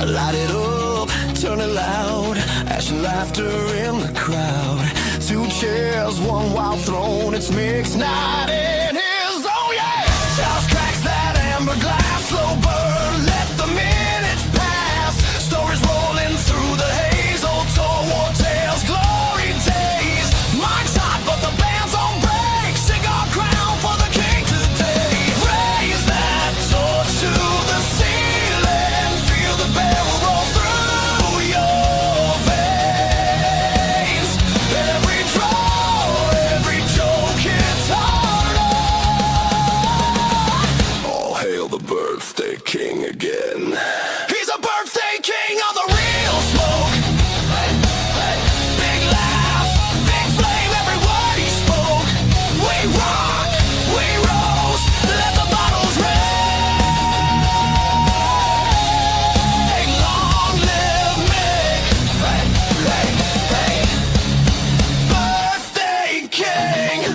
Light it up, turn it loud, ash and laughter in the crowd. Two chairs, one wild throne, it's Mick's night and his, oh yeah! Charles cracks that amber glass, slow burn, let the minutes pass. Stories rolling through the haze, old tour war tales, glory days. Mine's hot, but the band's on break, cigar crown for the king today. Raise that torch to the ceiling, feel the barrel roll through your veins. Every draw, every joke hits harder. All hail the birthday king again. He's a birthday king on the real smoke. Big laugh, big flame, every word he spoke. We rock, we rose, let the bottles ring. Long live Mick. Birthday king.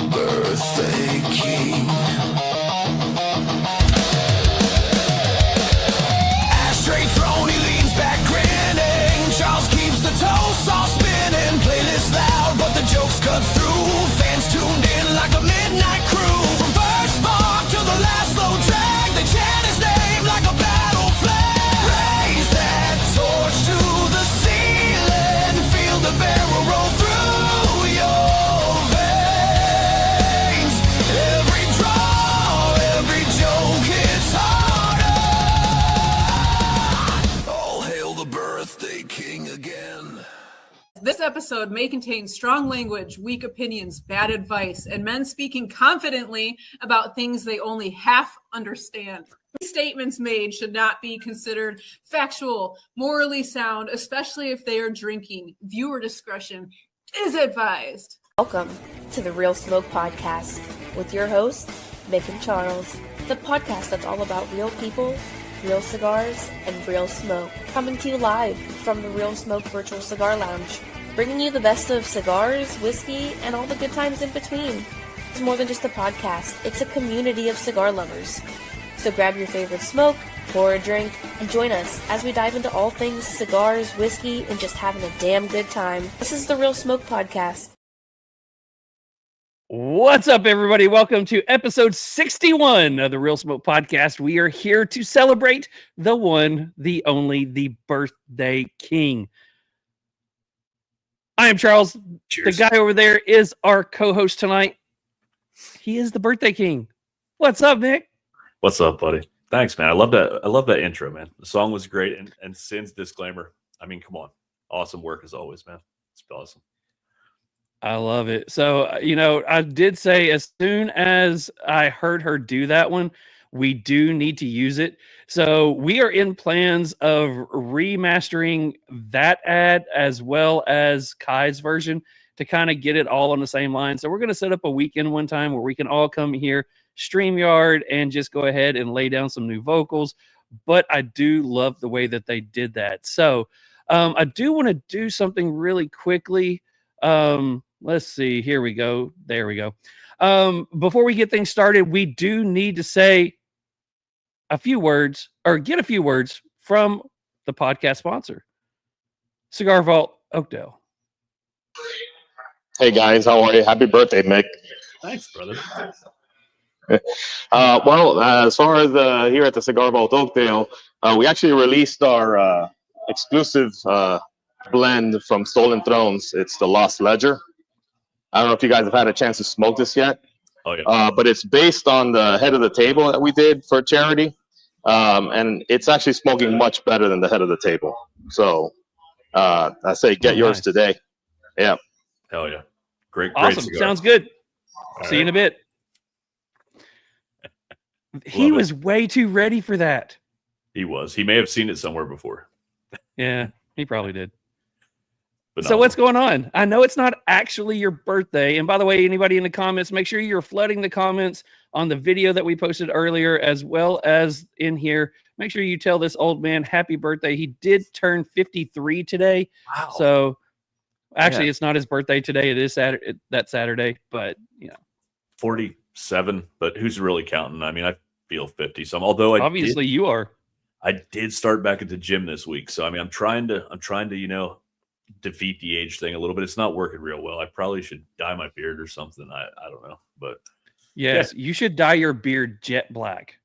Birthday king. Ashtray throne, he leans back grinning. Charles keeps the toast all spinning. Playlist loud, but the jokes cut through. Fans tuned in like a midnight crew. From first spark to the last slow drag, they chant his name like a battle flag. Raise that torch to the ceiling, feel the barrel roll through your veins. Every draw, every joke hits harder. All hail the birthday king again. This episode may contain strong language, weak opinions, bad advice, and men speaking confidently about things they only half understand. Statements made should not be considered factual, morally sound, especially if they are drinking. Viewer discretion is advised. Welcome to the Real Smoke Podcast with your hosts, Mick and Charles, the podcast that's all about real people, real cigars, and real smoke. Coming to you live from the Real Smoke Virtual Cigar Lounge, bringing you the best of cigars, whiskey, and all the good times in between. It's more than just a podcast, it's a community of cigar lovers. So grab your favorite smoke, pour a drink, and join us as we dive into all things cigars, whiskey, and just having a damn good time. This is the Real Smoke Podcast. What's up, everybody? Welcome to episode 61 of the Real Smoke Podcast. We are here to celebrate the one, the only, the Birthday King. I am Charles. Cheers. The guy over there is our co-host tonight. He is the Birthday King. What's up, Nick? What's up, buddy? Thanks, man. I love that intro, man. The song was great, and Sin's disclaimer. I mean, come on. Awesome work as always, man. It's awesome. I love it. So, I did say as soon as I heard her do that one, we do need to use it. So we are in plans of remastering that ad as well as Kai's version to kind of get it all on the same line. So we're going to set up a weekend one time where we can all come here, StreamYard, and just go ahead and lay down some new vocals. But I do love the way that they did that. So I do want to do something really quickly. Let's see. Here we go. There we go. Before we get things started, we do need to say a few words or get a few words from the podcast sponsor, Cigar Vault Oakdale. Hey guys, how are you? Happy birthday, Mick. Thanks, brother. As far as here at the Cigar Vault Oakdale, we actually released our exclusive blend from Stolen Thrones. It's the Lost Ledger. I don't know if you guys have had a chance to smoke this yet. Oh, yeah. But it's based on the head of the table that we did for charity. And it's actually smoking much better than the head of the table. So I say get yours today. Yeah. Hell yeah. Great Awesome. cigar. Sounds good. All See you in a bit. He was way too ready for that. He was. He may have seen it somewhere before. Yeah, he probably did. But So what's going on? I know it's not actually your birthday. And by the way, anybody in the comments, make sure you're flooding the comments on the video that we posted earlier, as well as in here. Make sure you tell this old man happy birthday. He did turn 53 today. Wow. So actually, it's not his birthday today. It is that Saturday, but 47, but who's really counting? I mean, feel 50 some. Although Obviously you are. I did start back at the gym this week. So I mean I'm trying to, you know, defeat the age thing a little bit. It's not working real well. I probably should dye my beard or something. I don't know. But Yes, you should dye your beard jet black.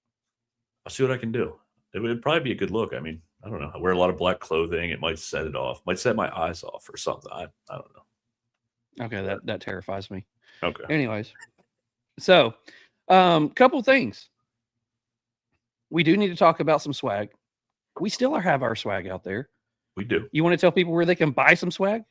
I'll see what I can do. It would probably be a good look. I mean, I don't know. I wear a lot of black clothing. It might set it off. Might set my eyes off or something. I don't know. Okay, that terrifies me. Okay. Anyways, so couple things. We do need to talk about some swag. We still have our swag out there. We do. You want to tell people where they can buy some swag?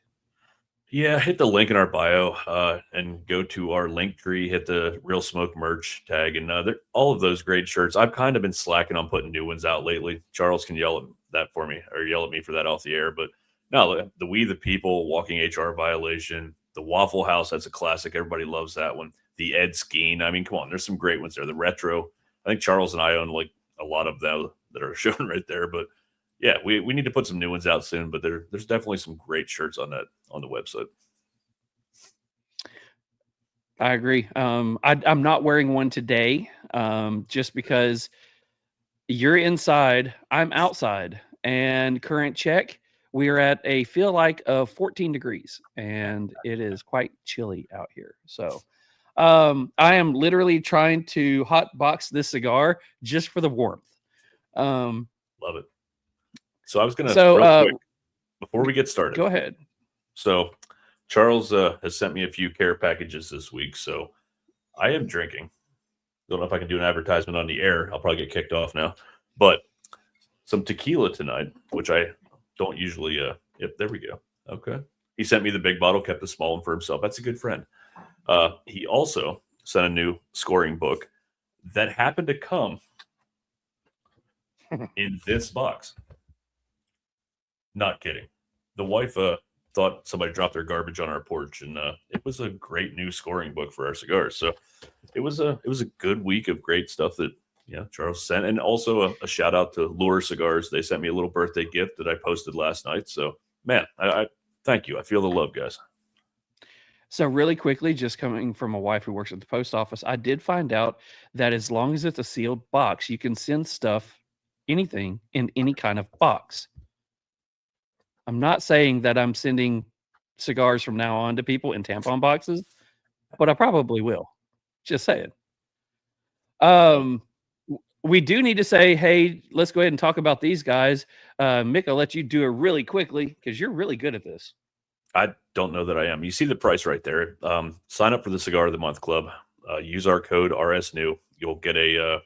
Yeah, hit the link in our bio and go to our link tree, hit the Real Smoke merch tag, and all of those great shirts. I've kind of been slacking on putting new ones out lately. Charles can yell at that for me, or yell at me for that off the air. But no, the We the People, Walking HR Violation, the Waffle House, that's a classic. Everybody loves that one. The Ed Skeen. I mean, come on, there's some great ones there. The Retro. I think Charles and I own like a lot of them that are shown right there. But yeah, we need to put some new ones out soon, but there's definitely some great shirts on the website. I agree. I'm not wearing one today, just because you're inside, I'm outside, and current check, we are at a feel like of 14 degrees, and it is quite chilly out here. So I am literally trying to hot box this cigar just for the warmth. Love it. So I was going to, real quick, before we get started. Go ahead. So Charles has sent me a few care packages this week. So I am drinking. Don't know if I can do an advertisement on the air. I'll probably get kicked off now. But some tequila tonight, which I don't usually. Yep, there we go. Okay. He sent me the big bottle, kept the small one for himself. That's a good friend. He also sent a new scoring book that happened to come in this box. Not kidding. The wife thought somebody dropped their garbage on our porch, and it was a great new scoring book for our cigars. So it was a good week of great stuff that Charles sent, and also a shout out to Lure Cigars. They sent me a little birthday gift that I posted last night. So man, I thank you. I feel the love, guys. So really quickly, just coming from a wife who works at the post office, I did find out that as long as it's a sealed box, you can send stuff, anything in any kind of box. I'm not saying that I'm sending cigars from now on to people in tampon boxes, but I probably will. Just saying. We do need to say, hey, let's go ahead and talk about these guys. Mick, I'll let you do it really quickly because you're really good at this. I don't know that I am. You see the price right there. Sign up for the Cigar of the Month Club. Use our code RSNEW. You'll get a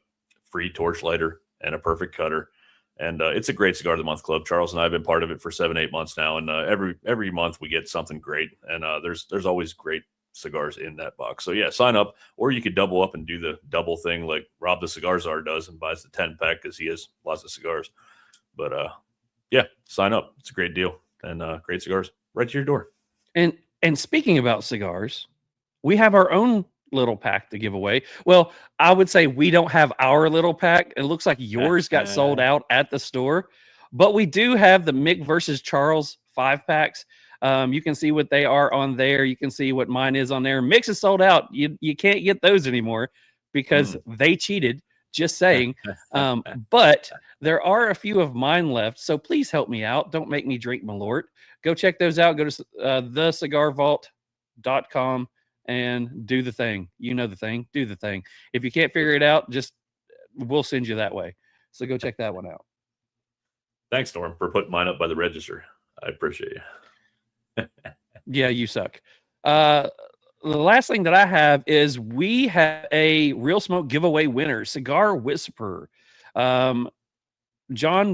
free torch lighter and a perfect cutter. And it's a great Cigar of the Month Club. Charles and I have been part of it for 7-8 months now. And every month we get something great. And there's always great cigars in that box. So yeah, sign up. Or you could double up and do the double thing like Rob the Cigar Czar does and buys the 10-pack because he has lots of cigars. But yeah, sign up. It's a great deal. And great cigars right to your door. And speaking about cigars, we have our own little pack to give away. Well, I would say we don't have our little pack. It looks like yours got sold out at the store, but we do have the Mick versus Charles 5-packs. You can see what they are on there. You can see what mine is on there. Mick's is sold out. You can't get those anymore because they cheated. Just saying. But there are a few of mine left, so please help me out. Don't make me drink Malort. Go check those out. Go to thecigarvault.com and do the thing. You know the thing. Do the thing. If you can't figure it out, we'll send you that way. So go check that one out. Thanks, Norm, for putting mine up by the register. I appreciate you. Yeah, you suck. The last thing that I have is we have a Real Smoke giveaway winner, Cigar Whisperer. John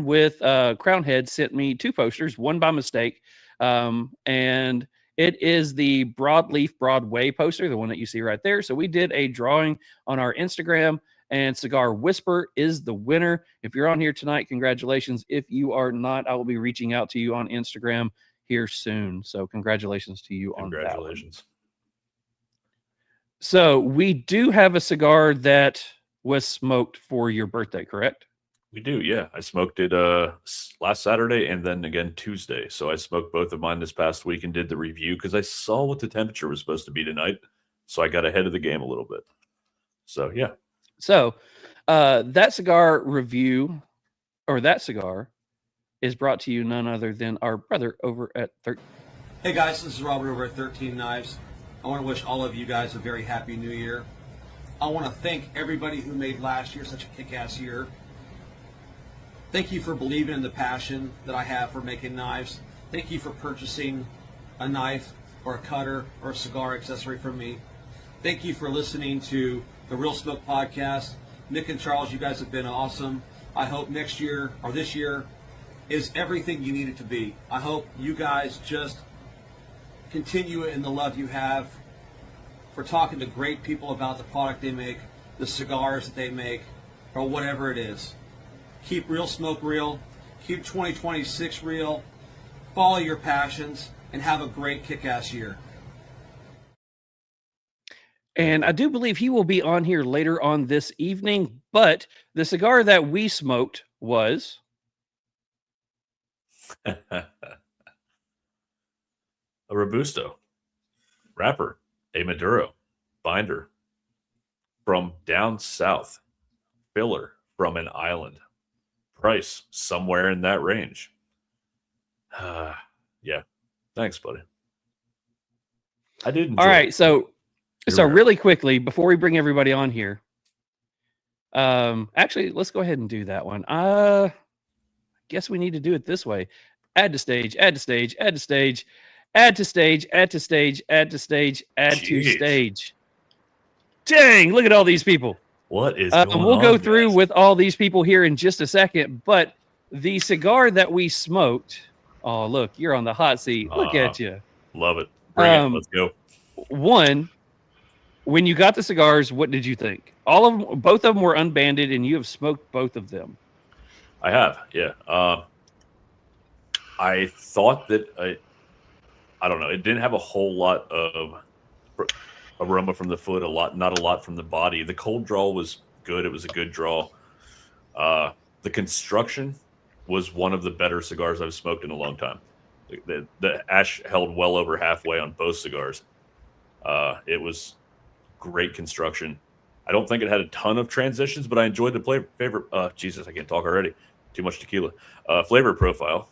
with Crown Head sent me 2 posters, one by mistake, and it is the Broadleaf Broadway poster, the one that you see right there. So we did a drawing on our Instagram, and Cigar Whisper is the winner. If you're on here tonight, congratulations. If you are not, I will be reaching out to you on Instagram here soon. So congratulations to you on that. Congratulations. So we do have a cigar that was smoked for your birthday, correct? We do, yeah. I smoked it last Saturday and then again Tuesday. So I smoked both of mine this past week and did the review because I saw what the temperature was supposed to be tonight. So I got ahead of the game a little bit. So, yeah. So That cigar review, or that cigar, is brought to you none other than our brother over at 13. Hey guys, this is Robert over at 13 Knives. I want to wish all of you guys a very happy new year. I want to thank everybody who made last year such a kick-ass year. Thank you for believing in the passion that I have for making knives. Thank you for purchasing a knife or a cutter or a cigar accessory from me. Thank you for listening to the Real Smoke podcast. Mick and Charles, you guys have been awesome. I hope next year or this year is everything you need it to be. I hope you guys just continue in the love you have for talking to great people about the product they make, the cigars that they make, or whatever it is. Keep Real Smoke real. Keep 2026 real. Follow your passions and have a great kick-ass year. And I do believe he will be on here later on this evening, but the cigar that we smoked was a Robusto, wrapper, a Maduro, binder from down south, filler from an island, price somewhere in that range. Yeah, thanks, buddy. I did enjoy all right. it. So You're really quickly before we bring everybody on here, actually, let's go ahead and do that one. Guess we need to do it this way. Add to stage, add to stage, add to stage, add to stage, add to stage, add to stage, add to Jeez. stage. Dang, look at all these people. What is going on? We'll go through guys? with all these people here in just a second, but the cigar that we smoked, oh, look, you're on the hot seat. Look at you. Love it. Bring it. Let's go. One, when you got the cigars, what did you think? All of them, both of them were unbanded, and you have smoked both of them. I have, yeah. I thought that I don't know. It didn't have a whole lot of aroma from the foot. Not a lot from the body. The cold draw was good. It was a good draw. The construction was one of the better cigars I've smoked in a long time. The ash held well over halfway on both cigars. It was great construction. I don't think it had a ton of transitions, but I enjoyed the flavor. Jesus, I can't talk already. Too much tequila. Flavor profile.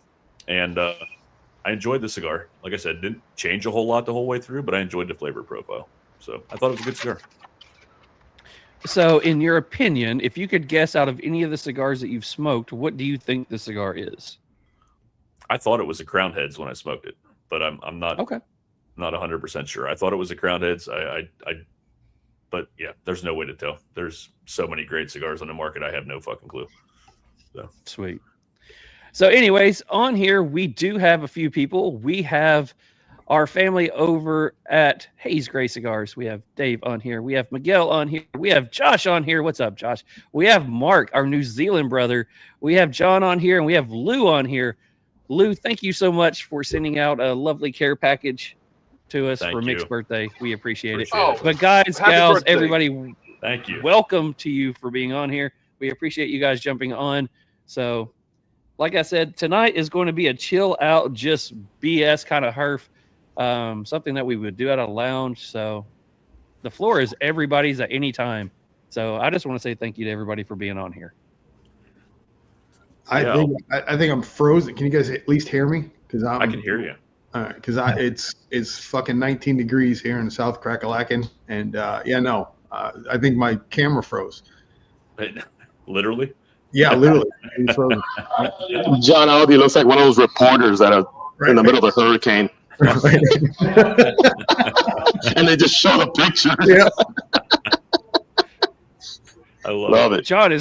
And I enjoyed the cigar. Like I said, didn't change a whole lot the whole way through, but I enjoyed the flavor profile. So I thought it was a good cigar. So, in your opinion, if you could guess out of any of the cigars that you've smoked, what do you think the cigar is? I thought it was a Crown Heads when I smoked it, but I'm not Okay. not 100% sure. I thought it was a Crown Heads. But yeah, there's no way to tell. There's so many great cigars on the market. I have no fucking clue. So Sweet. So, anyways, on here, we do have a few people. We have our family over at Haze Gray Cigars. We have Dave on here. We have Miguel on here. We have Josh on here. What's up, Josh? We have Mark, our New Zealand brother. We have John on here, and we have Lou on here. Lou, thank you so much for sending out a lovely care package to us for Mick's birthday. We appreciate it. Appreciate it. But guys, Happy gals, birthday. everybody, thank you. welcome to you for being on here. We appreciate you guys jumping on. So, like I said, tonight is going to be a chill out, just BS kind of herf, something that we would do at a lounge. So the floor is everybody's at any time. So I just want to say thank you to everybody for being on here. I think I'm frozen. Can you guys at least hear me? Because I can hear you. All right, because it's fucking 19 degrees here in South Crackalacken, and I think my camera froze. Literally? Yeah, literally. It's frozen. John Aldi looks like one of those reporters that are in the middle of a hurricane, and they just show the pictures. Yeah. I Love it. John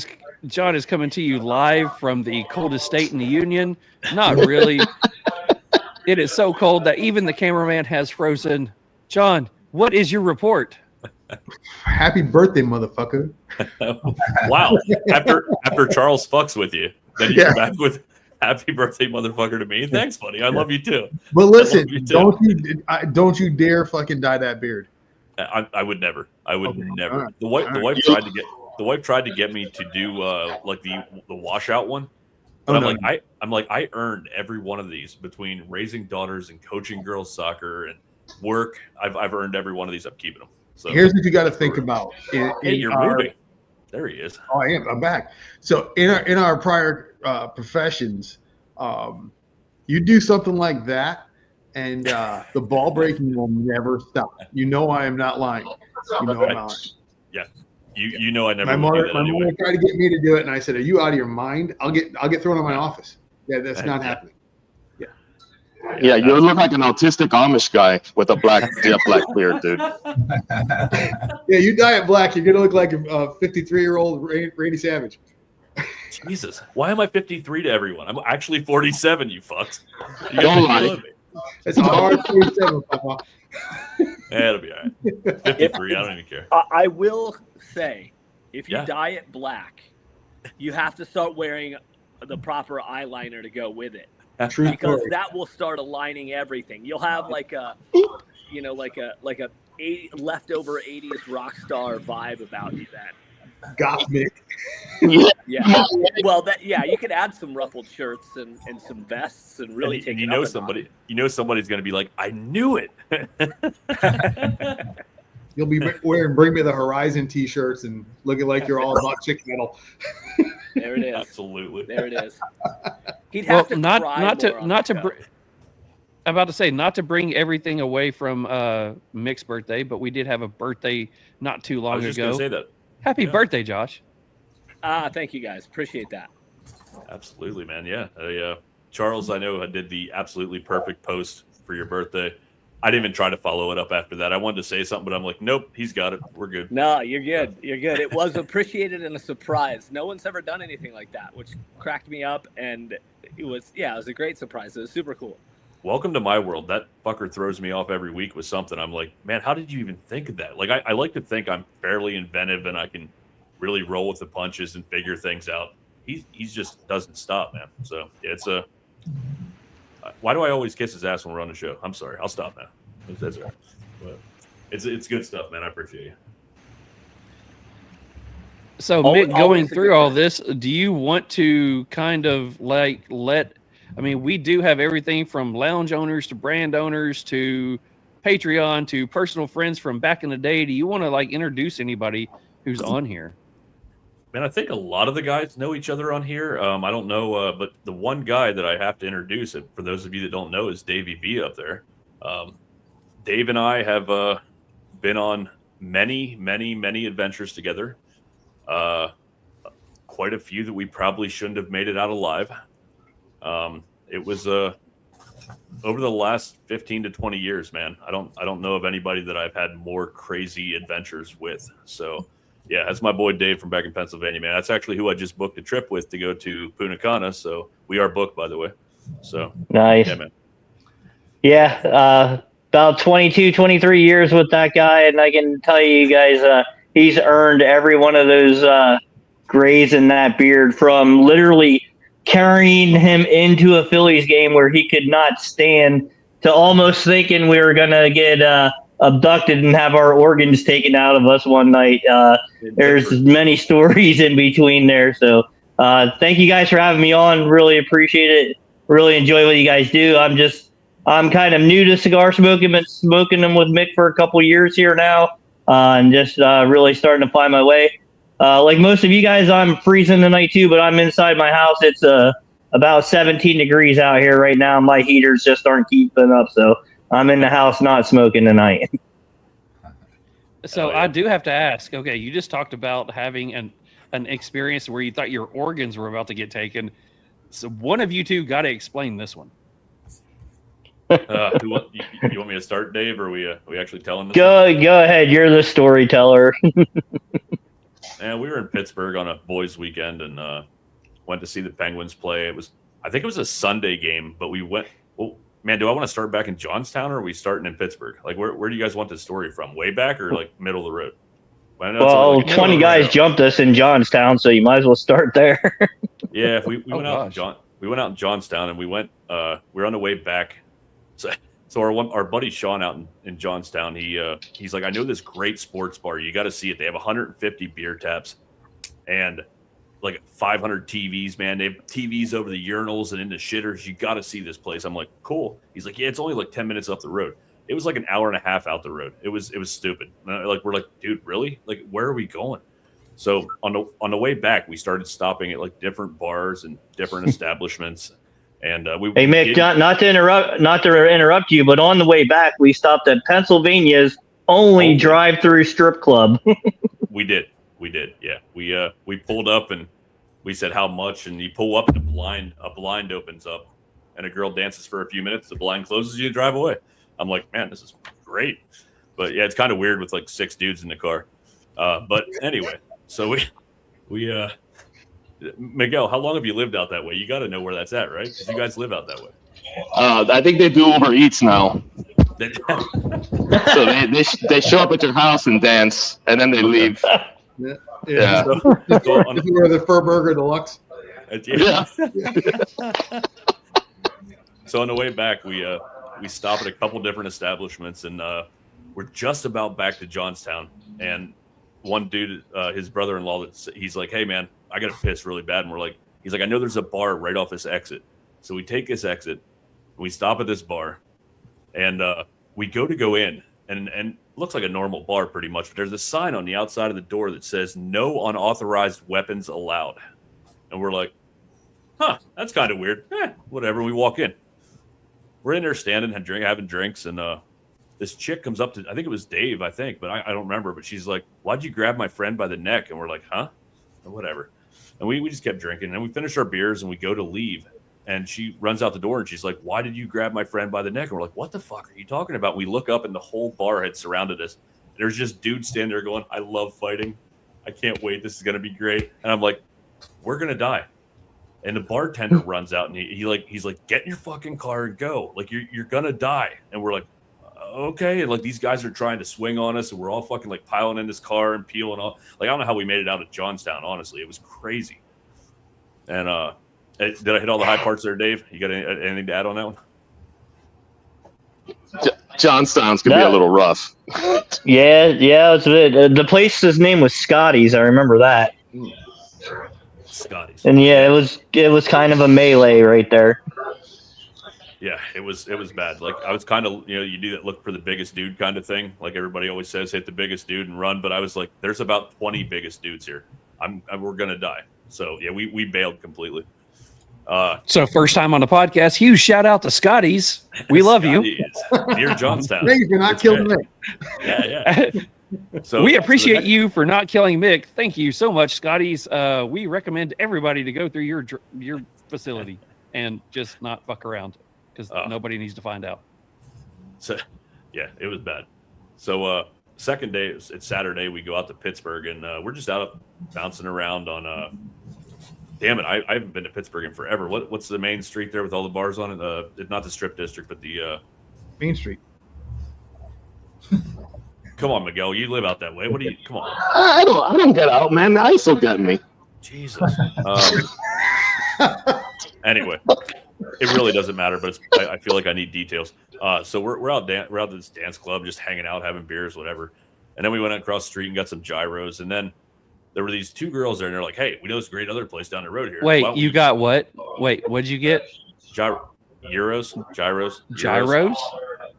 is coming to you live from the coldest state in the union. Not really. It is so cold that even the cameraman has frozen. John, what is your report? Happy birthday, motherfucker. Wow. After Charles fucks with you, then you come back with happy birthday, motherfucker, to me. Thanks, buddy. I love you too. But listen, you too. don't you dare fucking dye that beard. I would never. I would never. All right. The wife tried to get me to do like the washout one. But I'm like I earned every one of these between raising daughters and coaching girls soccer and work. I've earned every one of these. I'm keeping them. So Here's what you got to think about. hey, you're moving. There he is. Oh, I am. I'm back. So in our prior professions, you do something like that, and the ball breaking will never stop. You know I am not lying. You know I'm not lying. Yeah. You know I never My would mother, do that my anyway. mother tried to get me to do it, and I said, "Are you out of your mind? I'll get thrown out of my office." Yeah, that's not happening. Yeah, you look like an autistic Amish guy with a black beard, dude. Yeah, you dye it black, you're gonna look like a 53-year-old Randy Savage. Jesus, why am I 53 to everyone? I'm actually 47. You fucks. You Don't gotta lie. me. It's a hard 47, Papa. Yeah, it'll be all right. 53. I don't even care. I will say, if you Yeah. dye it black, you have to start wearing the proper eyeliner to go with it, True because story. that will start aligning everything. You'll have like a leftover 80s rock star vibe about you then. Goth Mick. Yeah. Well, you could add some ruffled shirts and some vests and really take and it you up know a notch. somebody's going to be like, I knew it. You'll be wearing Bring Me the Horizon t-shirts and looking like you're all about chick metal. There it is. Absolutely. There it is. He'd have to not cry not more to on not the to show. br- I'm about to say not to bring everything away from Mick's birthday, but we did have a birthday not too I long was just going ago. to say that. Happy Yeah. birthday, Josh. Thank you guys. Appreciate that. Absolutely, man. Yeah. Charles, I know, did the absolutely perfect post for your birthday. I didn't even try to follow it up after that. I wanted to say something, but I'm like, nope, he's got it. We're good. No, you're good. You're good. It was appreciated and a surprise. No one's ever done anything like that, which cracked me up. And it was a great surprise. It was super cool. Welcome to my world. That fucker throws me off every week with something. I'm like, man, how did you even think of that? Like, I like to think I'm fairly inventive and I can really roll with the punches and figure things out. He's just doesn't stop, man. So yeah, it's a. Why do I always kiss his ass when we're on the show? I'm sorry. I'll stop now. That's all right. But it's good stuff, man. I appreciate you. So Always- Mick, always going a through good all time. this, do you want to kind of like we do have everything from lounge owners to brand owners to Patreon to personal friends from back in the day. Do you want to like introduce anybody who's on here? Man, I think a lot of the guys know each other on here. I don't know, but the one guy that I have to introduce, for those of you that don't know, is Davey B up there. Dave and I have been on many, many, many adventures together. Quite a few that we probably shouldn't have made it out alive. It was over the last 15 to 20 years, man. I don't know of anybody that I've had more crazy adventures with. So. Yeah, that's my boy Dave from back in Pennsylvania, man. That's actually who I just booked a trip with to go to Punta Cana. So we are booked, by the way. So Nice. yeah, man. Yeah, about 22, 23 years with that guy, and I can tell you guys, he's earned every one of those grays in that beard, from literally carrying him into a Phillies game where he could not stand to almost thinking we were going to get abducted and have our organs taken out of us one night. There's many stories in between there. So thank you guys for having me on. Really appreciate it. Really enjoy what you guys do. I'm kind of new to cigar smoking. Been smoking them with Mick for a couple years here now, and just really starting to find my way. Like most of you guys, I'm freezing tonight too, but I'm inside my house. It's about 17 degrees out here right now. My heaters just aren't keeping up, so I'm in the house not smoking tonight. So I do have to ask. Okay, you just talked about having an experience where you thought your organs were about to get taken. So one of you two got to explain this one. You want me to start, Dave, or are we actually telling this? Go ahead. You're the storyteller. And we were in Pittsburgh on a boys' weekend and went to see the Penguins play. I think it was a Sunday game, but we went. Well, man, do I want to start back in Johnstown, or are we starting in Pittsburgh? Like, where do you guys want the story from? Way back or like middle of the road? Well, 20 guys jumped us in Johnstown, so you might as well start there. Yeah, we went out. We went out in Johnstown, and we went. We were on the way back. So our buddy Sean out in Johnstown, he's like, I know this great sports bar. You got to see it. They have 150 beer taps, and like 500 TVs. Man, they have TVs over the urinals and in the shitters. You got to see this place. I'm like, cool. He's like, yeah, it's only like 10 minutes up the road. It was like an hour and a half out the road. It was stupid. Like, we're like, dude, really? Like, where are we going? So on the way back, we started stopping at like different bars and different establishments. And Hey Mick, not to interrupt you, but on the way back, we stopped at Pennsylvania's only drive-through strip club. We did, yeah. We pulled up and we said how much, and you pull up and a blind opens up, and a girl dances for a few minutes. The blind closes, you drive away. I'm like, man, this is great. But yeah, it's kind of weird with like 6 dudes in the car. But anyway, so we Miguel, how long have you lived out that way? You got to know where that's at, right? Because you guys live out that way. I think they do Uber Eats now. So they show up at your house and dance, and then they leave. Yeah. This is where the Fur Burger Deluxe. Yeah. So on the way back, we stop at a couple different establishments, and we're just about back to Johnstown. And one dude, his brother-in-law, he's like, "Hey man, I got to piss really bad." And he's like, "I know there's a bar right off this exit." So we take this exit, we stop at this bar, and we go in, and it looks like a normal bar pretty much. But there's a sign on the outside of the door that says "No unauthorized weapons allowed," and we're like, "Huh, that's kind of weird." Whatever. We walk in. We're in there standing and having drinks, and this chick comes up to, I think it was Dave, but I don't remember. But she's like, "Why'd you grab my friend by the neck?" And we're like, "Huh?" Or whatever. And we just kept drinking, and we finished our beers, and we go to leave. And she runs out the door, and she's like, "Why did you grab my friend by the neck?" And we're like, "What the fuck are you talking about?" And we look up, and the whole bar had surrounded us. There's just dudes standing there going, "I love fighting. I can't wait. This is going to be great." And I'm like, "We're going to die." And the bartender runs out, and he's like, "Get in your fucking car and go. Like, you're going to die." And we're like, "Okay." And like, these guys are trying to swing on us, and we're all fucking like piling in this car and peeling off. Like, I don't know how we made it out of Johnstown, honestly. It was crazy. And did I hit all the high parts there, Dave? You got anything to add on that one? Johnstown's gonna be a little rough. Yeah. The place's name was Scotty's. I remember that. Scotty's. And yeah, it was kind of a melee right there. Yeah, it was bad. Like, I was kind of, you do that look for the biggest dude kind of thing. Like everybody always says, hit the biggest dude and run. But I was like, there's about 20 biggest dudes here. We're gonna die. So yeah, we bailed completely. So first time on the podcast, huge shout out to Scotty's. We love you. Near Johnstown. Thank you for not killing me. Yeah. So we appreciate you for not killing Mick. Thank you so much, Scotty's. We recommend everybody to go through your facility and just not fuck around, because nobody needs to find out. So yeah, it was bad. So second day, it's Saturday. We go out to Pittsburgh, and we're just out bouncing around on. Damn it, I haven't been to Pittsburgh in forever. What's the main street there with all the bars on it? Not the Strip District, but the Main Street. Come on, Miguel, you live out that way. What do you? Come on. I don't get out, man. The ice will get me. Jesus. Anyway, it really doesn't matter, but I feel like I need details. So we're out at this dance club, just hanging out, having beers, whatever. And then we went across the street and got some gyros, and then there were these 2 girls there, and they're like, "Hey, we know this great other place down the road here." Wait, you got what? Wait, what'd you get? Gyros.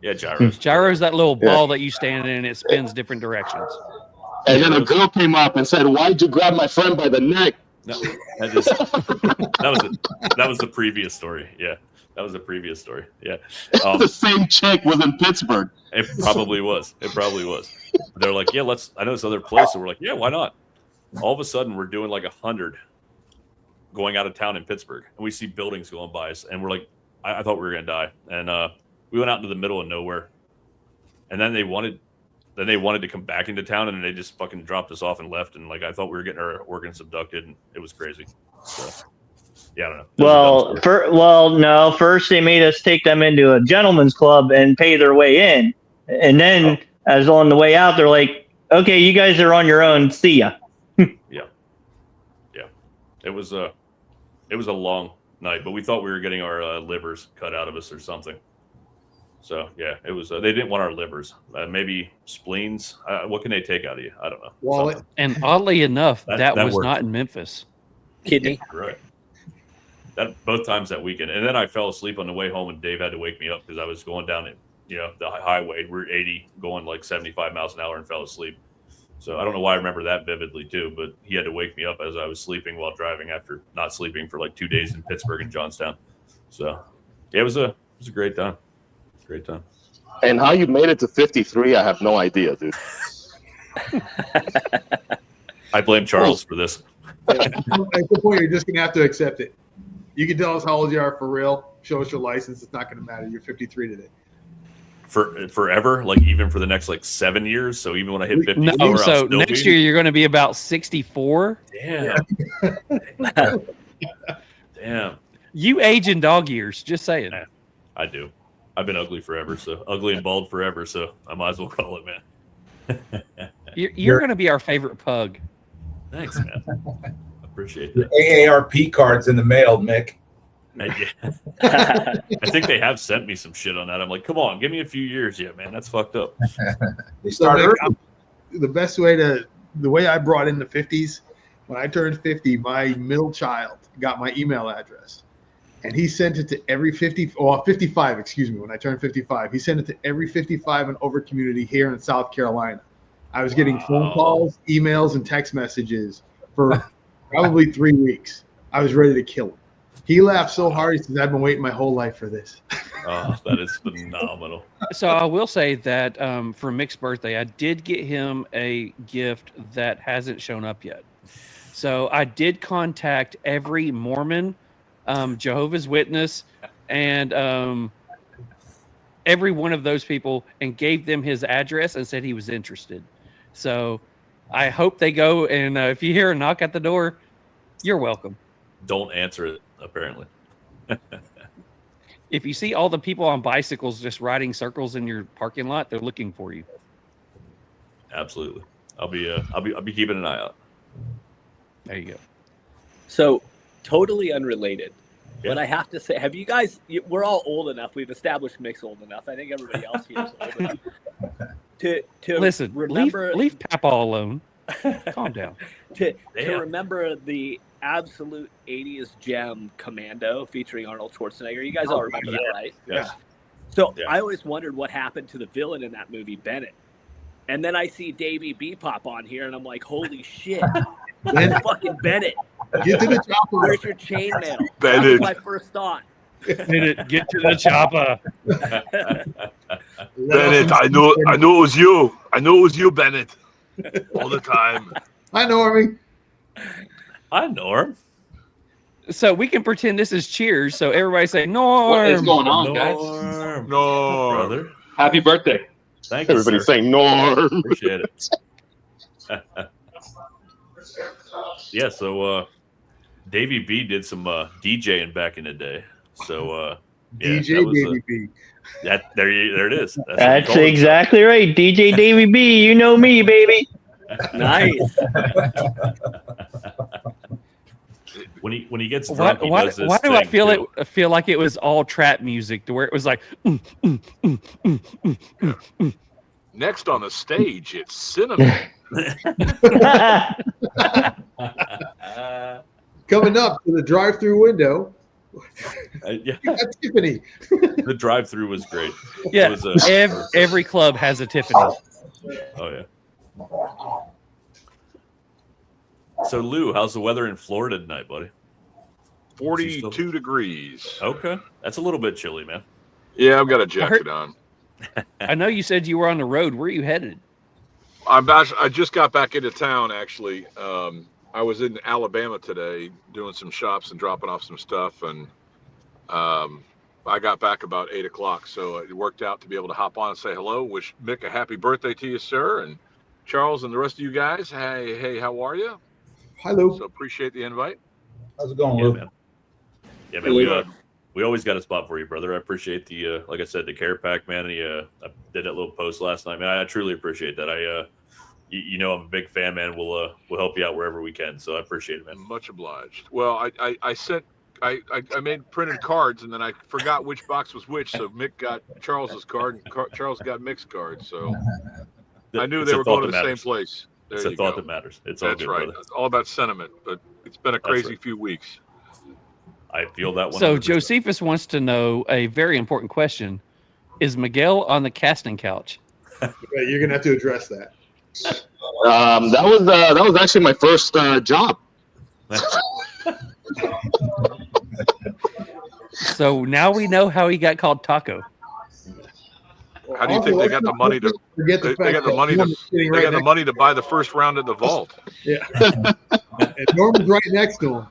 Yeah, gyros. Gyros, that little ball that you stand in and it spins different directions. And then a girl came up and said, "Why'd you grab my friend by the neck?" No, that was the previous story. Yeah, that was the previous story. Yeah, the same chick was in Pittsburgh. It probably was. They're like, "Yeah, I know this other place," and we're like, "Yeah, why not?" All of a sudden, we're doing like 100 going out of town in Pittsburgh, and we see buildings going by us, and we're like, I thought we were gonna die. And we went out into the middle of nowhere, and then they wanted to come back into town, and they just fucking dropped us off and left. And like, I thought we were getting our organs abducted, and it was crazy. So yeah, I don't know. First they made us take them into a gentleman's club and pay their way in, and then as on the way out, they're like, "Okay, you guys are on your own. See ya." Yeah. It was a long night, but we thought we were getting our livers cut out of us or something. So yeah, it was. They didn't want our livers. Maybe spleens. What can they take out of you? I don't know. Wallet. And oddly enough, that was not in Memphis. Kidney. Right. That both times that weekend, and then I fell asleep on the way home, and Dave had to wake me up because I was going down the highway. We're 80, going like 75 miles an hour, and fell asleep. So I don't know why I remember that vividly too, but he had to wake me up as I was sleeping while driving after not sleeping for like 2 days in Pittsburgh and Johnstown. So yeah, it was a great time. Great time. And how you made it to 53, I have no idea, dude. I blame Charles for this. At the point, you're just gonna have to accept it. You can tell us how old you are for real. Show us your license. It's not gonna matter. You're 53 today. For forever, like even for the next like 7 years. So even when I hit 54, No, so next year you're going to be about 64. Damn. Damn. You age in dog years. Just saying. Yeah, I do. I've been ugly forever, so ugly and bald forever. So I might as well call it, man. You're going to be our favorite pug. Thanks, man. Appreciate that. AARP cards in the mail, Mick. I think they have sent me some shit on that. I'm like, come on, give me a few years yet, man. That's fucked up. They started. The way I brought in the 50s, when I turned 50, my middle child got my email address, and he sent it to every 55, excuse me, when I turned 55. He sent it to every 55 and over community here in South Carolina. I was getting phone calls, emails, and text messages for probably 3 weeks. I was ready to kill him. He laughed so hard. He says, I've been waiting my whole life for this. Oh, that is phenomenal. So I will say that for Mick's birthday, I did get him a gift that hasn't shown up yet. So I did contact every Mormon, Jehovah's Witness, and every one of those people and gave them his address and said he was interested. So I hope they go. And if you hear a knock at the door, you're welcome. Don't answer it, apparently. If you see all the people on bicycles just riding circles in your parking lot, they're looking for you. Absolutely. I'll be keeping an eye out. There you go. So totally unrelated. Yeah. But I have to say, have you guys, we're all old enough. We've established Mick's old enough. I think everybody else here is old enough. To listen, remember, leave Papa alone. Calm down. To remember the absolute 80s gem Commando featuring Arnold Schwarzenegger. You guys all remember that, right? Yes. So I always wondered what happened to the villain in that movie, Bennett. And then I see Davey B pop on here, and I'm like, holy shit. That's fucking Bennett. Get to the chopper. Where's your chainmail? Bennett. That was my first thought. Bennett, get to the chopper. Bennett, I know it was you. I know it was you, Bennett. All the time. Hi, Normie. I know him. So we can pretend this is Cheers. So everybody say Norm. What is going on, Norm. guys? Norm. Brother. Happy birthday. Thank you, Everybody's sir. saying Norm. Appreciate it. Yeah, so Davey B did some DJing back in the day. So yeah, DJ Davey B. There it is. That's exactly right. DJ Davey B. You know me, baby. Nice. When he gets drunk, he does this why do I thing, feel too. feel like it was all trap music to where it was like Next on the stage, it's Cinnamon. Coming up to the drive-through window. Yeah. That's Tiffany. The drive-through was great. Yeah, It was, every club has a Tiffany. Oh yeah. So Lou, how's the weather in Florida tonight, buddy? 42 degrees. Okay, that's a little bit chilly, man. Yeah, I've got a jacket on. I know you said you were on the road. Where are you headed? I just got back into town, actually. I was in Alabama today doing some shops and dropping off some stuff, and I got back about 8 o'clock, so it worked out to be able to hop on and say hello. Wish Mick a happy birthday to you, sir, and Charles and the rest of you guys. Hey, how are you? Hi, Lou. So appreciate the invite. How's it going, Yeah, Lou? man. Yeah, man. We always got a spot for you, brother. I appreciate the like I said, the care pack, man. I did that little post last night, man. I truly appreciate that. You know, I'm a big fan, man. We'll help you out wherever we can. So I appreciate it, man. Much obliged. Well, I made printed cards, and then I forgot which box was which. So Mick got Charles's card, and Charles got Mick's card. So I knew It's they a were thought going to that the matters. same place. There It's you a thought go. that matters. It's all That's good, right. brother. It's all about sentiment, but it's been a crazy few weeks. I feel that one. So Josephus wants to know a very important question: is Miguel on the casting couch? You're gonna have to address that. That was actually my first job. So now we know how he got called Taco. How do you think they got the money to? They got the money to. They got the money to buy the first round at the vault. Yeah. And Norman's right next to him.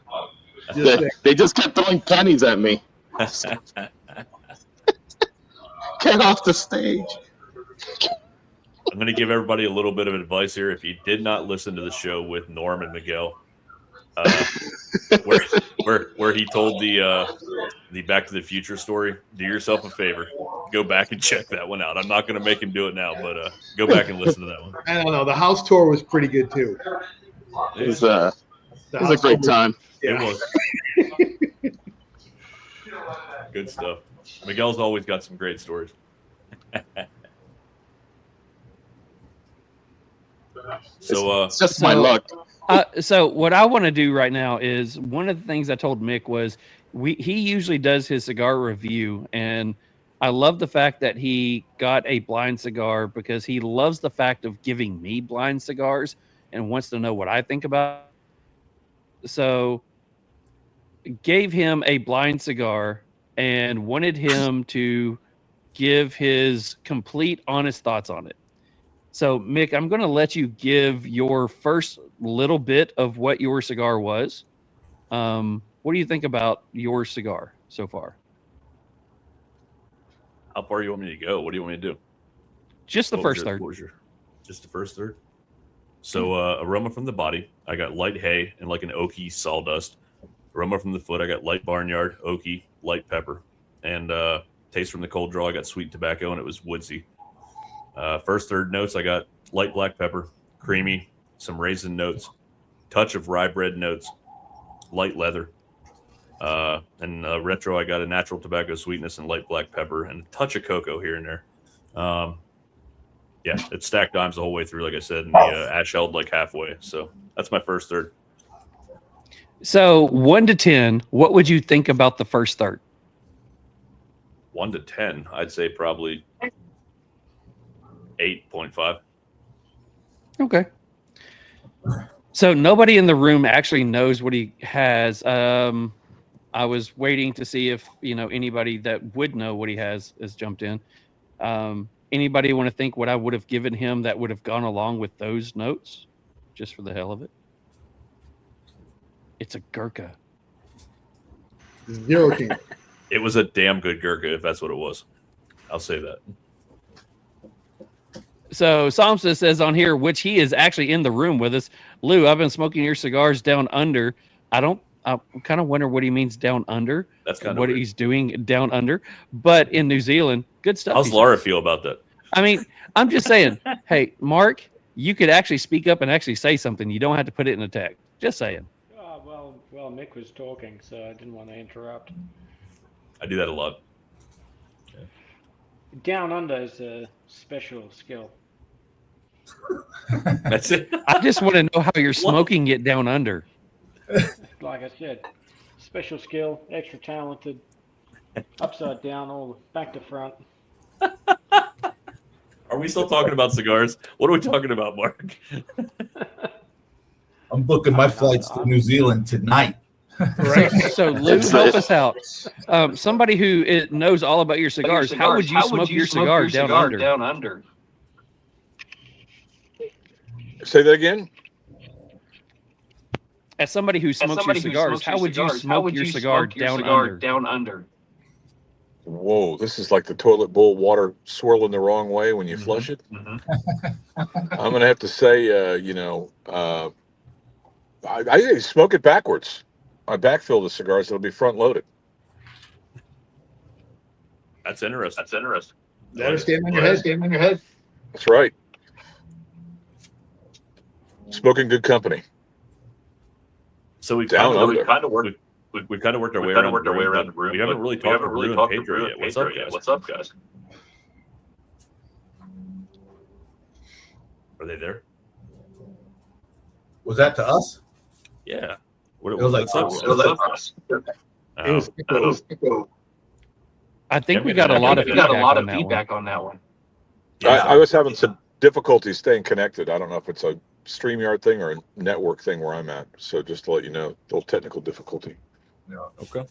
They just kept throwing pennies at me. Get off the stage. I'm going to give everybody a little bit of advice here. If you did not listen to the show with Norm and Miguel, where he told the Back to the Future story, do yourself a favor, go back and check that one out. I'm not going to make him do it now, but go back and listen to that one. I don't know. The house tour was pretty good too. It was a great time. It was. Good stuff. Miguel's always got some great stories. So it's just my luck. So what I want to do right now is, one of the things I told Mick was he usually does his cigar review, and I love the fact that he got a blind cigar because he loves the fact of giving me blind cigars and wants to know what I think about it. So gave him a blind cigar and wanted him to give his complete honest thoughts on it. So, Mick, I'm going to let you give your first little bit of what your cigar was. What do you think about your cigar so far? how far you want me to go? What do you want me to do? Just the first third. Just the first third. So aroma from the body, I got light hay and like an oaky sawdust. Aroma from the foot, I got light barnyard, oaky, light pepper. And taste from the cold draw, I got sweet tobacco and it was woodsy. First third notes, I got light black pepper, creamy, some raisin notes, touch of rye bread notes, light leather. And retro, I got a natural tobacco sweetness and light black pepper and a touch of cocoa here and there. Yeah, it's stacked dimes the whole way through, like I said, and the ash held like halfway. So that's my first third. So 1 to 10, what would you think about the first third? 1 to 10, I'd say probably 8.5. Okay. So nobody in the room actually knows what he has. I was waiting to see if anybody that would know what he has jumped in. Anybody want to think what I would have given him that would have gone along with those notes, just for the hell of it? It's a Gurkha. Zero chance. It was a damn good Gurkha, if that's what it was. I'll say that. So Samsa says on here, which he is actually in the room with us. Lou, I've been smoking your cigars down under. I'm kind of wondering what he means down under. That's kind of what weird. He's doing down under. But in New Zealand, good stuff. How's Laura feel about that? I mean, I'm just saying, hey, Mark, you could actually speak up and actually say something. You don't have to put it in a tag. Just saying. Well, Mick was talking, so I didn't want to interrupt. I do that a lot. Yeah. Down under is a special skill. That's it. I just want to know how you're smoking it down under. Like I said, special skill, extra talented, upside down, all back to front. Are we still talking about cigars? What are we talking about, Mark? I'm booking my flights to New Zealand tonight. Right. So, Lou, help us out. Somebody who knows all about your cigars, how would you smoke your cigar down under? Say that again. As somebody who smokes your cigars, how would you smoke your cigar down under? Whoa, this is like the toilet bowl water swirling the wrong way when you flush it. I'm going to have to say, I smoke it backwards. I backfill the cigars. It'll be front loaded. That's interesting. Let her stand on your head. That's right. Smoking good company. So we've Down kind under. of worked our way around the room. We haven't really talked to Lou and Pedro yet. What's up, guys? Are they there? Was that to us? Yeah. It was like us. I think we got a lot of feedback on that one. I was having some difficulty staying connected. I don't know if it's a StreamYard thing or a network thing where I'm at. So just to let you know, little technical difficulty. Yeah. Okay.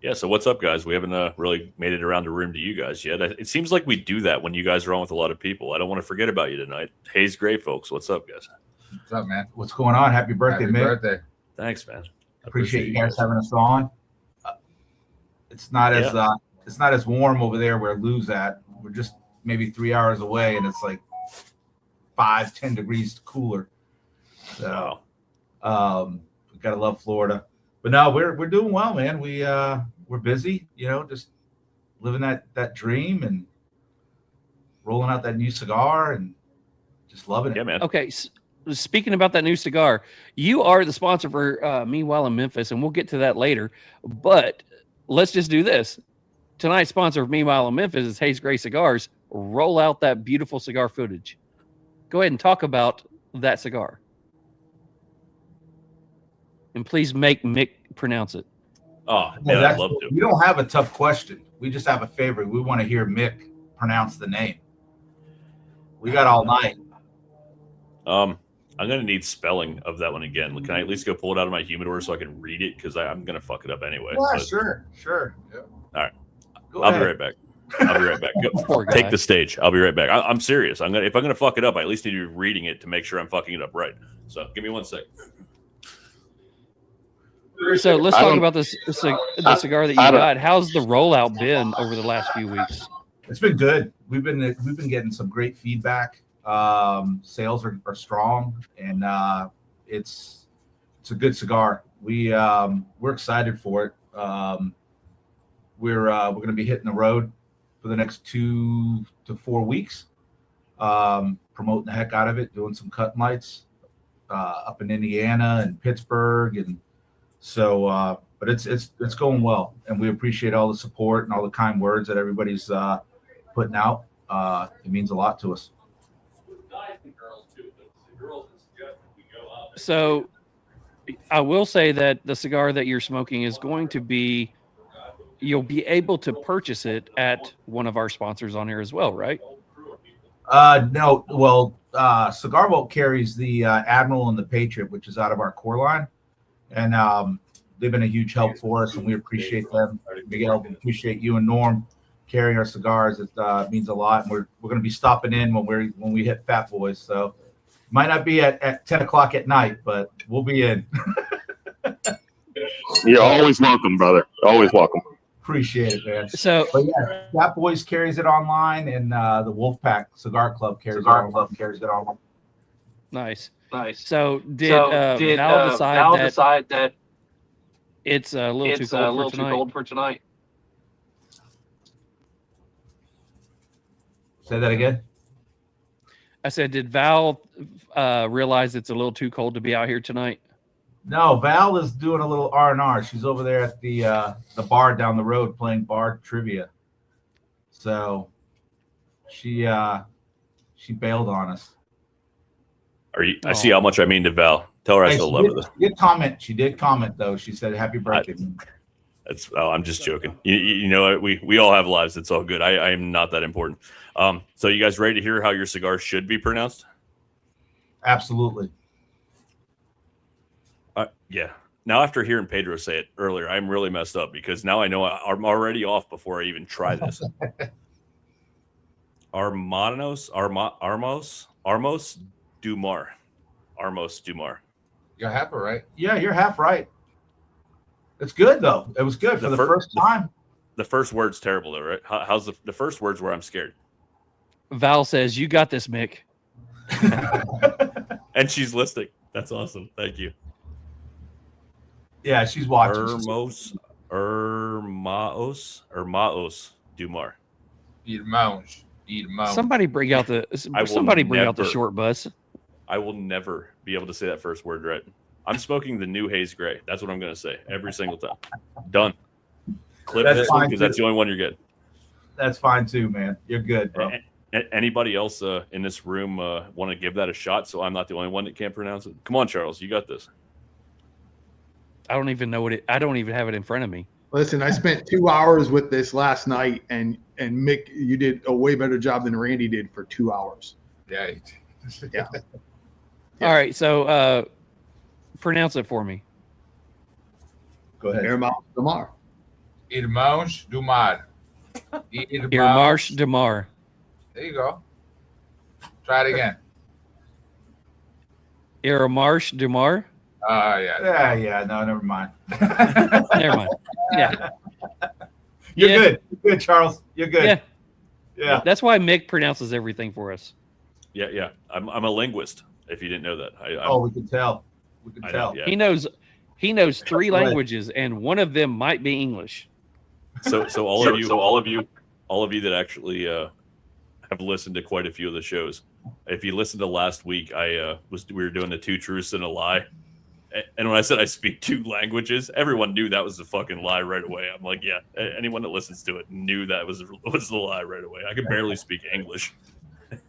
Yeah. So what's up, guys? We haven't really made it around the room to you guys yet. It seems like we do that when you guys are on with a lot of people. I don't want to forget about you tonight. Haze Gray, folks. What's up, guys? What's up, man? What's going on? Happy birthday, Happy Mick. birthday. Thanks, man. I Appreciate you guys having us on. It's not as warm over there where Lou's at. We're just maybe 3 hours away, and it's like 5-10 degrees cooler. So, we gotta love Florida. But no, we're doing well, man. We're busy, just living that dream and rolling out that new cigar and just loving it. Yeah, man. Okay. Speaking about that new cigar, you are the sponsor for Meanwhile in Memphis, and we'll get to that later. But let's just do this. Tonight's sponsor of Meanwhile in Memphis is Haze Gray Cigars. Roll out that beautiful cigar footage. Go ahead and talk about that cigar. And please make Mick pronounce it. Oh, man, I'd love to. We don't have a tough question. We just have a favorite. We want to hear Mick pronounce the name. We got all night. I'm going to need spelling of that one again. Can I at least go pull it out of my humidor so I can read it? Because I'm going to fuck it up anyway. Yeah, sure. Yeah. All right. Go I'll ahead. be right back. Go. Take the stage. I'll be right back. I'm serious. If I'm gonna fuck it up, I at least need to be reading it to make sure I'm fucking it up right. So give me 1 sec. So let's talk about the cigar that you got. How's the rollout been over the last few weeks? It's been good. We've been getting some great feedback. Sales are strong, and it's a good cigar. We're excited for it. We're going to be hitting the road for the next 2 to 4 weeks, promoting the heck out of it, doing some cut lights up in Indiana and Pittsburgh, and so. But it's going well, and we appreciate all the support and all the kind words that everybody's putting out. It means a lot to us. So I will say that the cigar that you're smoking is going to be, you'll be able to purchase it at one of our sponsors on here as well, right? No. Well, Cigar Vault carries the Admiral and the Patriot, which is out of our core line. And they've been a huge help for us, and we appreciate them. Miguel, we appreciate you and Norm carrying our cigars. It means a lot. And we're going to be stopping in when we hit Fat Boys. So might not be at 10 o'clock at night, but we'll be in. You're always welcome, brother. Always welcome. Appreciate it, man. So, but yeah, Fat Boys carries it online, and the Wolfpack Cigar Club carries it online. Nice. So did Val decide that it's a little too cold for tonight? Say that again. I said, did Val realize it's a little too cold to be out here tonight? No, Val is doing a little R&R. She's over there at the bar down the road playing bar trivia. So she bailed on us. I see how much I mean to Val. Tell her I still love her. She did comment though. She said happy birthday. I'm just joking. You know what? We all have lives. It's all good. I am not that important. So you guys ready to hear how your cigar should be pronounced? Absolutely. Yeah. Now after hearing Pedro say it earlier, I'm really messed up because now I know I'm already off before I even try this. Armos Dumar. You're half right. Yeah, you're half right. It's good though. It was good for the first time. The first word's terrible though, right? How's the first word's where I'm scared? Val says, "You got this, Mick." And she's listening. That's awesome. Thank you. Yeah, she's watching. Ermaos Dumar. Somebody bring out the short bus. I will never be able to say that first word right. I'm smoking the new Haze Gray. That's what I'm going to say every single time. Done. Clip this one because that's the only one you're getting. That's fine too, man. You're good, bro. Anybody else in this room want to give that a shot so I'm not the only one that can't pronounce it? Come on, Charles. You got this. I don't even know I don't even have it in front of me. Listen, I spent 2 hours with this last night, and Mick, you did a way better job than Randy did for 2 hours. Yeah. Yeah. All right, so pronounce it for me. Go ahead. Irmãos do Mar. Irmãos do Mar. Irmãos de Mar. There you go. Try it again. Irmãos de Mar. Yeah. No, never mind. Never mind. Yeah. You're good. You're good, Charles. You're good. Yeah. That's why Mick pronounces everything for us. Yeah. I'm a linguist. If you didn't know that, we can tell. We can tell. Yeah. He knows 3 Go ahead. languages, and one of them might be English. So all of you that actually have listened to quite a few of the shows. If you listened to last week, we were doing the 2 truths and a lie, and when I said I speak 2 languages, everyone knew that was a fucking lie right away. I'm like, yeah, anyone that listens to it knew that was the lie right away. I could barely speak English.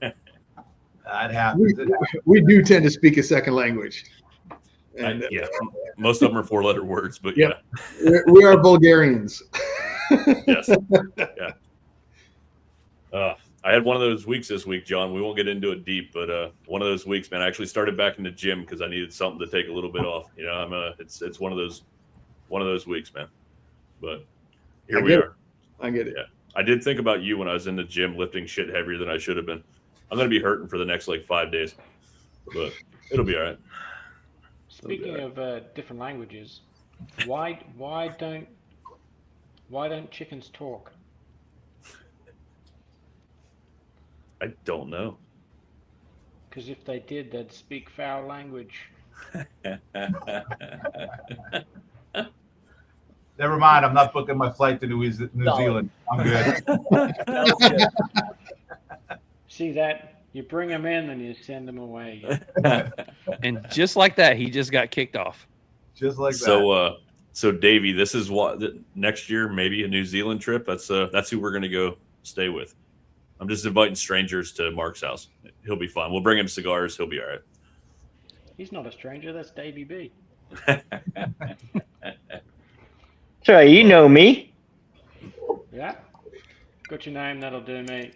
That happens. We do tend to speak a second language. And, yeah, most of them are 4-letter words, but yeah, we are Bulgarians. Yes, yeah. I had one of those weeks this week, John. We won't get into it deep, but one of those weeks, man, I actually started back in the gym because I needed something to take a little bit off. You know, it's one of those weeks, man. But here we are. I get it. Yeah, I did think about you when I was in the gym lifting shit heavier than I should have been. I'm gonna be hurting for the next 5 days, but it'll be all right. Speaking of different languages, why don't chickens talk? I don't know. Because if they did, they'd speak foul language. Never mind. I'm not booking my flight to New Zealand. I'm good. See that? You bring them in and you send them away. And just like that, he just got kicked off. Just like that. So Davey, this is what next year, maybe a New Zealand trip. That's who we're gonna go stay with. I'm just inviting strangers to Mark's house. He'll be fine. We'll bring him cigars. He'll be all right. He's not a stranger. That's Davey B. So you know me. Yeah. Got your name. That'll do me.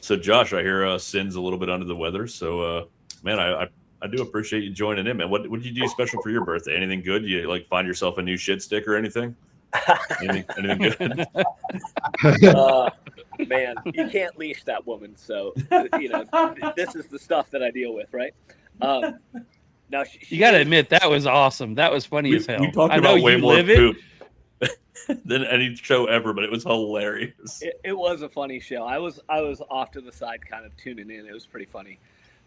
So Josh, I hear Sin's a little bit under the weather. So man, I do appreciate you joining in, man. What did you do special for your birthday? Anything good? You find yourself a new shit stick or anything? Anything good? Man, you can't leash that woman. So, this is the stuff that I deal with, right? Now you got to admit that was awesome. That was funny as hell. We talked about way more poop than any show ever, but it was hilarious. It was a funny show. I was off to the side, kind of tuning in. It was pretty funny,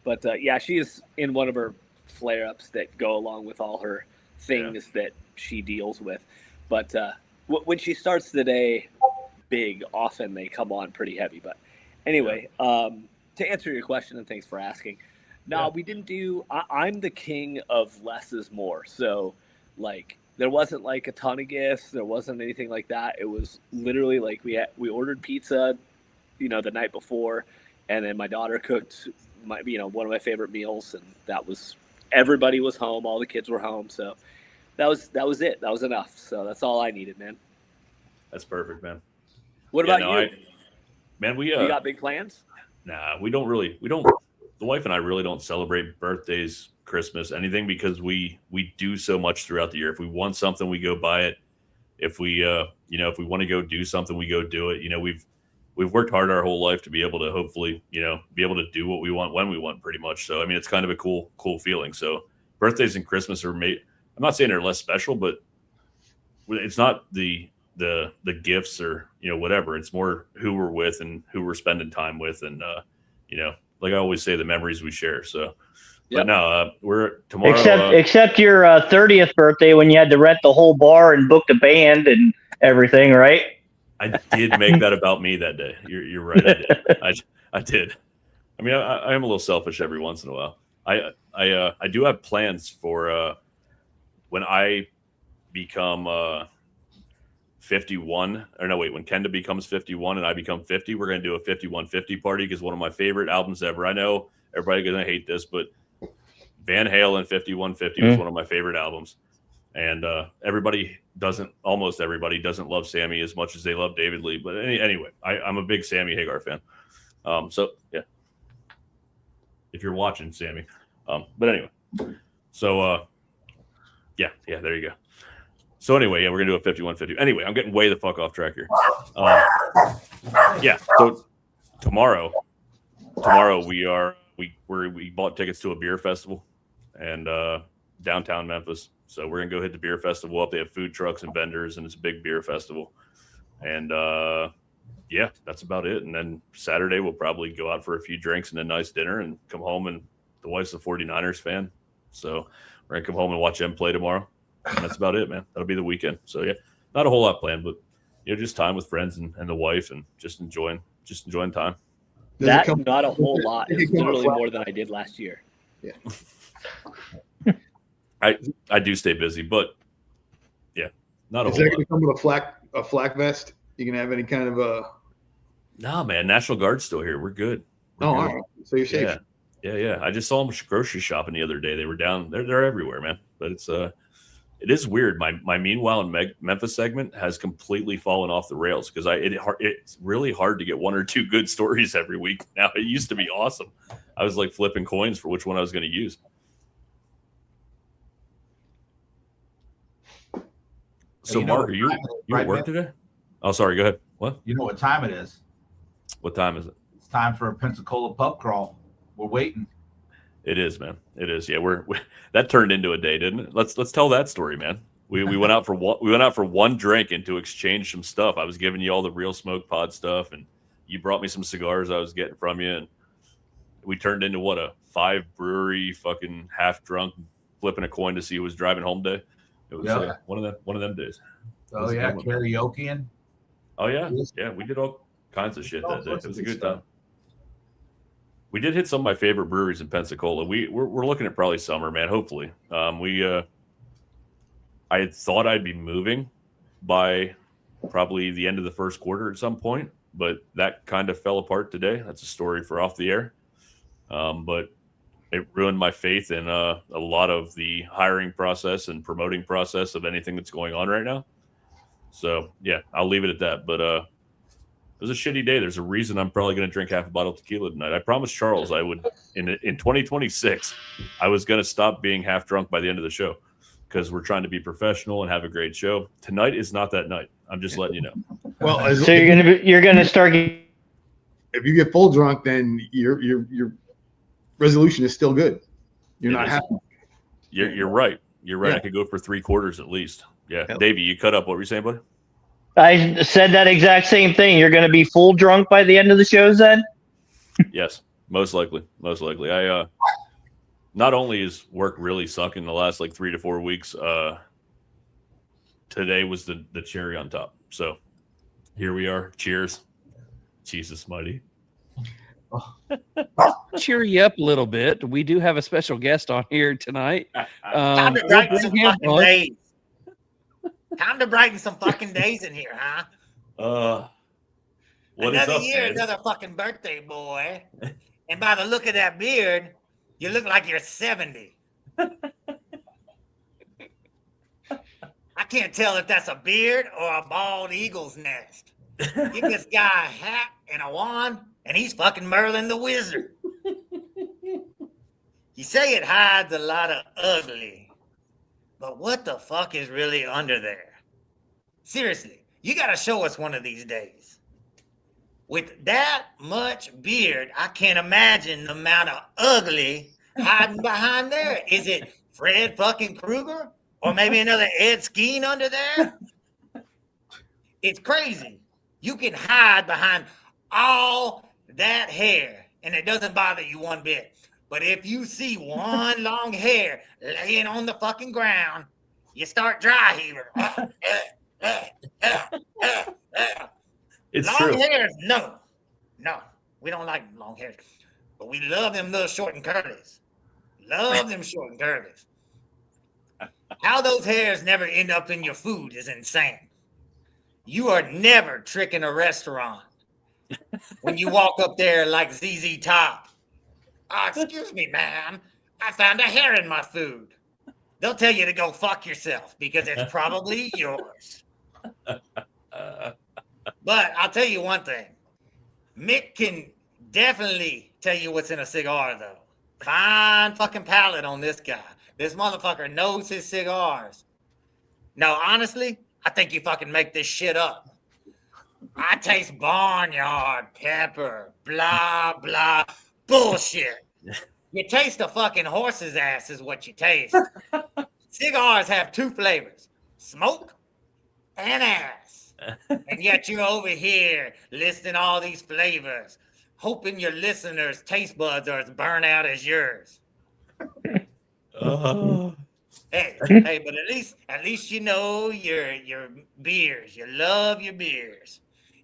but yeah, she is in one of her flare-ups that go along with all her things that she deals with. But when she starts the day big, often they come on pretty heavy. But anyway, to answer your question, and thanks for asking. No, we didn't do. I'm the king of less is more. So, there wasn't a ton of gifts. There wasn't anything like that. It was literally we ordered pizza, the night before, and then my daughter cooked one of my favorite meals, and that was everybody was home. All the kids were home, so. That was it. That was enough. So that's all I needed, man. That's perfect, man. What about you? We you got big plans? Nah, we don't. The wife and I really don't celebrate birthdays, Christmas, anything, because we do so much throughout the year. If we want something, we go buy it. If we if we want to go do something, we go do it. We've worked hard our whole life to be able to hopefully be able to do what we want when we want, pretty much. So I mean, it's kind of a cool feeling. So birthdays and Christmas are made. I'm not saying they're less special, but it's not the gifts or whatever. It's more who we're with and who we're spending time with, and like I always say, the memories we share. So, but no, we're tomorrow. Except your 30th birthday when you had to rent the whole bar and booked a band and everything, right? I did make that about me that day. You're right. I did. I mean, I am a little selfish every once in a while. I do have plans for. When I become 51, or no, wait, when Kenda becomes 51 and I become 50, we're going to do a 5150 party, because one of my favorite albums ever. I know everybody's going to hate this, but Van Halen 5150 was one of my favorite albums. And almost everybody doesn't love Sammy as much as they love David Lee. But anyway, I'm a big Sammy Hagar fan. So yeah, if you're watching, Sammy. But anyway, so yeah, there you go. So anyway, yeah, we're gonna do a 51-50. Anyway, I'm getting way the fuck off track here. Yeah, so tomorrow we bought tickets to a beer festival and downtown Memphis. So we're gonna go hit the beer festival up. They have food trucks and vendors, and it's a big beer festival. And yeah, that's about it. And then Saturday we'll probably go out for a few drinks and a nice dinner and come home. And the wife's a 49ers fan, so we're gonna come home and watch them play tomorrow. And that's about it, man. That'll be the weekend. So yeah, not a whole lot planned, but just time with friends and the wife, and just enjoying time. Not a whole lot. It's literally more than I did last year. Yeah. I do stay busy, but yeah, not a Is whole that lot. going to come with a flak vest? You can have any kind of a. Nah, man. National Guard's still here. We're good. All right. So you're safe. Yeah. I just saw them grocery shopping the other day. They were down. They're everywhere, man. But it is weird. My Meanwhile in Memphis segment has completely fallen off the rails because it's really hard to get one or two good stories every week now. It used to be awesome. I was like flipping coins for which one I was going to use. So Mark, are you at work today? Oh, sorry. Go ahead. What? You know what time it is? What time is it? It's time for a Pensacola pub crawl. We're waiting. It is, man. It is. Yeah, that turned into a day, didn't it? Let's tell that story, man. We went out for one drink and to exchange some stuff. I was giving you all the Real Smoke Pod stuff, and you brought me some cigars I was getting from you, and we turned into a 5 brewery fucking half drunk flipping a coin to see who was driving home day. It was one of them days. Oh yeah, karaokeing. Oh yeah, we did all kinds of shit that day. It was a good time. We did hit some of my favorite breweries in Pensacola. We're looking at probably summer, man. Hopefully, I had thought I'd be moving by probably the end of the first quarter at some point, but that kind of fell apart today. That's a story for off the air. But it ruined my faith in a lot of the hiring process and promoting process of anything that's going on right now. So yeah, I'll leave it at that. But it was a shitty day. There's a reason I'm probably going to drink half a bottle of tequila tonight. I promised Charles I would in 2026. I was going to stop being half drunk by the end of the show because we're trying to be professional and have a great show. Tonight is not that night. I'm just letting you know. Well, so you're gonna start. If you get full drunk, then your resolution is still good. You're not happy. You're right. You're right. Yeah. I could go for 3 quarters at least. Yeah, Davey, you cut up. What were you saying, buddy? I said that exact same thing. You're going to be full drunk by the end of the shows, then? Yes, most likely. I not only is work really sucking the last 3 to 4 weeks. Today was the cherry on top. So here we are. Cheers. Jesus mighty. Cheer you up a little bit. We do have a special guest on here tonight. Time to brighten some fucking days. Time to brighten some fucking days in here, huh? What another is up, year, man? another fucking birthday boy. And by the look of that beard, you look like you're 70. I can't tell if that's a beard or a bald eagle's nest. Give this guy a hat and a wand, and he's fucking Merlin the Wizard. You say it hides a lot of ugly, but what the fuck is really under there? Seriously, you gotta show us one of these days. With that much beard, I can't imagine the amount of ugly hiding behind there. Is it Fred fucking Krueger? Or maybe another Ed Skeen under there? It's crazy. You can hide behind all that hair, and it doesn't bother you one bit. But if you see one long hair laying on the fucking ground, you start dry heaving. It's long true. hairs, no, we don't like long hairs, but we love them little short and curlies. Love them short and curlies. How those hairs never end up in your food is insane. You are never tricking a restaurant when you walk up there like ZZ Top. Excuse me, ma'am. I found a hair in my food. they'll tell you to go fuck yourself because it's probably yours. But I'll tell you one thing. Mick can definitely tell you what's in a cigar, though. Fine fucking palate on this guy. This motherfucker knows his cigars. No, honestly, I think you fucking make this shit up. I taste barnyard pepper, blah, blah, bullshit. You taste a fucking horse's ass is what you taste. Cigars have two flavors, smoke and ass. And yet you're over here listing all these flavors, hoping your listeners' taste buds are as burnt out as yours. Hey, but at least you know your beers. You love your beers.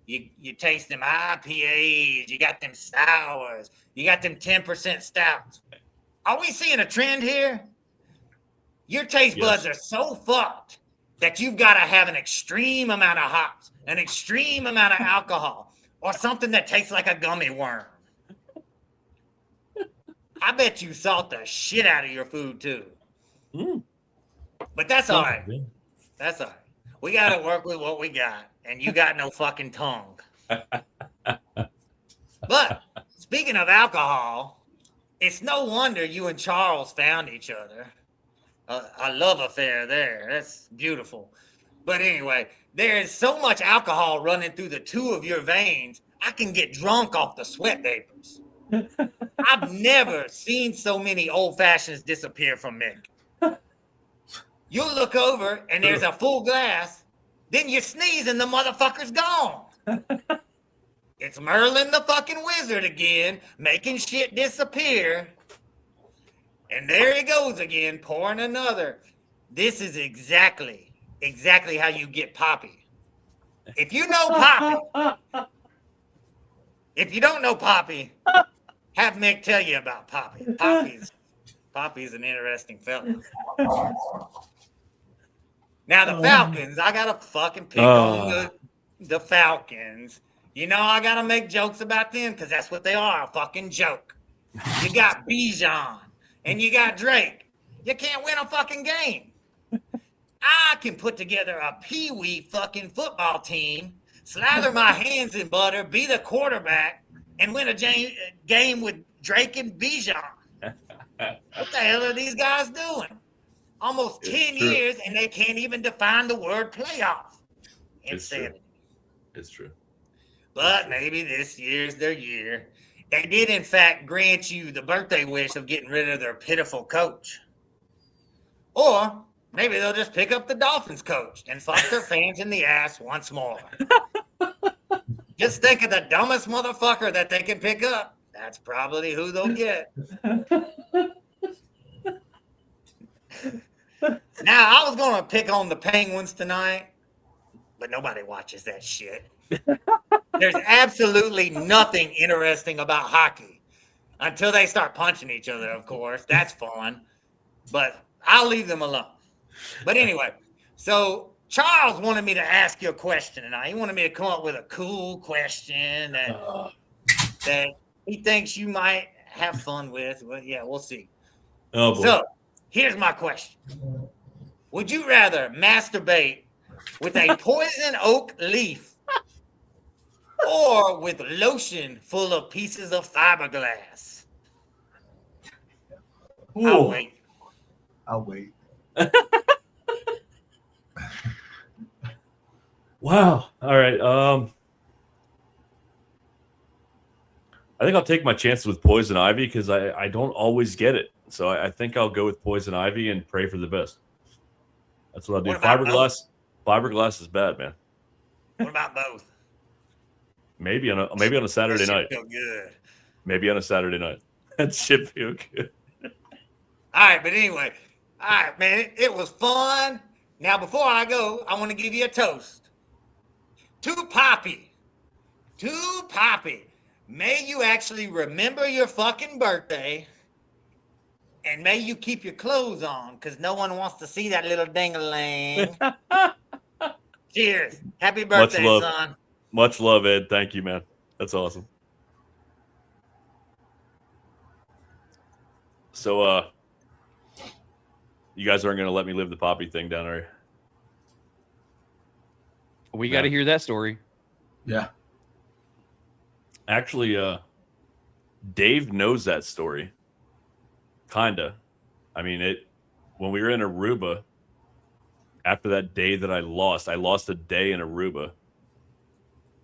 You taste them IPAs. You got them sours. You got them 10% stouts. Are we seeing a trend here? Your taste buds are so fucked that you've got to have an extreme amount of hops, an extreme amount of alcohol, or something that tastes like a gummy worm. I bet you salt the shit out of your food too. But that's all right. That's all right. We got to work with what we got, and you got no fucking tongue. But speaking of alcohol, it's no wonder you and Charles found each other. A love affair there. That's beautiful. But anyway, there is so much alcohol running through the two of your veins, I can get drunk off the sweat vapors. I've never seen so many old fashions disappear from Mick. You'll look over and there's a full glass, then you sneeze and the motherfucker's gone. It's Merlin the fucking wizard again, making shit disappear. And there he goes again, pouring another. This is exactly how you get Poppy. If you know Poppy, if you don't know Poppy, have Mick tell you about Poppy. Poppy's an interesting fella. Now the Falcons, I gotta fucking pick on the Falcons. You know I gotta make jokes about them because that's what they are, a fucking joke. You got Bijan and you got Drake. You can't win a fucking game. I can put together a pee-wee fucking football team, slather my hands in butter, be the quarterback, and win a game with Drake and Bijan. What the hell are these guys doing? Almost 10 years, and they can't even define the word playoff. Insanity. It's true. But maybe this year's their year. They did, in fact, grant you the birthday wish of getting rid of their pitiful coach. Or maybe they'll just pick up the Dolphins coach and fuck their fans in the ass once more. Just think of the dumbest motherfucker that they can pick up. That's probably who they'll get. Now, I was going to pick on the Penguins tonight, but nobody watches that shit. There's absolutely nothing interesting about hockey until they start punching each other, of course. That's fun, but I'll leave them alone. But anyway, so Charles wanted me to ask you a question tonight. He wanted me to come up with a cool question that he thinks you might have fun with. Well, yeah, we'll see. Oh, boy. So here's my question. Would you rather masturbate with a poison oak leaf or with lotion full of pieces of fiberglass? I'll wait. I'll wait. Wow. All right. I think I'll take my chances with poison ivy because I don't always get it. So I think I'll go with poison ivy and pray for the best. That's what I'll do. Fiberglass is bad, man. What about both? Maybe on a Saturday night. Feel good. Maybe on a Saturday night. That shit feel good. All right, but anyway, all right, man, it was fun. Now, before I go, I want to give you a toast. To Poppy. To Poppy. May you actually remember your fucking birthday. And may you keep your clothes on, because no one wants to see that little ding-a-ling. Cheers. Happy birthday, son. Much love, Ed. Thank you, man. That's awesome. So, You guys aren't going to let me live the poppy thing down, are you? We got to hear that story. Yeah. Actually, Dave knows that story. Kinda. I mean, when we were in Aruba, after that day that I lost a day in Aruba.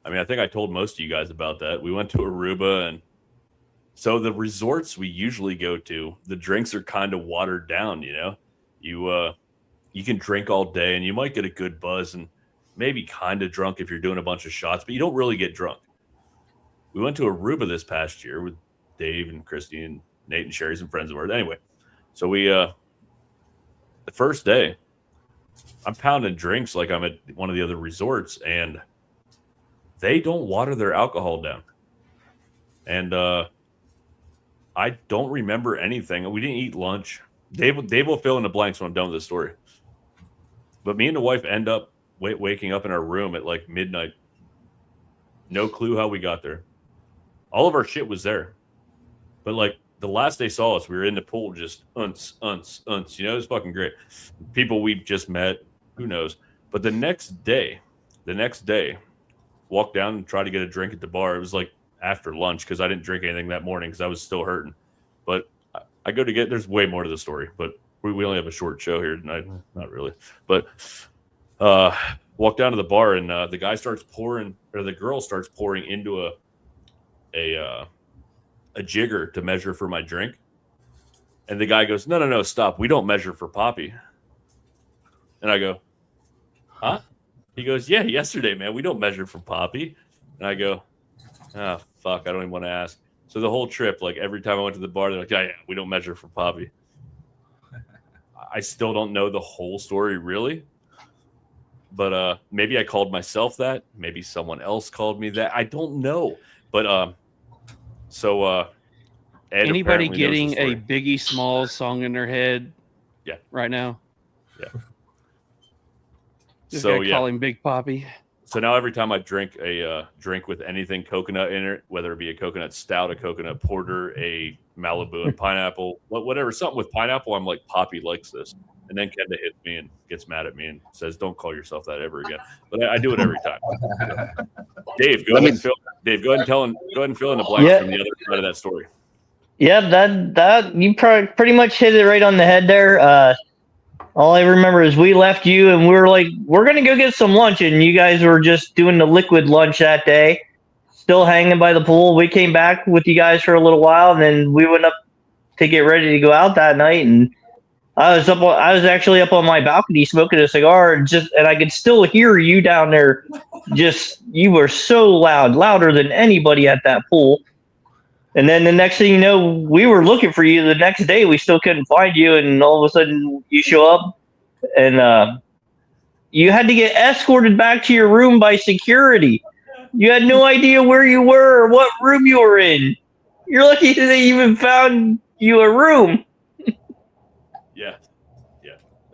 I mean, I think I told most of you guys about that. We went to Aruba, and so the resorts we usually go to, the drinks are kind of watered down, you know? You can drink all day, and you might get a good buzz and maybe kind of drunk if you're doing a bunch of shots, but you don't really get drunk. We went to Aruba this past year with Dave and Christy and Nate and Sherry, some friends of ours. Anyway, so we the first day, I'm pounding drinks like I'm at one of the other resorts, and they don't water their alcohol down. And I don't remember anything. We didn't eat lunch. Dave will fill in the blanks when I'm done with this story. But me and the wife end up waking up in our room at like midnight. No clue how we got there. All of our shit was there. But like the last they saw us, we were in the pool just unts. You know, it was fucking great. People we just met, who knows. But the next day, walked down and tried to get a drink at the bar. It was like after lunch because I didn't drink anything that morning because I was still hurting. But I go to there's way more to the story, but we only have a short show here tonight. Not really. But walk down to the bar, and the guy starts pouring, or the girl starts pouring into a jigger to measure for my drink. And the guy goes, no, stop. We don't measure for poppy. And I go, huh? He goes, yeah, yesterday, man. We don't measure for poppy. And I go, oh, fuck. I don't even want to ask. So the whole trip, like every time I went to the bar, they're like, yeah, we don't measure for poppy. I still don't know the whole story, really. But maybe I called myself that. Maybe someone else called me that. I don't know. But Ed anybody getting a Biggie Smalls song in their head? Yeah. Right now. Yeah. Just so call him Big Poppy. So now every time I drink a drink with anything coconut in it, whether it be a coconut stout, a coconut porter, a Malibu and pineapple, whatever, something with pineapple, I'm like, Poppy likes this. And then Kenda hits me and gets mad at me and says, don't call yourself that ever again. But I do it every time. Dave, go ahead and fill in the blanks from the other side of that story. Yeah, that you pretty much hit it right on the head there. All I remember is we left you and we were like, we're going to go get some lunch. And you guys were just doing the liquid lunch that day, still hanging by the pool. We came back with you guys for a little while, and then we went up to get ready to go out that night. And I was actually up on my balcony smoking a cigar, and I could still hear you down there. You were so loud, louder than anybody at that pool. And then the next thing you know, we were looking for you. The next day, we still couldn't find you, and all of a sudden, you show up, and you had to get escorted back to your room by security. You had no idea where you were or what room you were in. You're lucky they even found you a room. Yeah.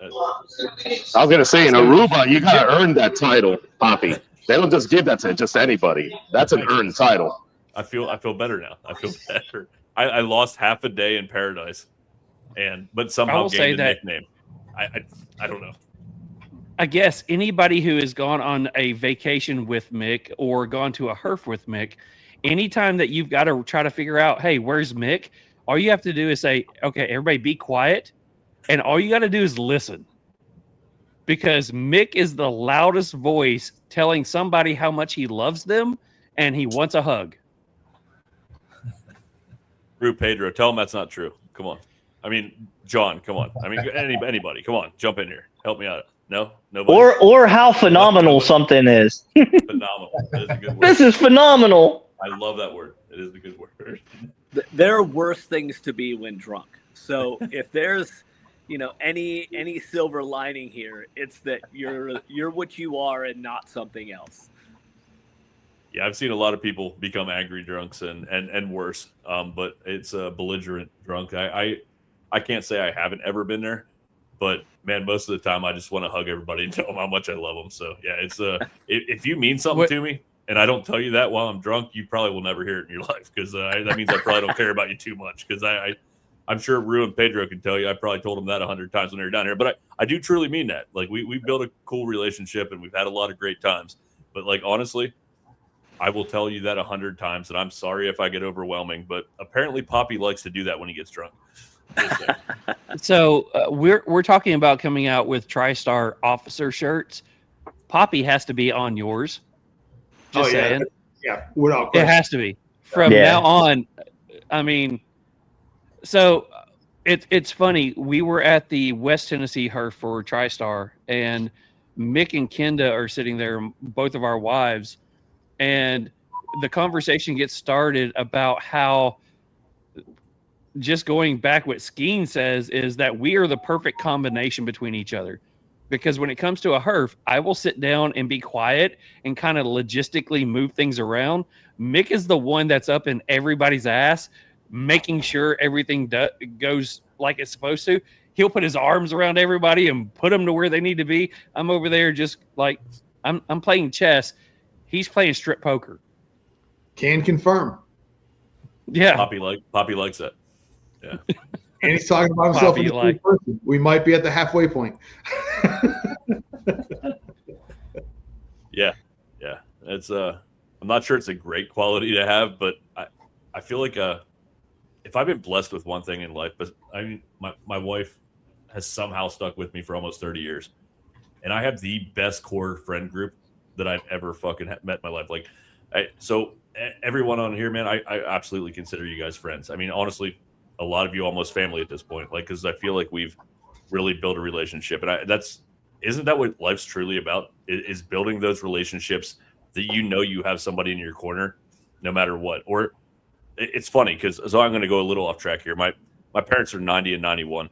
I was gonna say, in Aruba, you gotta earn that title, Poppy. They don't just give that to just anybody. That's an earned title. I feel better now. I feel better. I lost half a day in paradise, but somehow gained a nickname. I don't know. I guess anybody who has gone on a vacation with Mick or gone to a herf with Mick, anytime that you've got to try to figure out, hey, where's Mick? All you have to do is say, okay, everybody be quiet. And all you got to do is listen. Because Mick is the loudest voice telling somebody how much he loves them and he wants a hug. Rue Pedro, tell him that's not true. Come on. I mean, John, come on. I mean, anybody, come on, jump in here. Help me out. No? Nobody? Or how phenomenal something is. Phenomenal. That is a good word. This is phenomenal. I love that word. It is a good word. There are worse things to be when drunk. So if there's, any silver lining here, it's that you're what you are and not something else. Yeah, I've seen a lot of people become angry drunks and worse. But it's a belligerent drunk. I can't say I haven't ever been there, but man, most of the time I just want to hug everybody and tell them how much I love them. So yeah, it's if you mean something to me and I don't tell you that while I'm drunk, you probably will never hear it in your life because that means I probably don't care about you too much because I I'm sure Rue and Pedro can tell you. I probably told them that 100 times when they were down here, but I do truly mean that. Like we built a cool relationship and we've had a lot of great times. But like honestly, I will tell you that 100 times, and I'm sorry if I get overwhelming, but apparently Poppy likes to do that when he gets drunk. So we're talking about coming out with TriStar officer shirts. Poppy has to be on yours. Just saying. Yeah, without It question. has to be from now on. I mean, so it's funny. We were at the West Tennessee Herf for TriStar, and Mick and Kenda are sitting there, both of our wives, and the conversation gets started about how, just going back, what Skeen says is that we are the perfect combination between each other. Because when it comes to a herf, I will sit down and be quiet and kind of logistically move things around. Mick is the one that's up in everybody's ass, making sure everything goes like it's supposed to. He'll put his arms around everybody and put them to where they need to be. I'm over there just like I'm playing chess. He's playing strip poker. Can confirm. Yeah, Poppy likes that. Yeah. And he's talking about himself in the third person. We might be at the halfway point. Yeah. It's I'm not sure it's a great quality to have, but I feel like if I've been blessed with one thing in life, but I mean my wife has somehow stuck with me for almost 30 years. And I have the best core friend group that I've ever fucking met in my life. Like so everyone on here, man, I absolutely consider you guys friends. I mean, honestly, a lot of you almost family at this point, like, because I feel like we've really built a relationship, and isn't that what life's truly about? Is building those relationships that you have somebody in your corner, no matter what. Or it's funny because I'm going to go a little off track here. My parents are 90 and 91.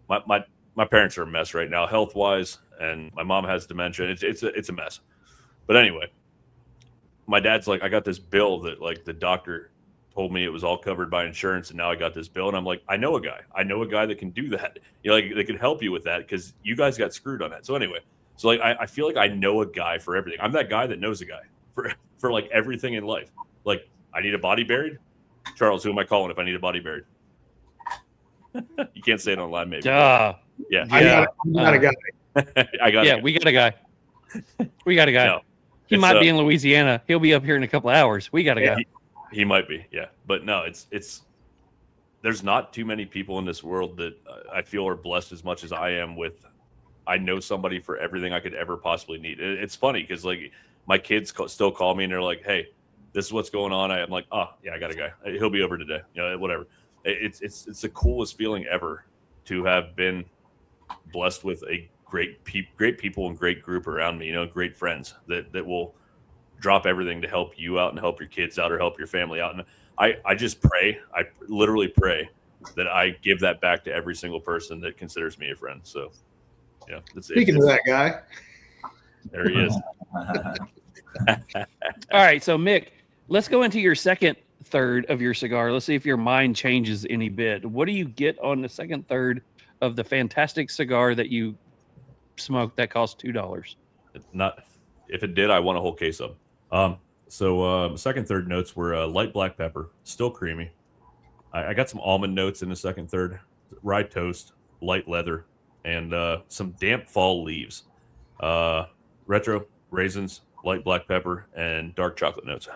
My parents are a mess right now, health wise, and my mom has dementia. It's a mess. But anyway, my dad's like, I got this bill that like the doctor told me it was all covered by insurance, and now I got this bill, and I'm like, I know a guy that can do that. Like they can help you with that because you guys got screwed on that. So anyway, so like I feel like I know a guy for everything. I'm that guy that knows a guy for like everything in life. Like I need a body buried. Charles, who am I calling if I need a body buried? You can't say it online, maybe. Yeah. I got a guy. I got. Yeah, we got a guy. We got a guy. No, he might be in Louisiana. He'll be up here in a couple of hours. We got a guy. He might be, yeah. But no, it's there's not too many people in this world that I feel are blessed as much as I am with. I know somebody for everything I could ever possibly need. It's funny because like my kids still call me and they're like, "Hey, this is what's going on." I'm like, "Oh yeah, I got a guy. He'll be over today." Whatever. It's the coolest feeling ever to have been blessed with a great people and great group around me. Great friends that will drop everything to help you out and help your kids out or help your family out. And I just pray. I literally pray that I give that back to every single person that considers me a friend. So, yeah. Speaking of that guy, there he is. All right. So, Mick, let's go into your second third of your cigar. Let's see if your mind changes any bit. What do you get on the second third of the fantastic cigar that you smoked that cost $2? Not if it did, I want a whole case of. Second third notes were light black pepper, still creamy. I got some almond notes in the second third, rye toast, light leather, and some damp fall leaves. Retro raisins, light black pepper, and dark chocolate notes.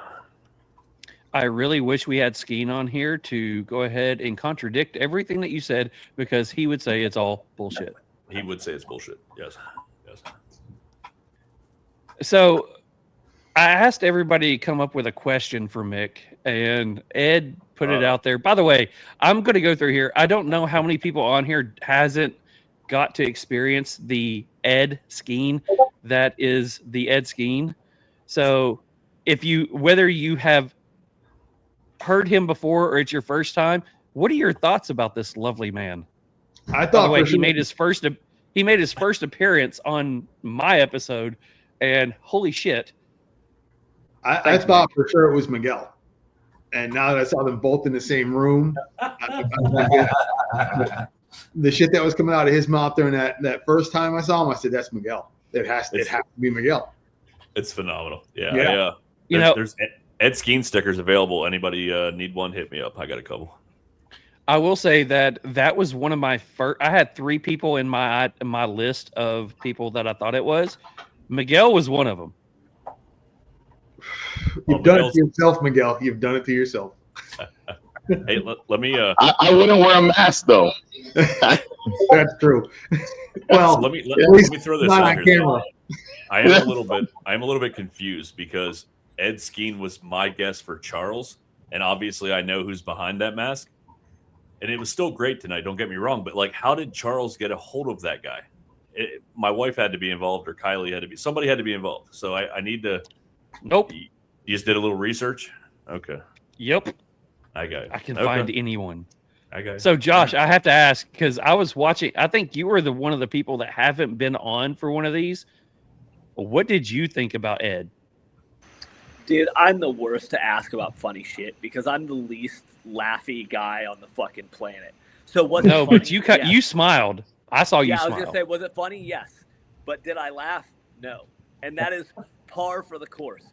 I really wish we had Skeen on here to go ahead and contradict everything that you said, because he would say it's all bullshit. He would say it's bullshit. Yes. So I asked everybody to come up with a question for Mick, and Ed put it out there. By the way, I'm going to go through here. I don't know how many people on here hasn't got to experience the Ed Skeen that is the Ed Skeen. So whether you have heard him before or it's your first time, what are your thoughts about this lovely man? I thought, by the way, he made his first appearance on my episode, and holy shit. I thought for sure it was Miguel. And now that I saw them both in the same room, the shit that was coming out of his mouth during that first time I saw him, I said, that's Miguel. It has to be Miguel. It's phenomenal. Yeah. There's Ed Skeen stickers available. Anybody need one, hit me up. I got a couple. I will say that was one of my first. I had 3 people in my list of people that I thought it was. Miguel was one of them. You've done it to yourself, Miguel. You've done it to yourself. Hey, let me. I wouldn't wear a mask though. That's true. Well, So let me throw this not out on here. camera. I am a little bit confused because Ed Skeen was my guess for Charles, and obviously I know who's behind that mask. And it was still great tonight. Don't get me wrong, but like, how did Charles get a hold of that guy? My wife had to be involved, or Kylie had to be. Somebody had to be involved. So I need to. Nope. You just did a little research. Okay. Yep. I got it. I can find anyone. I got it. So Josh, I have to ask because I was watching. I think you were one of the people that haven't been on for one of these. What did you think about Ed? Dude, I'm the worst to ask about funny shit because I'm the least laughy guy on the fucking planet. So was it funny? But you Yes. you smiled. I saw you Yeah, I smile. was gonna say, was it funny? Yes. But did I laugh? No. And that is par for the course.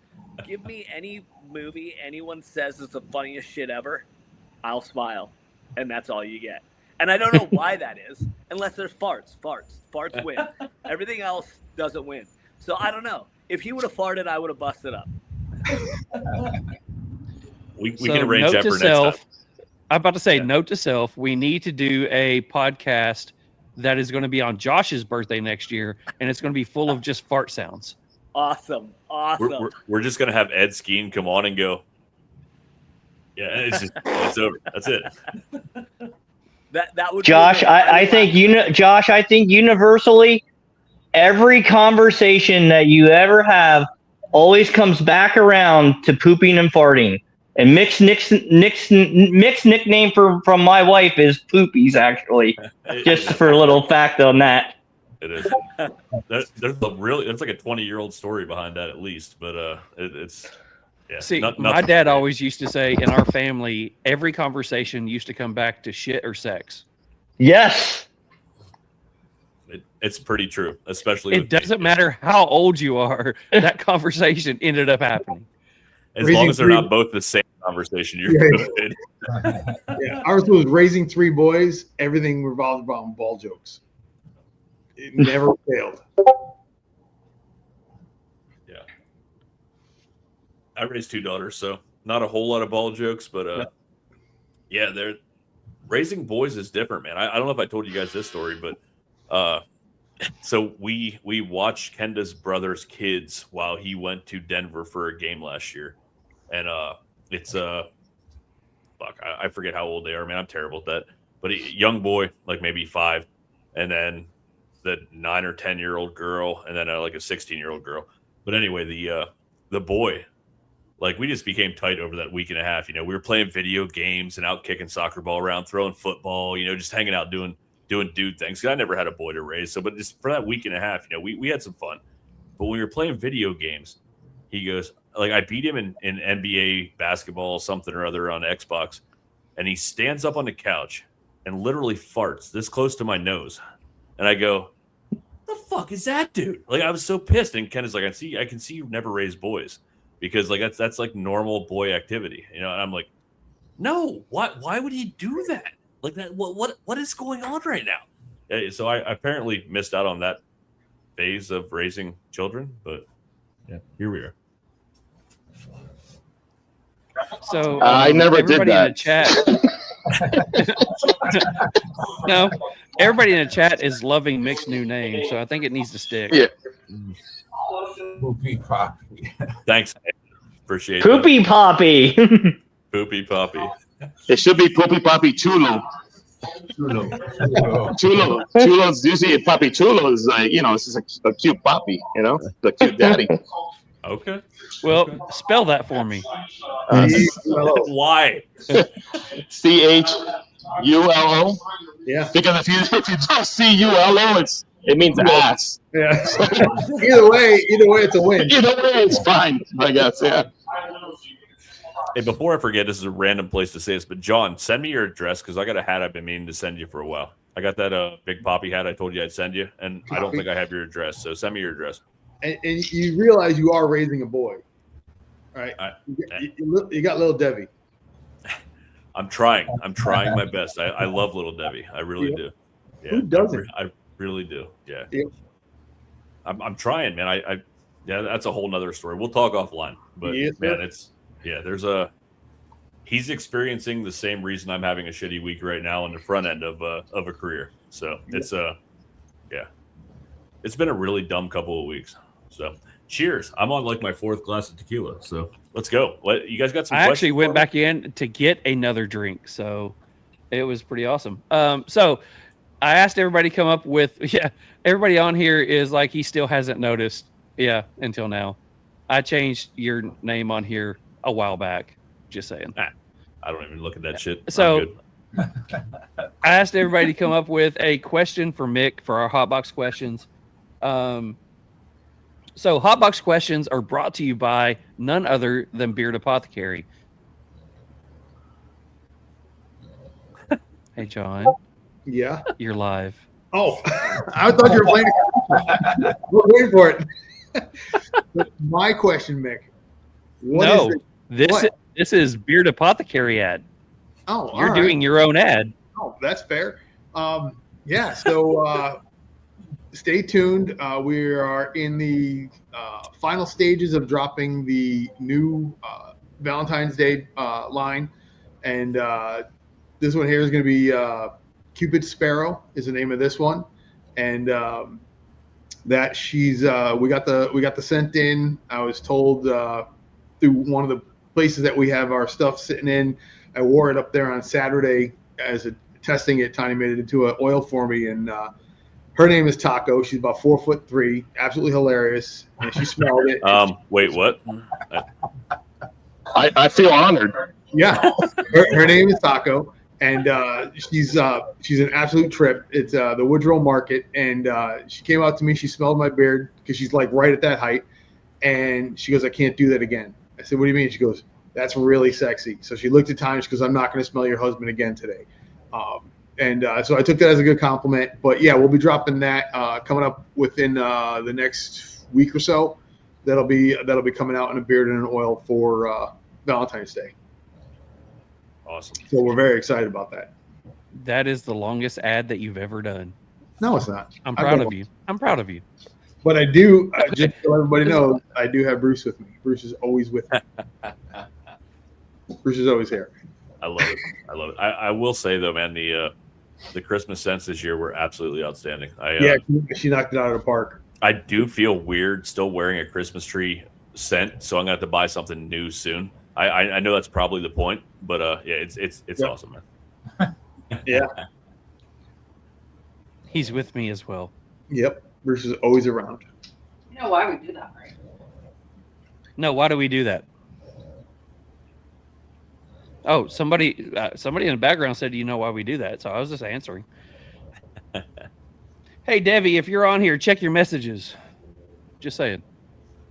Give me any movie anyone says is the funniest shit ever, I'll smile. And that's all you get. And I don't know why that is, unless there's farts. Farts win. Everything else doesn't win. So I don't know. If he would have farted, I would have busted up. We can arrange that for next time. I'm about to say, note to self, we need to do a podcast that is going to be on Josh's birthday next year, and it's going to be full of just fart sounds. Awesome. We're just gonna have Ed Skeen come on and go. Yeah, it's over. That's it. That would. Josh, I think Josh, I think universally, every conversation that you ever have always comes back around to pooping and farting. And Mick's nickname from my wife is Poopies, actually. Just for a little fact on that. It is. There's like a 20-year-old story behind that at least, but it's. Yeah, See, my dad always used to say in our family, every conversation used to come back to shit or sex. Yes. It's pretty true, especially. It doesn't matter how old you are. That conversation ended up happening. As long as they're not both the same conversation, you're good. Yeah, ours was raising 3 boys. Everything revolved around ball jokes. It never failed. Yeah. I raised 2 daughters, so not a whole lot of ball jokes, but yeah, they're raising boys is different, man. I don't know if I told you guys this story, but so we watched Kenda's brother's kids while he went to Denver for a game last year. And it's fuck, I forget how old they are, man. I'm terrible at that. But a young boy, like maybe 5, and then the 9 or 10-year-old girl, and then like a 16-year-old girl. But anyway, the boy, like, we just became tight over that week and a half. You know, we were playing video games and out kicking soccer ball around, throwing football, you know, just hanging out doing dude things. 'Cause I never had a boy to raise. So, but just for that week and a half, you know, we had some fun. But when we were playing video games, he goes, like, I beat him in NBA basketball, something or other on Xbox. And he stands up on the couch and literally farts this close to my nose. And I go, the fuck is that, dude? Like, I was so pissed. And Ken is like, I can see you've never raised boys, because like that's like normal boy activity, you know. And I'm like, no, why would he do that? Like, that what is going on right now? So I apparently missed out on that phase of raising children, but yeah, here we are. So I never did that. In the chat, no, everybody in the chat is loving Mick's new name, so I think it needs to stick. Yeah. Poopy Poppy. Thanks, appreciate Poopy that. Poppy. Poopy Poppy. It should be Poopy Poppy Chulo. Chulo's usually Papi Chulo is like, you know, it's just a cute puppy, you know, the cute daddy. Okay. Well, spell that for me. Why? CHULO. Yeah. Because if you don't see ULO, it means ass. Yeah. Either way, it's a win. Either way, it's fine, I guess. Yeah. Hey, before I forget, this is a random place to say this, but John, send me your address, because I got a hat I've been meaning to send you for a while. I got that Big Poppy hat I told you I'd send you, and I don't think I have your address, so send me your address. And you realize you are raising a boy, right? You got little Debbie. I'm trying my best. I love Little Debbie. I really do. Yeah, Who doesn't? I really do. Yeah. Yep. I'm trying, man. Yeah, that's a whole nother story. We'll talk offline. But Yes, man, he's experiencing the same reason I'm having a shitty week right now on the front end of a career. So it's it's been a really dumb couple of weeks. So cheers. I'm on like my 4th glass of tequila. So let's go. What you guys got some I actually questions went for me? back in to get another drink, so it was pretty awesome. So I asked everybody to come up with everybody on here is like he still hasn't noticed until now. I changed your name on here a while back. Just saying. I don't even look at that shit. So I asked everybody to come up with a question for Mick for our Hotbox questions. So Hotbox questions are brought to you by none other than Beard Apothecary. Hey, John. Yeah. You're live. Oh, I thought you were playing. Wait for it. My question, Mick. This is Beard Apothecary ad. Oh, you're doing your own ad. Oh, that's fair. So stay tuned. We are in the final stages of dropping the new Valentine's Day line, and this one here is going to be Cupid Sparrow is the name of this one, and that she's we got the scent in. I was told through one of the places that we have our stuff sitting in. I wore it up there on Saturday as testing it. Tiny made it into an oil for me, and her name is Taco. She's about 4'3", absolutely hilarious, and she smelled it. Wait, what? I feel honored. Yeah, her name is Taco, and she's an absolute trip. It's the Woodrow Market, and she came out to me. She smelled my beard because she's like right at that height, and she goes, "I can't do that again." I said, "What do you mean?" She goes, "That's really sexy." So she looked at time. She goes, "I'm not going to smell your husband again today." So I took that as a good compliment. But yeah, we'll be dropping that coming up within the next week or so. That'll be coming out in a beard and an oil for Valentine's Day. Awesome. So we're very excited about that. That is the longest ad that you've ever done. No, it's not. I'm proud of you. I'm proud of you. But I do, just so everybody knows, I do have Bruce with me. Bruce is always with me. Bruce is always here. I love it. I will say though, man, the Christmas scents this year were absolutely outstanding. She knocked it out of the park. I do feel weird still wearing a Christmas tree scent, so I'm gonna have to buy something new soon. I know that's probably the point, but it's awesome, man. Yeah. He's with me as well. Yep. Bruce is always around. You know why we do that, right? No, why do we do that? Oh, somebody in the background said, "You know why we do that?" So I was just answering. Hey, Debbie, if you're on here, check your messages. Just saying.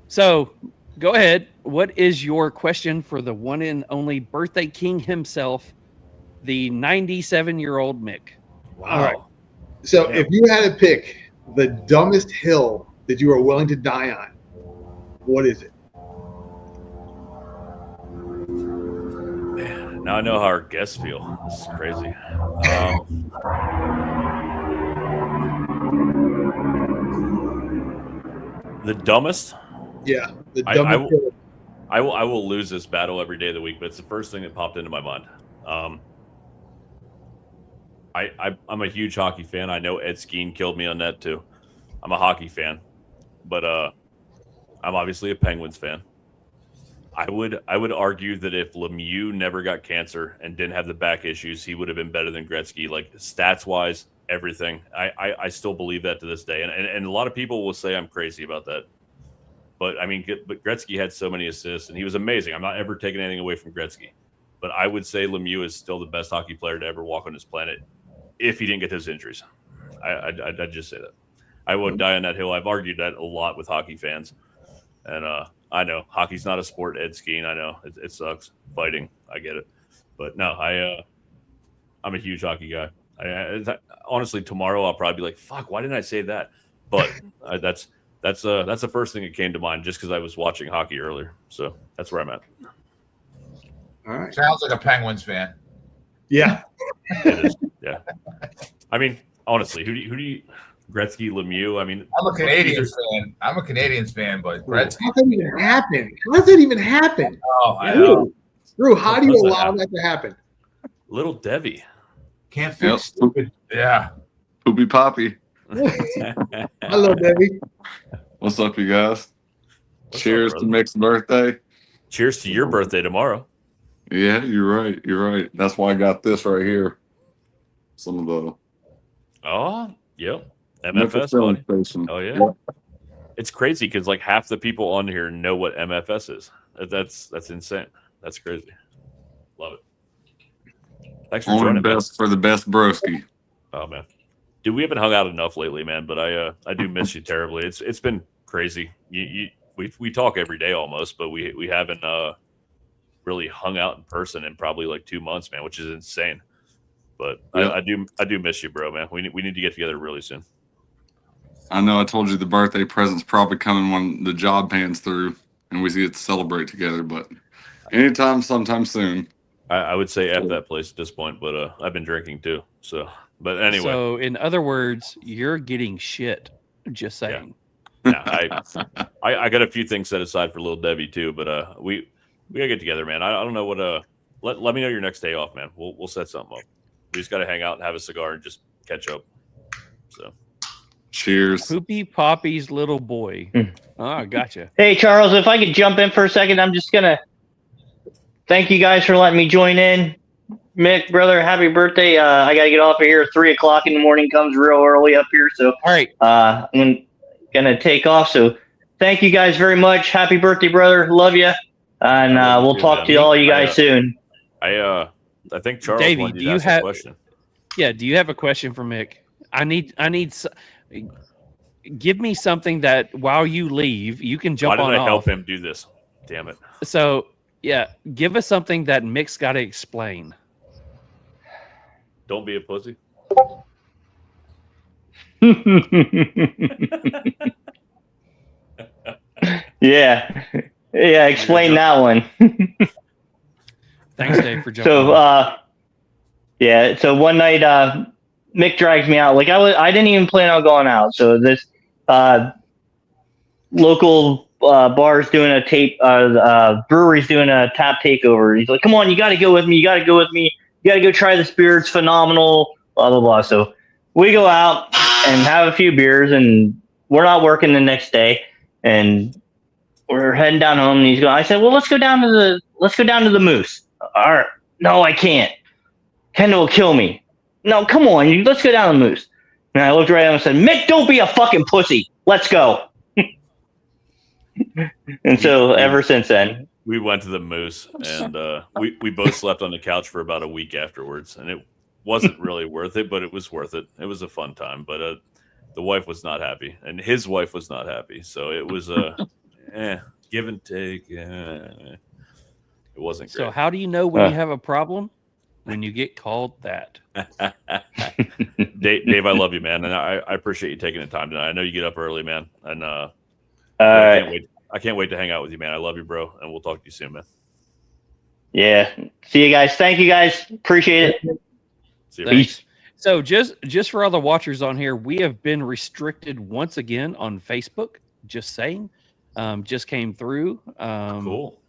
So, go ahead. What is your question for the one and only Birthday King himself, the 97-year-old Mick? Wow. All right. So, if you had to pick the dumbest hill that you are willing to die on, what is it? Man, now I know how our guests feel. This is crazy. The dumbest? Yeah, the dumbest hill. I will lose this battle every day of the week, but it's the first thing that popped into my mind. I'm a huge hockey fan. I know Ed Skeen killed me on that too. I'm a hockey fan, but I'm obviously a Penguins fan. I would argue that if Lemieux never got cancer and didn't have the back issues, he would have been better than Gretzky. Like stats wise, everything. I still believe that to this day, and a lot of people will say I'm crazy about that. But I mean, Gretzky had so many assists, and he was amazing. I'm not ever taking anything away from Gretzky, but I would say Lemieux is still the best hockey player to ever walk on this planet if he didn't get those injuries. I'd just say that. I wouldn't die on that hill. I've argued that a lot with hockey fans, and I know hockey's not a sport. Ed Skeen, I know it sucks fighting. I get it, but no, I'm a huge hockey guy. Honestly, tomorrow I'll probably be like, "Fuck, why didn't I say that?" But that's the first thing that came to mind just because I was watching hockey earlier. So that's where I'm at. All right. Sounds like a Penguins fan. Yeah. It is. Yeah. I mean, honestly, who do you Gretzky, Lemieux? I mean, I'm a Canadians fan. I'm a Canadians fan, but Gretzky. How does that even happen? How does that even happen? Oh, I know. Drew, how do you does that allow happen? that to happen? Little Debbie. Can't fix stupid. Yeah. Poopy Poppy. Hello, Debbie. What's up, you guys? Cheers up, to Mick's birthday. Cheers to your birthday tomorrow. Yeah, you're right. You're right. That's why I got this right here. Some of the Yep. Memphis MFS filling buddy. station. Oh yeah. Yep. It's crazy because like half the people on here know what MFS is. That's insane. That's crazy. Love it. Thanks for Only joining the me. best for the best broski. Oh man, dude, we haven't hung out enough lately, man. But I do miss you terribly. It's been crazy. We talk every day almost, but we haven't really hung out in person in probably like 2 months, man, which is insane. But Yeah. I do miss you, bro, man. We need to get together really soon. I know I told you the birthday present's probably coming when the job pans through and we get to celebrate together, but anytime, sometime soon. I would say at that place at this point, but I've been drinking too. So, but anyway. So, in other words, you're getting shit. Just saying. Yeah, I got a few things set aside for little Debbie too, but we gotta get together, man. I don't know what let me know your next day off, man. We'll set something up. We just gotta hang out and have a cigar and just catch up. So cheers. Poopy Poppy's little boy. Oh, gotcha. Hey, Charles, if I could jump in for a second, I'm just going to thank you guys for letting me join in. Mick, brother, happy birthday. I got to get off of here. 3 o'clock in the morning comes real early up here. So, all right. I'm going to take off. So, thank you guys very much. Happy birthday, brother. Love you. And we'll talk to all you guys soon. I think Charles Davey, wanted do you to you ask a have question. Yeah, do you have a question for Mick? I need give me something that while you leave, you can jump Why on did I off. help him do this? Damn it. So, yeah, give us something that Mick's got to explain. Don't be a pussy. Yeah. Yeah, explain that one. Thanks, Dave, for jumping So, yeah, so one night, Mick drags me out. Like I didn't even plan on going out. So this local bar's doing a brewery's doing a tap takeover. He's like, "Come on, you got to go with me. You got to go with me. You got to go try the beer. It's phenomenal." Blah blah blah. So we go out and have a few beers, and we're not working the next day, and we're heading down home. And he's going. I said, "Well, let's go down to the Moose." All right. No, I can't. Kendall will kill me. No, come on. Let's go down the Moose. And I looked right at him and said, Mick, don't be a fucking pussy. Let's go. And so ever since then. We went to the Moose, and we both slept on the couch for about a week afterwards. And it wasn't really worth it, but it was worth it. It was a fun time. But the wife was not happy, and his wife was not happy. So it was give and take. It wasn't great. So how do you know when you have a problem? When you get called that. Dave, I love you, man, and I appreciate you taking the time tonight. I know you get up early, man, and I can't wait to hang out with you, man. I love you, bro, and we'll talk to you soon, man. Yeah. See you guys. Thank you, guys. Appreciate it. See you. Peace. So just for all the watchers on here, we have been restricted once again on Facebook. Just saying. Just came through. Cool.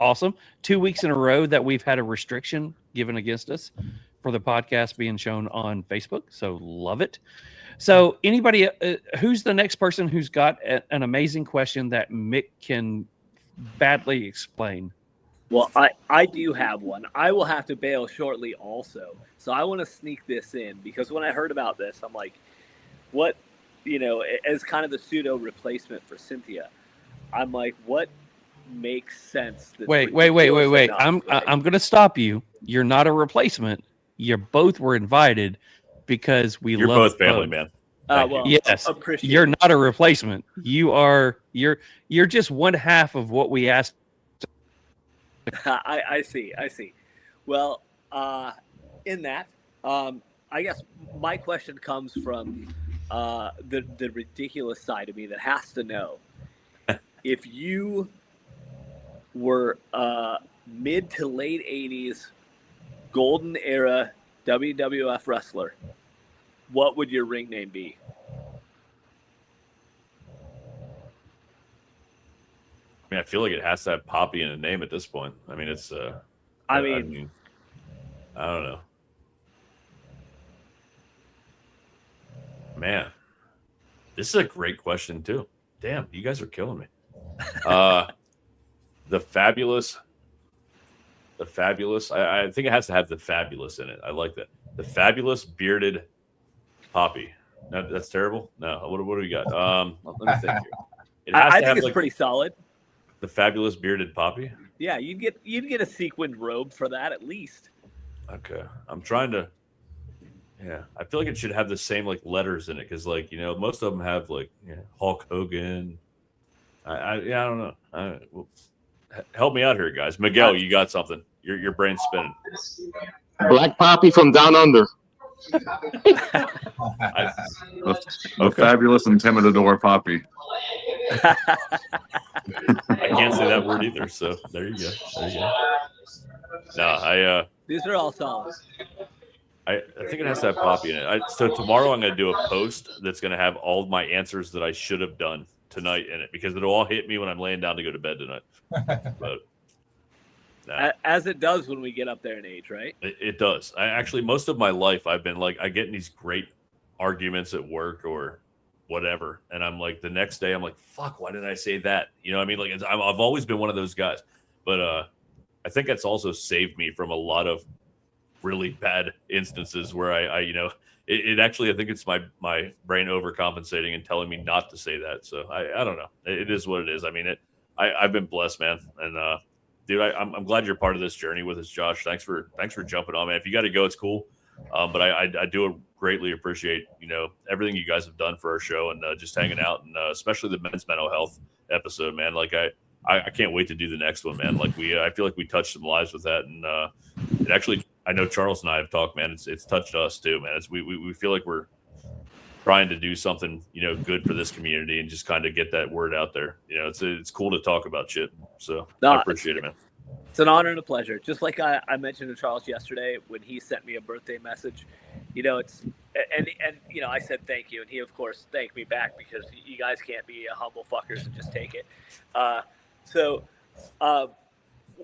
Awesome. 2 weeks in a row that we've had a restriction given against us for the podcast being shown on Facebook. So love it. So anybody, who's the next person who's got an amazing question that Mick can badly explain? Well, I do have one. I will have to bail shortly also. So I want to sneak this in because when I heard about this, I'm like, what, as kind of the pseudo replacement for Cynthia, I'm like, what makes sense? Wait. I'm going to stop you. You're not a replacement. You both were invited because You're love both family, man. Well, yes, appreciate you're it. not a replacement. You're just one half of what we asked. I see. Well, in that, I guess my question comes from the ridiculous side of me that has to know if you were mid to late 80s golden era WWF wrestler, what would your ring name be? I mean, I feel like it has to have Poppy in the name at this point. I mean, it's. I I mean, don't know. Man, this is a great question too. Damn, you guys are killing me. The fabulous. I think it has to have the fabulous in it. I like that. The fabulous bearded Poppy. No, that's terrible. No, what do we got? Let me think here. It has I to think have it's pretty solid. the fabulous bearded Poppy. Yeah, you'd get a sequined robe for that at least. Okay, I'm trying to. Yeah, I feel like it should have the same like letters in it because most of them have like Hulk Hogan. I don't know. Well, help me out here, guys. Miguel, you got something? Your brain's spinning. Black Poppy from Down Under. The fabulous Intimidador Poppy. I can't say that word either. So there you go. No, These are all solid. I think it has to have Poppy in it. So tomorrow I'm going to do a post that's going to have all of my answers that I should have done tonight in it because it'll all hit me when I'm laying down to go to bed tonight. But as it does when we get up there in age, right? it does. I actually most of my life I've been like I get in these great arguments at work or whatever, and I'm like the next day I'm like, fuck, why did I say that? You know what I mean? Like I've always been one of those guys, but I think that's also saved me from a lot of really bad instances where it actually, I think it's my brain overcompensating and telling me not to say that. So I don't know. It is what it is. I mean, I've been blessed, man. And dude, I'm glad you're part of this journey with us, Josh. Thanks for jumping on, man. If you got to go, it's cool. But I do greatly appreciate, everything you guys have done for our show and just hanging out and especially the men's mental health episode, man. Like I can't wait to do the next one, man. Like I feel like we touched some lives with that. And it actually, I know Charles and I have talked, man. It's touched us too, man. We feel like we're trying to do something, good for this community and just kind of get that word out there. It's cool to talk about shit. So I appreciate it, man. It's an honor and a pleasure. Just like I mentioned to Charles yesterday when he sent me a birthday message, it's and I said thank you, and he of course thanked me back because you guys can't be humble fuckers and just take it.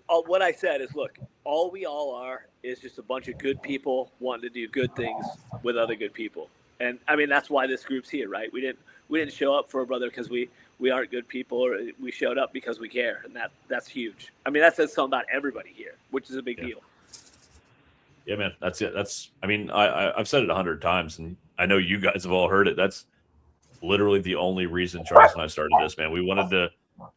What I said is, look, all we all are is just a bunch of good people wanting to do good things with other good people. And I mean, that's why this group's here, right? We didn't show up for a brother because we aren't good people, or we showed up because we care. And that's huge. I mean, that says something about everybody here, which is a big deal. Yeah, man, that's it. I've said it 100 times and I know you guys have all heard it. That's literally the only reason Charles and I started this, man. We wanted to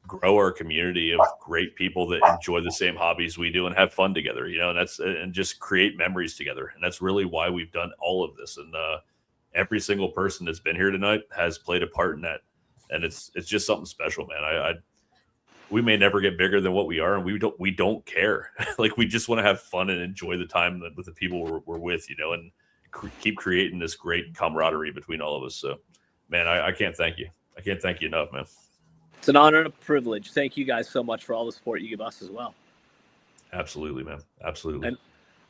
grow our community of great people that enjoy the same hobbies we do and have fun together, and just create memories together. And that's really why we've done all of this. And every single person that's been here tonight has played a part in that. And it's just something special, man. We may never get bigger than what we are, and we don't care. Like we just want to have fun and enjoy the time with the people we're with, and keep creating this great camaraderie between all of us. So, man, I can't thank you. I can't thank you enough, man. It's an honor and a privilege. Thank you guys so much for all the support you give us as well. Absolutely, man. Absolutely. And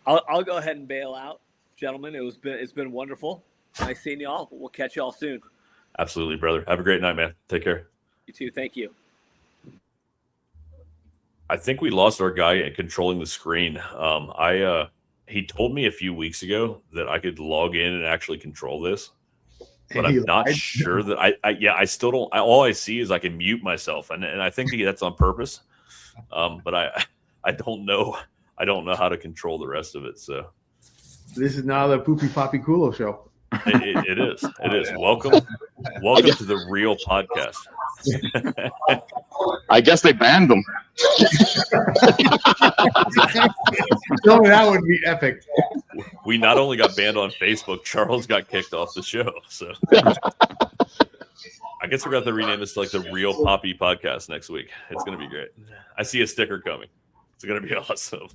I'll go ahead and bail out, gentlemen. It's been wonderful. Nice seeing y'all. We'll catch y'all soon. Absolutely, brother. Have a great night, man. Take care. You too. Thank you. I think we lost our guy at controlling the screen. He told me a few weeks ago that I could log in and actually control this. But I'm not sure that I still don't. All I see is I can mute myself, and I think that's on purpose. But I don't know. I don't know how to control the rest of it. So this is now the Poopy Poppy Kulo show. It is. It is. Welcome to the real podcast. I guess they banned them. No, that would be epic. We not only got banned on Facebook, Charles got kicked off the show. So I guess we're going to have to rename this to like the Real Poppy Podcast next week. It's going to be great. I see a sticker coming. It's going to be awesome.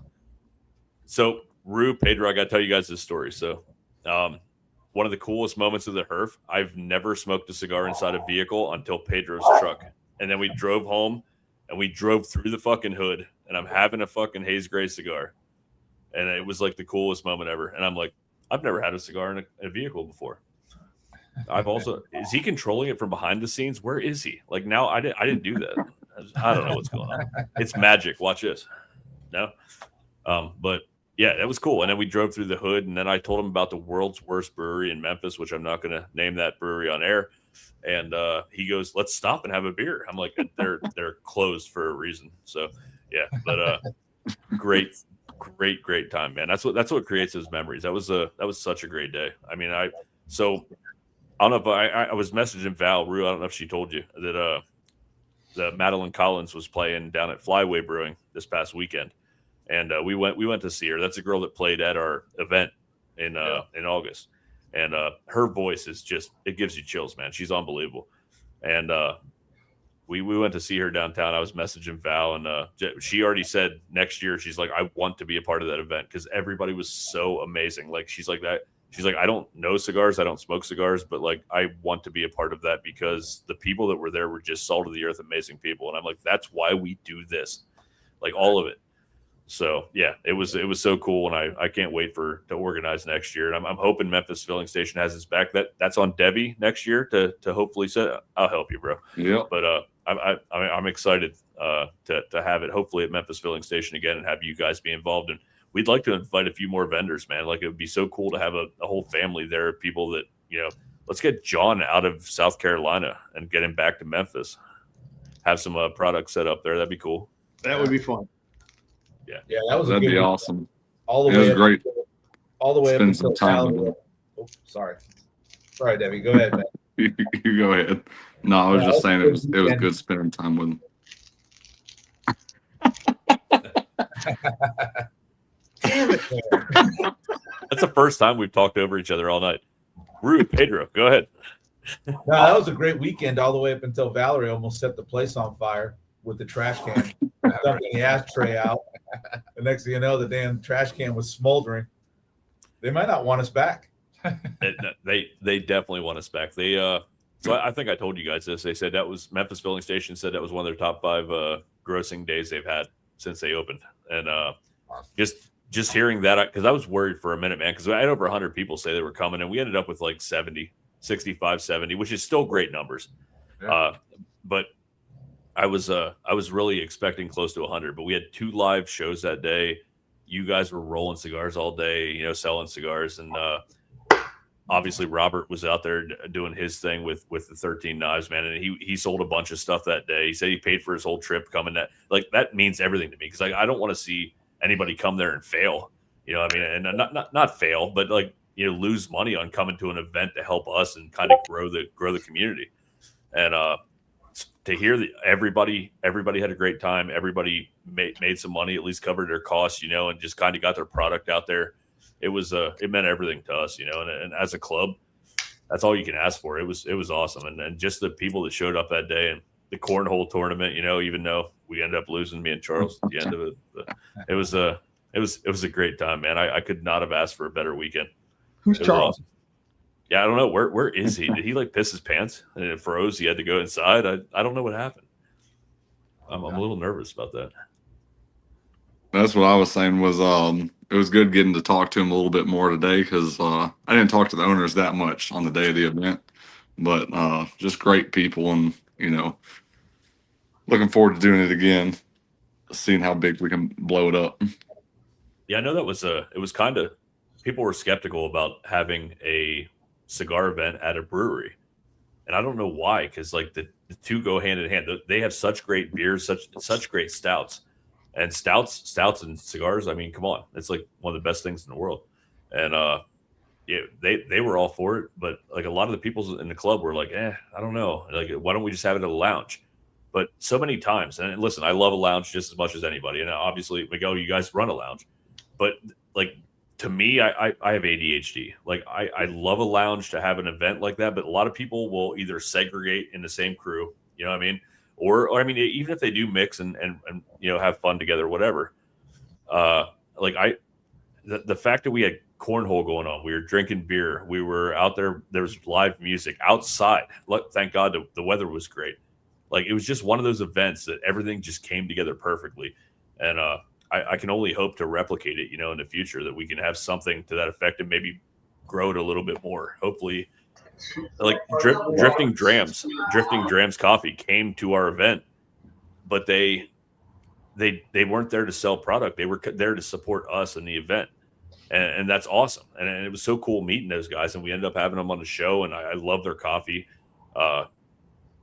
So, Rue, Pedro, I got to tell you guys this story. So, one of the coolest moments of the HERF, I've never smoked a cigar inside a vehicle until Pedro's truck. And then we drove home and we drove through the fucking hood and I'm having a fucking Haze Gray cigar. and it was like the coolest moment ever. And I'm like, I've never had a cigar in a vehicle before. I've also, is he controlling it from behind the scenes? Where is he? Like now I didn't do that. I don't know what's going on. It's magic. Watch this. No. But yeah, that was cool. And then we drove through the hood, and then I told him about the world's worst brewery in Memphis, which I'm not going to name that brewery on air. And he goes, let's stop and have a beer. I'm like, they're closed for a reason. So yeah, but great time, man. That's what creates those memories. That was such a great day. I mean, I don't know if I was messaging Val Rue. I don't know if she told you that the Madeline Collins was playing down at Flyway Brewing this past weekend, and we went to see her. That's a girl that played at our event in August, and her voice is just, it gives you chills, man. She's unbelievable, and we went to see her downtown. I was messaging Val, and she already said next year she's like, I want to be a part of that event because everybody was so amazing. Like she's like that. She's like, I don't know cigars, I don't smoke cigars, but like I want to be a part of that because the people that were there were just salt of the earth, amazing people. And I'm like, that's why we do this, like all of it. So yeah, it was so cool, and I can't wait to organize next year. And I'm hoping Memphis Filling Station has its back. That's on Debbie next year to hopefully say, I'll help you, bro. Yeah. But I'm excited to have it hopefully at Memphis Filling Station again and have you guys be involved. And we'd like to invite a few more vendors, man. Like it would be so cool to have a whole family there, people that, let's get John out of South Carolina and get him back to Memphis. Have some products set up there. That'd be cool. That would be fun. Yeah. Yeah, That'd be awesome. All the It way was great. All the way up Spend some until time with Valerie. him. Oh, sorry, Debbie. Go ahead, man. You go ahead. No, I was Yeah, just saying it was weekend. good spending time with him. Damn it, man. That's the first time we've talked over each other all night. Rude, Pedro, go ahead. No, that was a great weekend all the way up until Valerie almost set the place on fire with the trash can, dumping the ashtray out. The next thing you know, the damn trash can was smoldering. They might not want us back. They definitely want us back. They so I think I told you guys this. They said that was Memphis Filling Station said that was one of their top 5 grossing days they've had since they opened. And just hearing that, because I was worried for a minute, man, because I had over 100 people say they were coming, and we ended up with like 65, 70, which is still great numbers. Yeah. But I was really expecting close to 100, but we had 2 live shows that day. You guys were rolling cigars all day, selling cigars, and obviously Robert was out there doing his thing with the 13 Knives, man, and he sold a bunch of stuff that day. He said he paid for his whole trip coming. That means everything to me, because I don't want to see anybody come there and fail, and not fail, but lose money on coming to an event to help us and kind of grow the community. And to hear that everybody had a great time, everybody made some money, at least covered their costs, and just kind of got their product out there. It was it meant everything to us, and as a club, that's all you can ask for. It was awesome. And just the people that showed up that day, and the cornhole tournament, even though we ended up losing, me and Charles at the end of it, but it was a great time, man. I could not have asked for a better weekend. Who's Charles? Awesome. Yeah, I don't know. Where is he? Did he piss his pants and it froze? He had to go inside. I don't know what happened. I'm a little nervous about that. That's what I was saying was it was good getting to talk to him a little bit more today, because I didn't talk to the owners that much on the day of the event, but just great people, and looking forward to doing it again, seeing how big we can blow it up. Yeah, I know that was it was kind of, people were skeptical about having a cigar event at a brewery, and I don't know why, because the two go hand in hand. They have such great beers, such great stouts. And stouts and cigars, I mean, come on. It's one of the best things in the world. And they were all for it. But a lot of the people in the club were like, I don't know. Why don't we just have it at a lounge? But so many times, and listen, I love a lounge just as much as anybody. And obviously, Miguel, you guys run a lounge. But to me, I have ADHD. I love a lounge to have an event like that. But a lot of people will either segregate in the same crew. You know what I mean? Or I mean, even if they do mix and have fun together, whatever. The fact that we had cornhole going on, we were drinking beer, we were out there, there was live music outside. Thank God the weather was great. It was just one of those events that everything just came together perfectly. And I can only hope to replicate it, in the future, that we can have something to that effect and maybe grow it a little bit more. Hopefully, like Drifting Drams Coffee came to our event, but they weren't there to sell product. They were there to support us in the event. And that's awesome. And it was so cool meeting those guys. And we ended up having them on the show, and I love their coffee.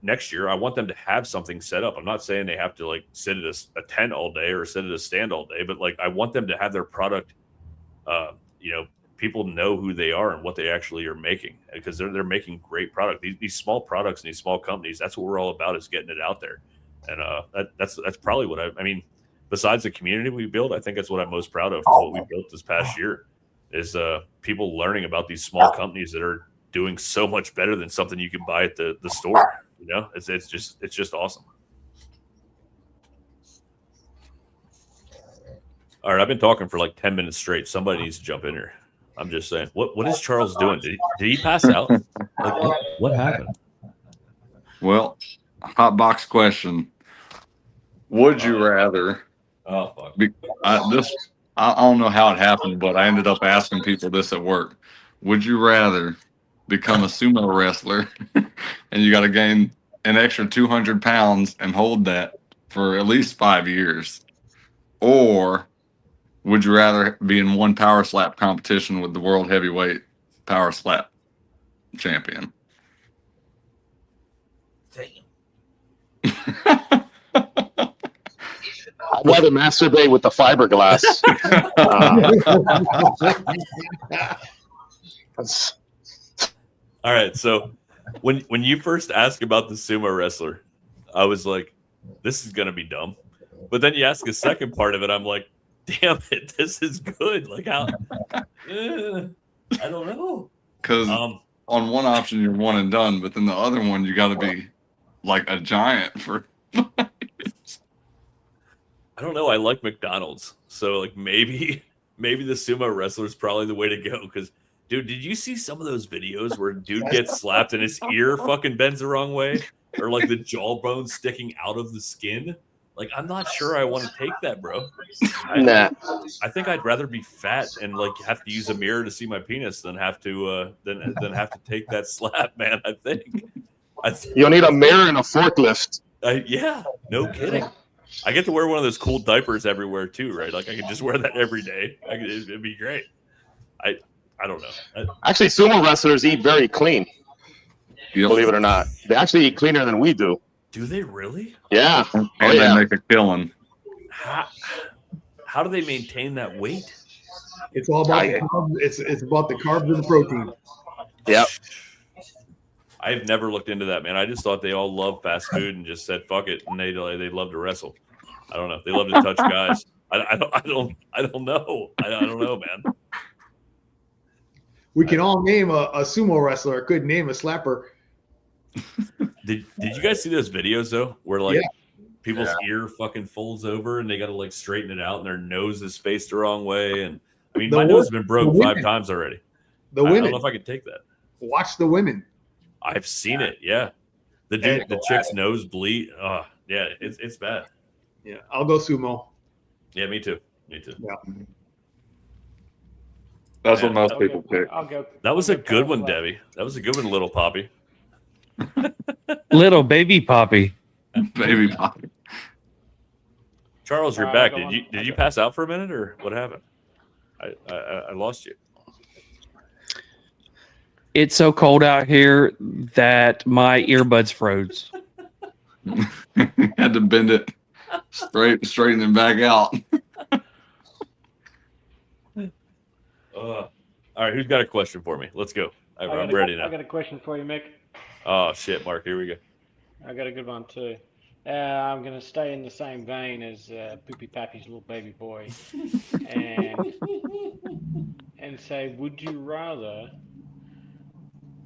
Next year, I want them to have something set up. I'm not saying they have to like sit at a tent all day or sit at a stand all day, but like I want them to have their product, people know who they are and what they actually are making, because they're making great product. These small products and these small companies, that's what we're all about, is getting it out there. And that's probably what I mean, besides the community we build, I think that's what I'm most proud of. What we built this past year is people learning about these small companies that are doing so much better than something you can buy at the store. It's just awesome. All right, I've been talking for like 10 minutes straight. Somebody needs to jump in here. I'm just saying, what is Charles doing? Did he pass out? Like, what happened? Well, hot box question. Would you rather? Oh fuck! I don't know how it happened, but I ended up asking people this at work. Would you rather become a sumo wrestler and you got to gain an extra 200 pounds and hold that for at least 5 years, or would you rather be in one power slap competition with the world heavyweight power slap champion? I'd rather masturbate with the fiberglass. All right, so when you first asked about the sumo wrestler, I was like, this is gonna be dumb. But then you ask a second part of it, I'm like, damn it, this is good. Like how I don't know. Because on one option you're one and done, but then the other one you got to be like a giant for. I don't know. I like McDonald's, so like maybe the sumo wrestler is probably the way to go. Because dude, did you see some of those videos where dude gets slapped and his ear fucking bends the wrong way, or like the jawbone sticking out of the skin? Like, I'm not sure I want to take that, bro. Nah. I think I'd rather be fat and like have to use a mirror to see my penis than have to have to take that slap, man. I think you'll need a mirror and a forklift. Yeah, no kidding. I get to wear one of those cool diapers everywhere too, right? Like I could just wear that every day. It'd be great. I don't know. Actually, sumo wrestlers eat very clean. Yep. Believe it or not, they actually eat cleaner than we do. Do they really? Yeah. And they make a killing. How do they maintain that weight? It's all about the carbs. It's about the carbs and the protein. Yep. I've never looked into that, man. I just thought they all love fast food and just said fuck it, and they love to wrestle. I don't know. They love to touch guys. I don't know. I don't know, man. We can all name a sumo wrestler. Could name a slapper. Did you guys see those videos though, where like people's ear fucking folds over and they got to like straighten it out and their nose is faced the wrong way? And I mean, my nose has been broke 5 times already. I don't know if I could take that. Watch the women. I've seen it. Yeah, the chick's nose bleed. Oh, yeah, it's bad. Yeah, I'll go sumo. Yeah, me too. Yeah. That's what most people pick. I'll go. That was a good one, Debbie. That was a good one, little Poppy. Little baby Poppy. Baby Poppy. Charles, you're back. Did you pass out for a minute or what happened? I lost you. It's so cold out here that my earbuds froze. Had to bend it straighten it back out. All right, who's got a question for me? Let's go. I'm ready now. I got a question for you, Mick. Oh shit, Mark, here we go. I got a good one too. I'm going to stay in the same vein as Poopy Pappy's little baby boy, and say, would you rather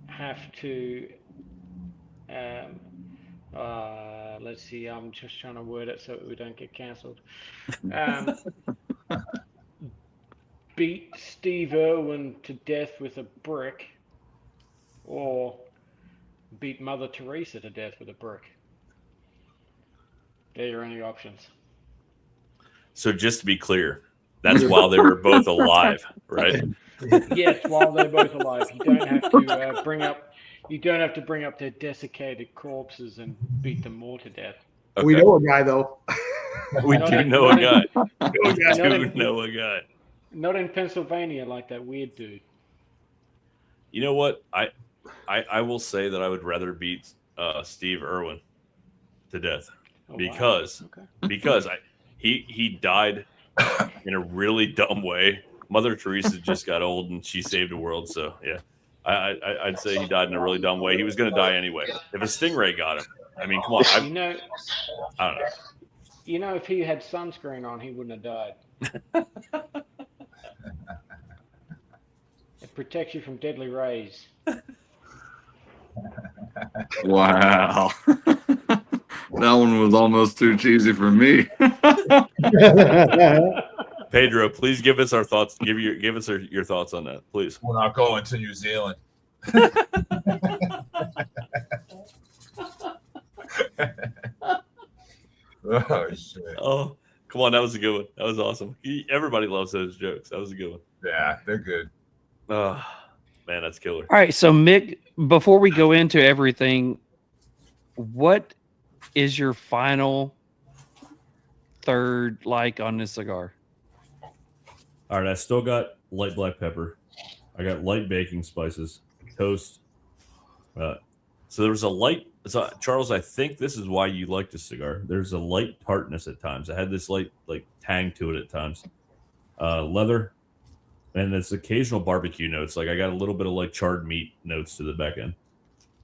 have to? Let's see. I'm just trying to word it so we don't get cancelled. Beat Steve Irwin to death with a brick, or beat Mother Teresa to death with a brick. They're your only options. So just to be clear, that's while they were both alive, right? Yes, while they're both alive, you don't have to bring up. You don't have to bring up their desiccated corpses and beat them all to death. Okay. We know a guy though. We do know a guy. We do in- know a guy. Not in Pennsylvania like that weird dude. You know what? I will say that I would rather beat Steve Irwin to death because he died in a really dumb way. Mother Teresa just got old and she saved the world. So yeah, I'd say he died in a really dumb way. He was going to die anyway. If a stingray got him, I mean, come on. I don't know. You know, if he had sunscreen on, he wouldn't have died. It protects you from deadly rays. Wow. That one was almost too cheesy for me. Pedro, please give us our thoughts. Give us your thoughts on that, please. We're not going to New Zealand. Oh shit! Oh, come on, that was a good one. That was awesome. Everybody loves those jokes. That was a good one. Yeah, they're good. Oh, man, that's killer. All right, so Mick, before we go into everything, what is your final third like on this cigar? All right, I still got light black pepper. I got light baking spices, toast. So there was a light. So Charles, I think this is why you like this cigar. There's a light tartness at times. I had this light like tang to it at times. Leather, and this occasional barbecue notes. Like I got a little bit of like charred meat notes to the back end.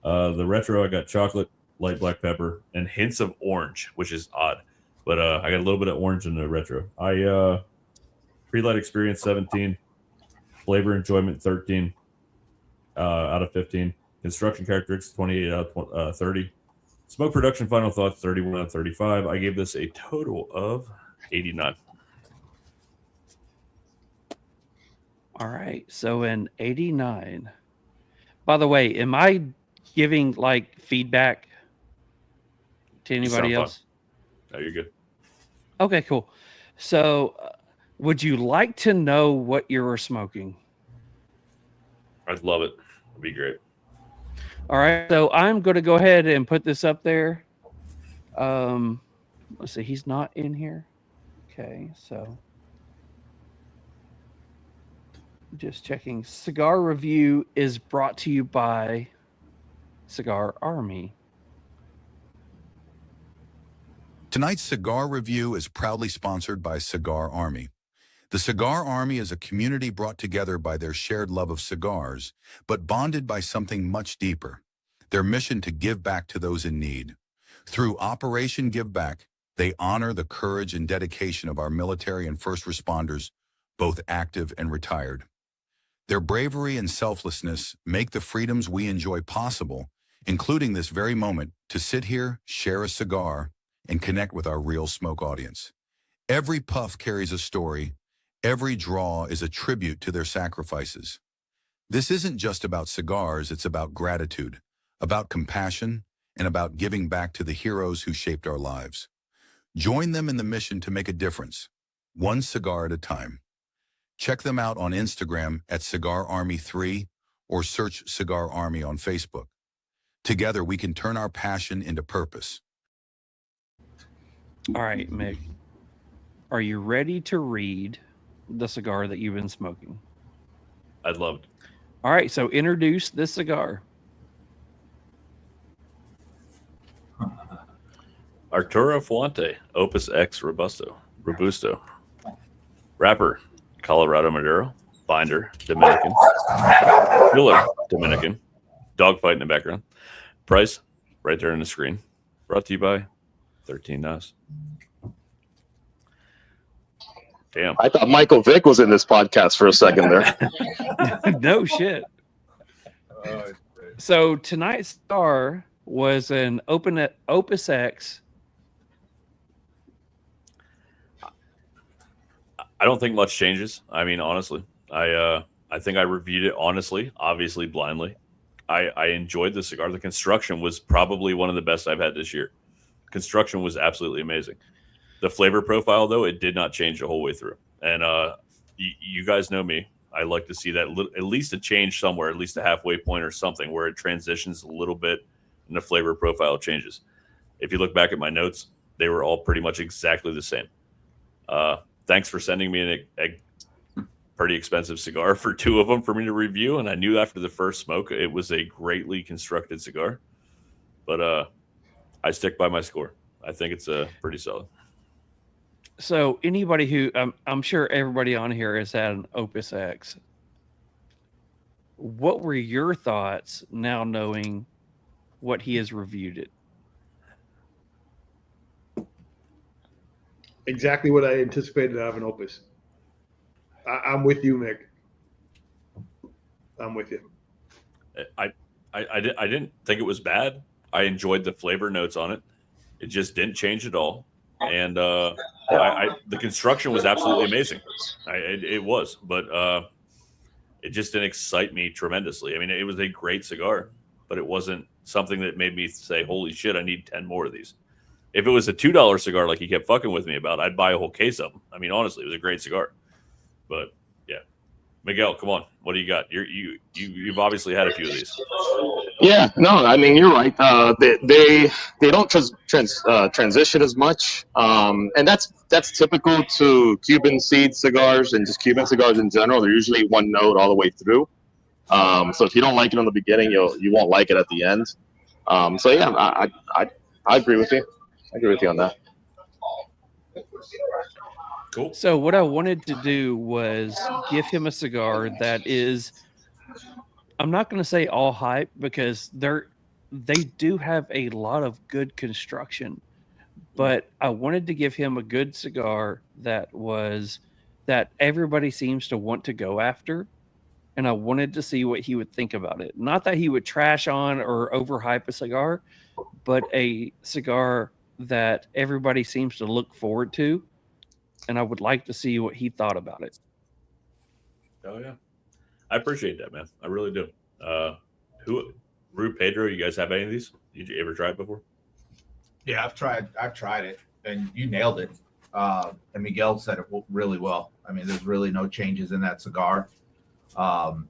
The retro, I got chocolate, light black pepper, and hints of orange, which is odd. But I got a little bit of orange in the retro. Pre-light experience 17, flavor enjoyment 13 out of 15, construction characteristics 28 out of 30, smoke production final thoughts 31 out of 35. I gave this a total of 89. All right, so an 89. By the way, am I giving like feedback to anybody else? No, you're good. Okay, cool. So would you like to know what you were smoking? I'd love it. It'd be great. All right, so I'm going to go ahead and put this up there. Let's see, he's not in here. Okay, so just checking. Cigar Review is brought to you by Cigar Army. Tonight's Cigar Review is proudly sponsored by Cigar Army. The Cigar Army is a community brought together by their shared love of cigars, but bonded by something much deeper, their mission to give back to those in need. Through Operation Give Back, they honor the courage and dedication of our military and first responders, both active and retired. Their bravery and selflessness make the freedoms we enjoy possible, including this very moment to sit here, share a cigar, and connect with our Real Smoke audience. Every puff carries a story. Every draw is a tribute to their sacrifices. This isn't just about cigars, it's about gratitude, about compassion, and about giving back to the heroes who shaped our lives. Join them in the mission to make a difference, one cigar at a time. Check them out on Instagram at Cigar Army 3 or search Cigar Army on Facebook. Together, we can turn our passion into purpose. All right, Mick, are you ready to read the cigar that you've been smoking? I'd love it. All right, so introduce this cigar. Arturo Fuente, Opus X Robusto. Wrapper, Colorado Maduro. Binder, Dominican. Filler, Dominican. Dogfight in the background. Price, right there on the screen. Brought to you by 13 Knives. Damn. I thought Michael Vick was in this podcast for a second there. No shit. So tonight's star was an Opus X. I don't think much changes. I mean, honestly, I think I reviewed it honestly, obviously blindly. I enjoyed the cigar. The construction was probably one of the best I've had this year. Construction was absolutely amazing. The flavor profile, though, it did not change the whole way through. And you guys know me. I like to see that at least a change somewhere, at least a halfway point or something where it transitions a little bit and the flavor profile changes. If you look back at my notes, they were all pretty much exactly the same. Thanks for sending me a pretty expensive cigar for 2 of them for me to review. And I knew after the first smoke, it was a greatly constructed cigar. But I stick by my score. I think it's pretty solid. So anybody who I'm sure everybody on here has had an Opus X. What were your thoughts now knowing what he has reviewed it? Exactly what I anticipated out of an Opus. I'm with you, Mick. I'm with you. I didn't think it was bad. I enjoyed the flavor notes on it. It just didn't change at all. And the construction was absolutely amazing. It was, but it just didn't excite me tremendously. I mean, it was a great cigar, but it wasn't something that made me say, holy shit, I need 10 more of these. If it was a $2 cigar like he kept fucking with me about, I'd buy a whole case of them. I mean, honestly, it was a great cigar. But yeah, Miguel, come on, what do you got? You've obviously had a few of these. Yeah, no, I mean you're right. They don't transition as much, and that's typical to Cuban seed cigars and just Cuban cigars in general. They're usually one note all the way through. So if you don't like it in the beginning, you won't like it at the end. So yeah, I agree with you. I agree with you on that. Cool. So what I wanted to do was give him a cigar that is, I'm not going to say all hype because they do have a lot of good construction, but I wanted to give him a good cigar that everybody seems to want to go after. And I wanted to see what he would think about it. Not that he would trash on or overhype a cigar, but a cigar that everybody seems to look forward to. And I would like to see what he thought about it. Oh yeah, I appreciate that, man. I really do. Rue Pedro, you guys have any of these? Did you ever try it before? Yeah, I've tried it, and you nailed it. And Miguel said it really well. I mean, there's really no changes in that cigar. So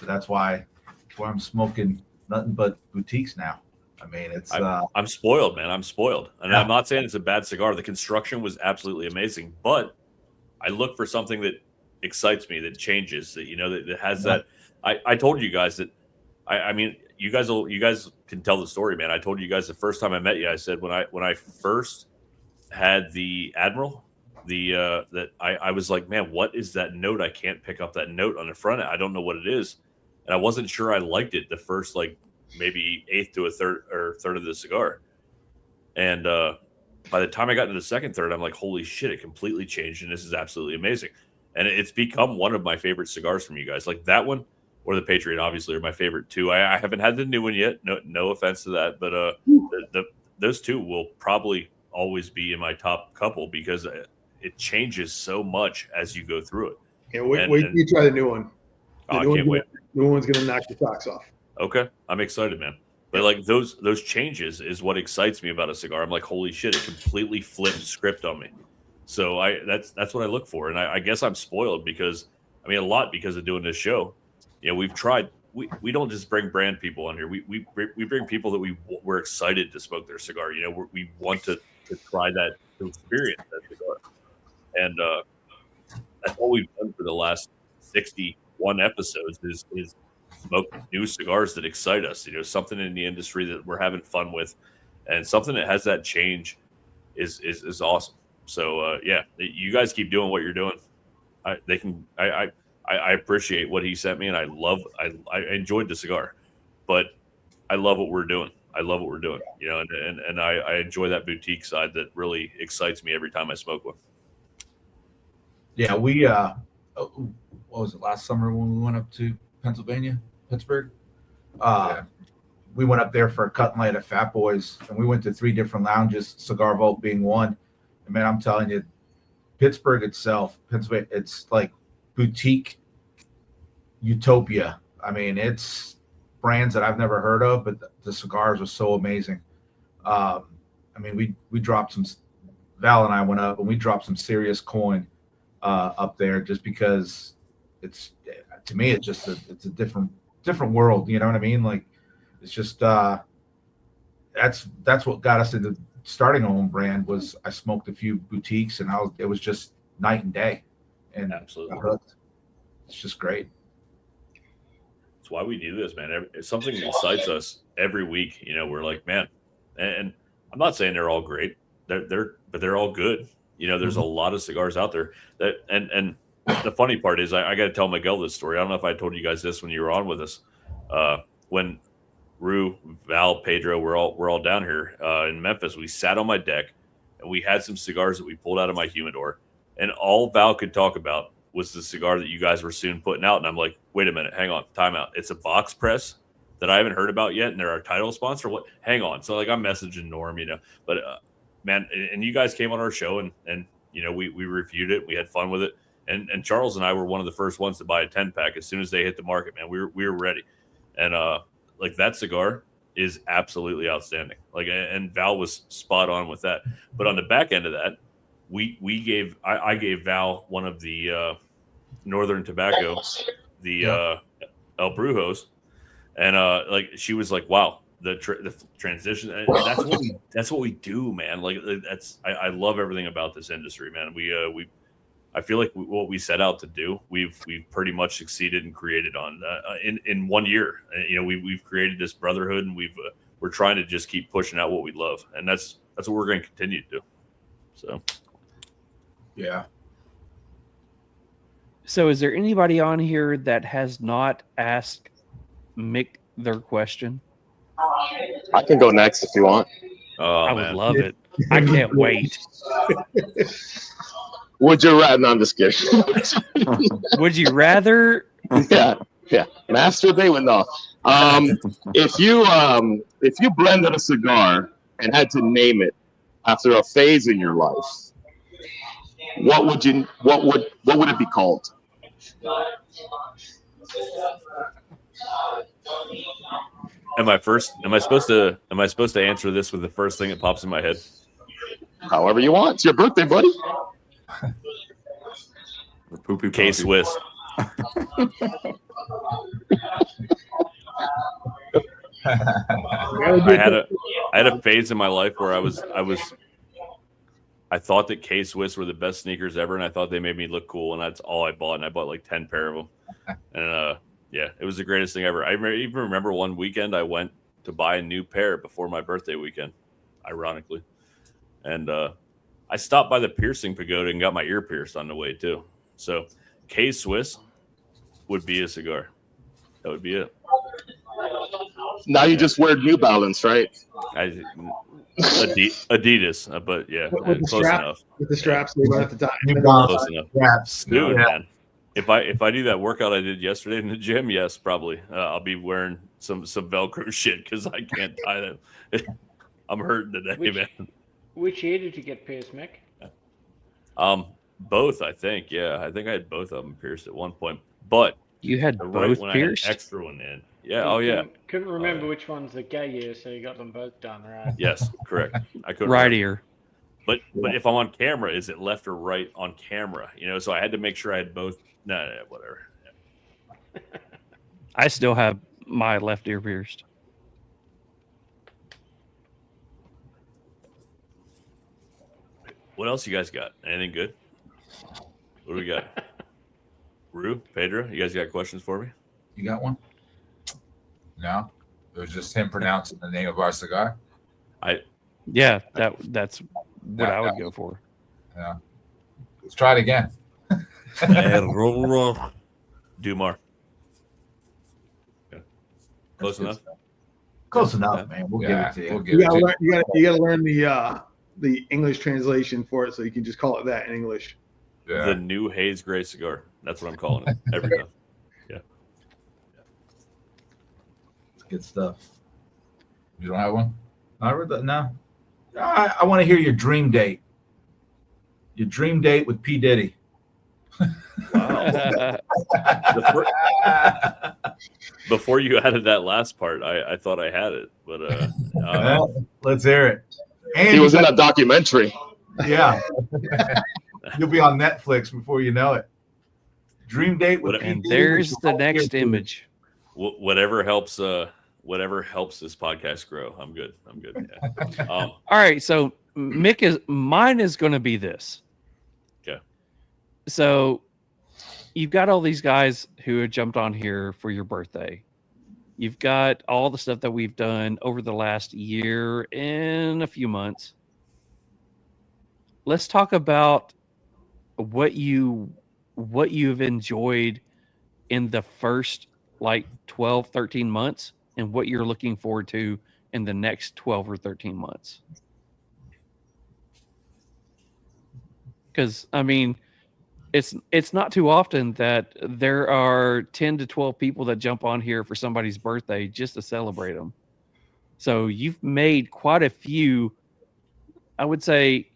that's why I'm smoking nothing but boutiques now. I mean, it's I'm spoiled, man. I'm spoiled. And Yeah. I'm not saying it's a bad cigar. The construction was absolutely amazing, but I look for something that excites me, that changes, that has that. I told you guys that I mean, you guys can tell the story, man. I told you guys the first time I met you, I said when I first had the Admiral, that I was like, man, what is that note? I can't pick up that note on the front. I don't know what it is. And I wasn't sure I liked it the first maybe eighth to a third of the cigar. And by the time I got into the second third, I'm like, holy shit, it completely changed. And this is absolutely amazing. And it's become one of my favorite cigars from you guys. Like that one or the Patriot, obviously, are my favorite too. I haven't had the new one yet. No offense to that. But those two will probably always be in my top couple because it changes so much as you go through it. Yeah, wait till you try the new one. I can't wait. The new one's going to knock your socks off. Okay, I'm excited, man. But like those changes is what excites me about a cigar. I'm like, holy shit, it completely flipped script on me. So that's what I look for, and I guess I'm spoiled because a lot because of doing this show. We've tried. We don't just bring brand people on here. We bring people that we're excited to smoke their cigar. We want to try that, to experience that cigar, and that's all we've done for the last 61 episodes is smoke new cigars that excite us. Something in the industry that we're having fun with, and something that has that change is awesome. So yeah, you guys keep doing what you're doing. I appreciate what he sent me, and I enjoyed the cigar, but I love what we're doing. And I enjoy that boutique side that really excites me every time I smoke one. Yeah, we what was it, last summer when we went up to Pittsburgh? We went up there for a cut and light at Fat Boys, and we went to 3 different lounges, Cigar Vault being one. And man, I'm telling you, Pittsburgh itself, Pennsylvania, it's like boutique utopia. I mean, it's brands that I've never heard of, but the cigars are so amazing. I mean, we dropped some Val and I went up and we dropped some serious coin up there, just because it's, to me, it's just it's a different world. You know what I mean? Like, it's just that's what got us into starting our own brand. Was I smoked a few boutiques, and it was just night and day, and absolutely hooked. It's just great. That's why we do this, man. Something excites us every week. You know, we're like, man, and I'm not saying they're all great. But they're all good. You know, there's a lot of cigars out there that, and the funny part is I got to tell Miguel this story. I don't know if I told you guys this when you were on with us. When Rue, Val, Pedro, we're all down here in Memphis. We sat on my deck and we had some cigars that we pulled out of my humidor, and all Val could talk about was the cigar that you guys were soon putting out. And I'm like, wait a minute, hang on, time out. It's a box press that I haven't heard about yet, and they're our title sponsor. What? Hang on. So like I'm messaging Norm, you know, but man, and you guys came on our show and you know we reviewed it, we had fun with it, and Charles and I were one of the first ones to buy a 10-pack as soon as they hit the market. Man, we were ready, and like that cigar is absolutely outstanding. Like, and Val was spot on with that. But on the back end of that, I gave Val one of the Northern Tobacco, the El Brujos, and like she was like, wow, the transition. And that's what we do, man. Like I love everything about this industry, man. I feel like what we set out to do, we've pretty much succeeded and created on in 1 year. You know, we've created this brotherhood, and we're trying to just keep pushing out what we love, and that's what we're going to continue to do. So, yeah. So, is there anybody on here that has not asked Mick their question? I can go next if you want. Oh, I would love it. I can't wait. Would you rather? No, I'm just kidding. Would you rather? Yeah. Masturbate with no. If you blended a cigar and had to name it after a phase in your life, what would it be called? Am I supposed to answer this with the first thing that pops in my head? However you want. It's your birthday, buddy. K-Swiss. I had a phase in my life where I thought that K-Swiss were the best sneakers ever, and I thought they made me look cool, and that's all I bought. And I bought like 10 pair of them, and yeah, it was the greatest thing ever. I even remember one weekend I went to buy a new pair before my birthday weekend, ironically, and I stopped by the piercing pagoda and got my ear pierced on the way too. So K-Swiss would be a cigar. That would be it. Now you just wear New Balance, right? Adidas, but yeah, with the close strap, enough. With the straps right at the time. Close enough. Straps. Dude, Yeah. man. If I do that workout I did yesterday in the gym, yes, probably. I'll be wearing some Velcro shit because I can't tie them. I'm hurting today, man. Which ear did you get pierced, Mick? Both, I think. Yeah, I think I had both of them pierced at one point. But you had both both pierced? pierced? I had an extra one in. Yeah. Oh, yeah. Couldn't remember which one's the gay ear, so you got them both done, right? Yes, correct. I couldn't. Right remember. ear. But if I'm on camera, is it left or right on camera? You know, so I had to make sure I had both. No, whatever. Yeah. I still have my left ear pierced. What else you guys got? Anything good? What do we got? Rue, Pedro, you guys got questions for me? You got one? No, it was just him pronouncing the name of our cigar. Yeah, that's what I would go for. Yeah, let's try it again. Dumar. Okay. Close enough. Close enough, man. We'll give it to you. We'll give it to you. You gotta learn the English translation for it, so you can just call it that in English. Yeah. The new Haze Gray cigar. That's what I'm calling it every time. Yeah. Good stuff. You don't have one? I read that. No. I want to hear your dream date. Your dream date with P. Diddy. Wow. Before you added that last part, I thought I had it, but let's hear it. And he was in a documentary. Yeah. You'll be on Netflix before you know it. Dream date with And people there's with the all next ear image. Whatever helps. Whatever helps this podcast grow. I'm good. I'm good. Yeah. All right. So mine is going to be this. Okay. So you've got all these guys who have jumped on here for your birthday. You've got all the stuff that we've done over the last year and a few months. Let's talk about what you've enjoyed in the first like 12, 13 months and what you're looking forward to in the next 12 or 13 months. Because, I mean, it's not too often that there are 10 to 12 people that jump on here for somebody's birthday just to celebrate them. So you've made quite a few, I would say,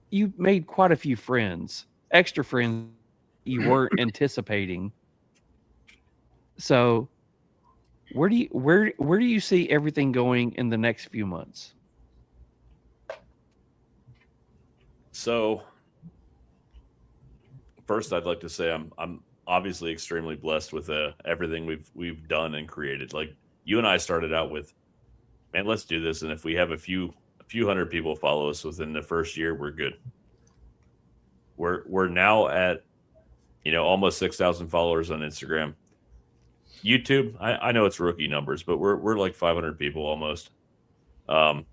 you've made quite a few friends, extra friends you weren't anticipating. So where do you see everything going in the next few months? So first, I'd like to say I'm obviously extremely blessed with everything we've done and created. Like you and I started out with, man, let's do this, and if we have a few hundred people follow us within the first year, we're good. We're now at almost 6,000 followers on Instagram. YouTube, I know it's rookie numbers, but we're like 500 people almost. YouTube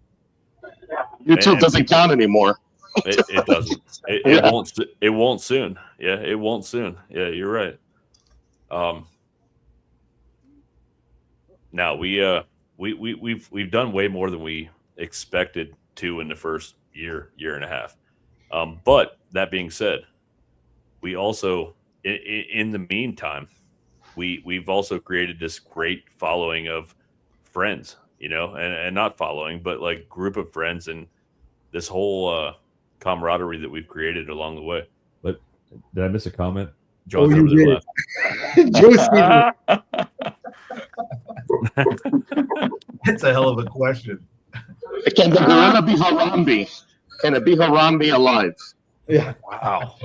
doesn't count anymore. It doesn't. It won't. It won't soon. Yeah, it won't soon. Yeah, you're right. Now we've done way more than we expected to in the first year and a half. But that being said, we also in the meantime we've also created this great following of friends, and not following, but like group of friends and this whole camaraderie that we've created along the way. But did I miss a comment? John's over there laughing. It's a hell of a question. Can the gorilla be Harambe? Can it be Harambe alive? Yeah. Wow.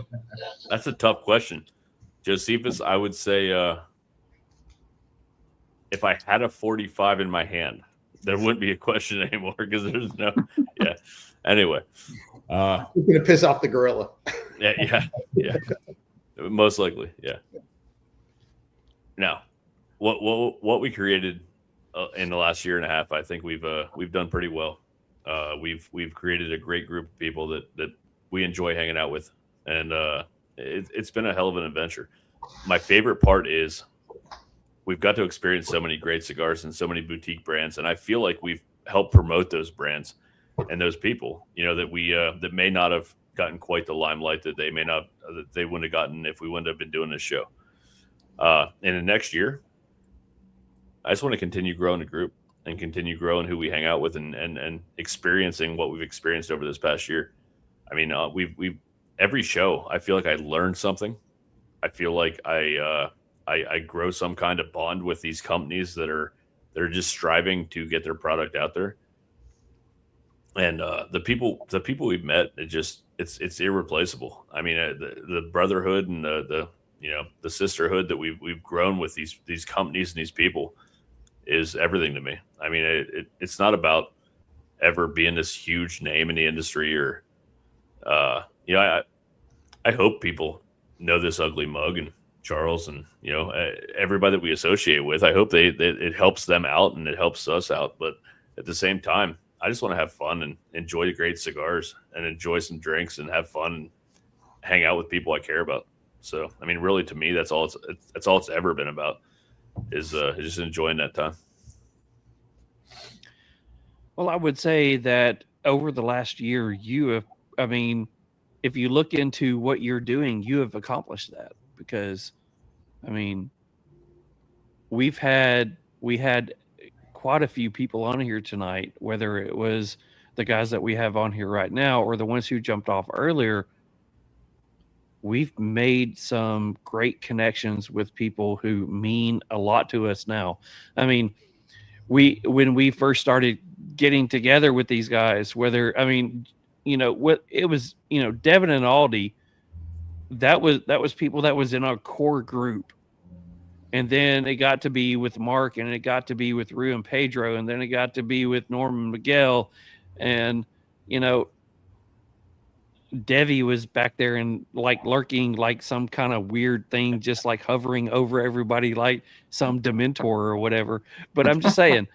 That's a tough question. Josephus, I would say if I had a 45 in my hand, there wouldn't be a question anymore because there's no. Yeah. Anyway, It's gonna piss off the gorilla. Yeah. Most likely, yeah. Now, what we created in the last year and a half, I think we've done pretty well. We've created a great group of people that we enjoy hanging out with, and it's been a hell of an adventure. My favorite part is we've got to experience so many great cigars and so many boutique brands, and I feel like we've helped promote those brands and those people, that we that may not have gotten quite the limelight that they wouldn't have gotten if we wouldn't have been doing this show. In the next year, I just want to continue growing the group and continue growing who we hang out with and experiencing what we've experienced over this past year. I mean, we've every show, I feel like I learned something. I feel like I grow some kind of bond with these companies that are just striving to get their product out there. And the people we've met, it's irreplaceable. I mean, the brotherhood and the sisterhood that we've grown with these companies and these people is everything to me. I mean, it's not about ever being this huge name in the industry or, I hope people know this ugly mug and Charles and, everybody that we associate with. I hope it helps them out and it helps us out. But at the same time, I just want to have fun and enjoy the great cigars and enjoy some drinks and have fun and hang out with people I care about. So, I mean, really, to me, that's all it's ever been about is just enjoying that time. Well, I would say that over the last year, if you look into what you're doing, you have accomplished that because, I mean, we had quite a few people on here tonight, whether it was the guys that we have on here right now or the ones who jumped off earlier. We've made some great connections with people who mean a lot to us now. I mean, when we first started getting together with these guys, what it was, Devin and Aldi, that was people that was in our core group. And then it got to be with Mark, and it got to be with Rue and Pedro, and then it got to be with Norman and Miguel. And, Devi was back there and like lurking like some kind of weird thing, just like hovering over everybody like some Dementor or whatever. But I'm just saying,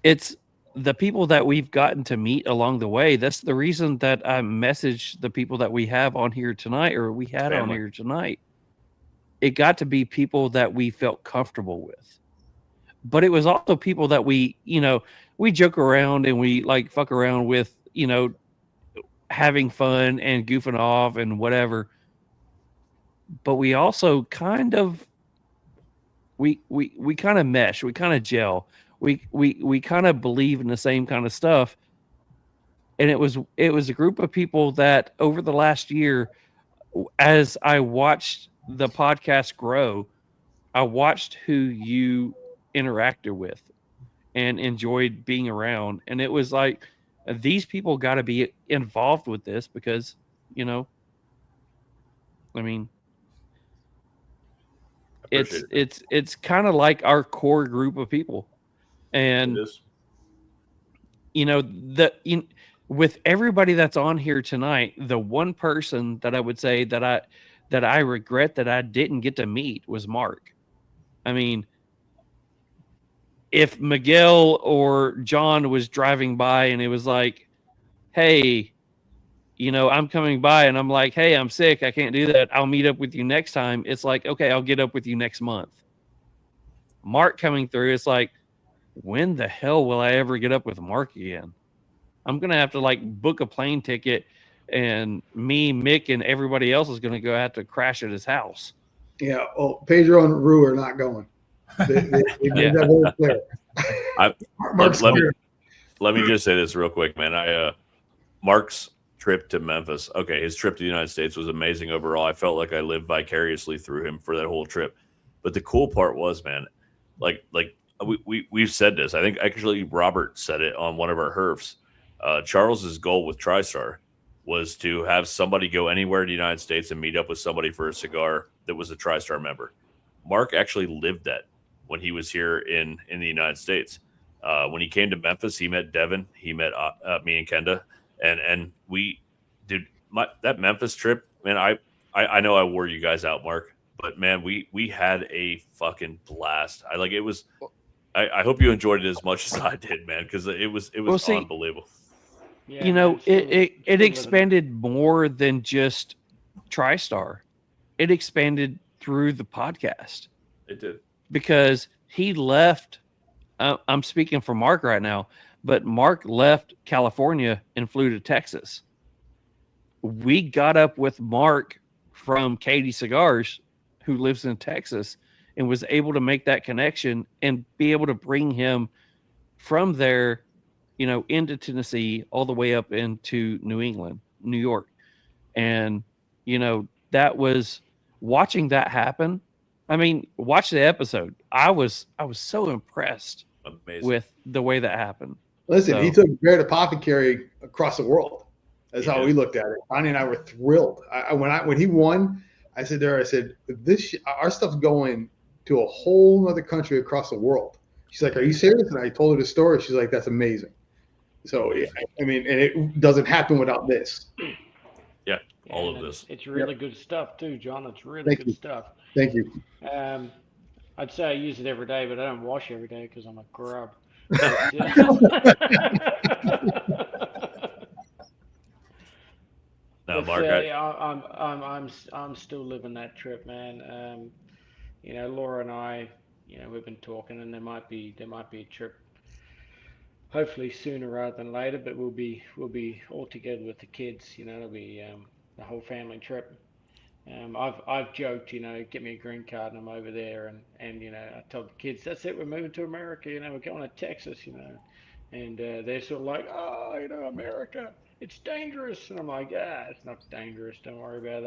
it's the people that we've gotten to meet along the way. That's the reason that I messaged the people that we have on here tonight, or we had on here tonight. It got to be people that we felt comfortable with. But it was also people that we joke around and we like fuck around with, having fun and goofing off and whatever. But we also kind of we kind of mesh, we kind of gel. We kind of believe in the same kind of stuff. And it was a group of people that over the last year, as I watched the podcast grow, I watched who you interacted with and enjoyed being around. And it was like, these people got to be involved with this because, I mean, it's kind of like our core group of people. And, with everybody that's on here tonight, the one person that I would say that I regret that I didn't get to meet was Mark. I mean, if Miguel or John was driving by and it was like, hey, I'm coming by, and I'm like, hey, I'm sick, I can't do that, I'll meet up with you next time. It's like, okay, I'll get up with you next month. Mark coming through, it's like, when the hell will I ever get up with Mark again? I'm going to have to like book a plane ticket, and me, Mick, and everybody else is going to go have to crash at his house. Yeah. Well, Pedro and Rue are not going. They made that very clear. Let me just say this real quick, man. Mark's trip to Memphis. Okay, his trip to the United States was amazing overall. I felt like I lived vicariously through him for that whole trip. But the cool part was, man, we've said this. I think actually Robert said it on one of our herfs. Charles's goal with TriStar was to have somebody go anywhere in the United States and meet up with somebody for a cigar that was a TriStar member. Mark actually lived that when he was here in the United States. When he came to Memphis, he met Devin, he met me and Kenda, and we did that Memphis trip. Man, I know I wore you guys out, Mark, but man, we had a fucking blast. I hope you enjoyed it as much as I did, man, because it was unbelievable. Yeah, it expanded more than just TriStar. It expanded through the podcast. It did. Because he left, I'm speaking for Mark right now, but Mark left California and flew to Texas. We got up with Mark from Katie Cigars, who lives in Texas, and was able to make that connection and be able to bring him from there, into Tennessee, all the way up into New York. And, that was watching that happen. I mean, watch the episode. I was so impressed with the way that happened. Listen, he took Barrett Apothecary across the world. That's how we looked at it. Connie and I were thrilled. When he won, I said, our stuff's going to a whole other country across the world. She's like, are you serious? And I told her the story. She's like, that's amazing. So, I mean, and it doesn't happen without this. Yeah, all of this. It's really good stuff too, John. It's really good stuff. Thank you. I'd say I use it every day, but I don't wash every day because I'm a grub. No, Mark. I'm still living that trip, man. Laura and I, we've been talking, and there might be a trip, hopefully sooner rather than later. But we'll be all together with the kids. It'll be the whole family trip. I've joked, get me a green card and I'm over there, and I told the kids, that's it, we're moving to America. We're going to Texas, and they're sort of like, oh, America, it's dangerous. And I'm like, it's not dangerous. Don't worry about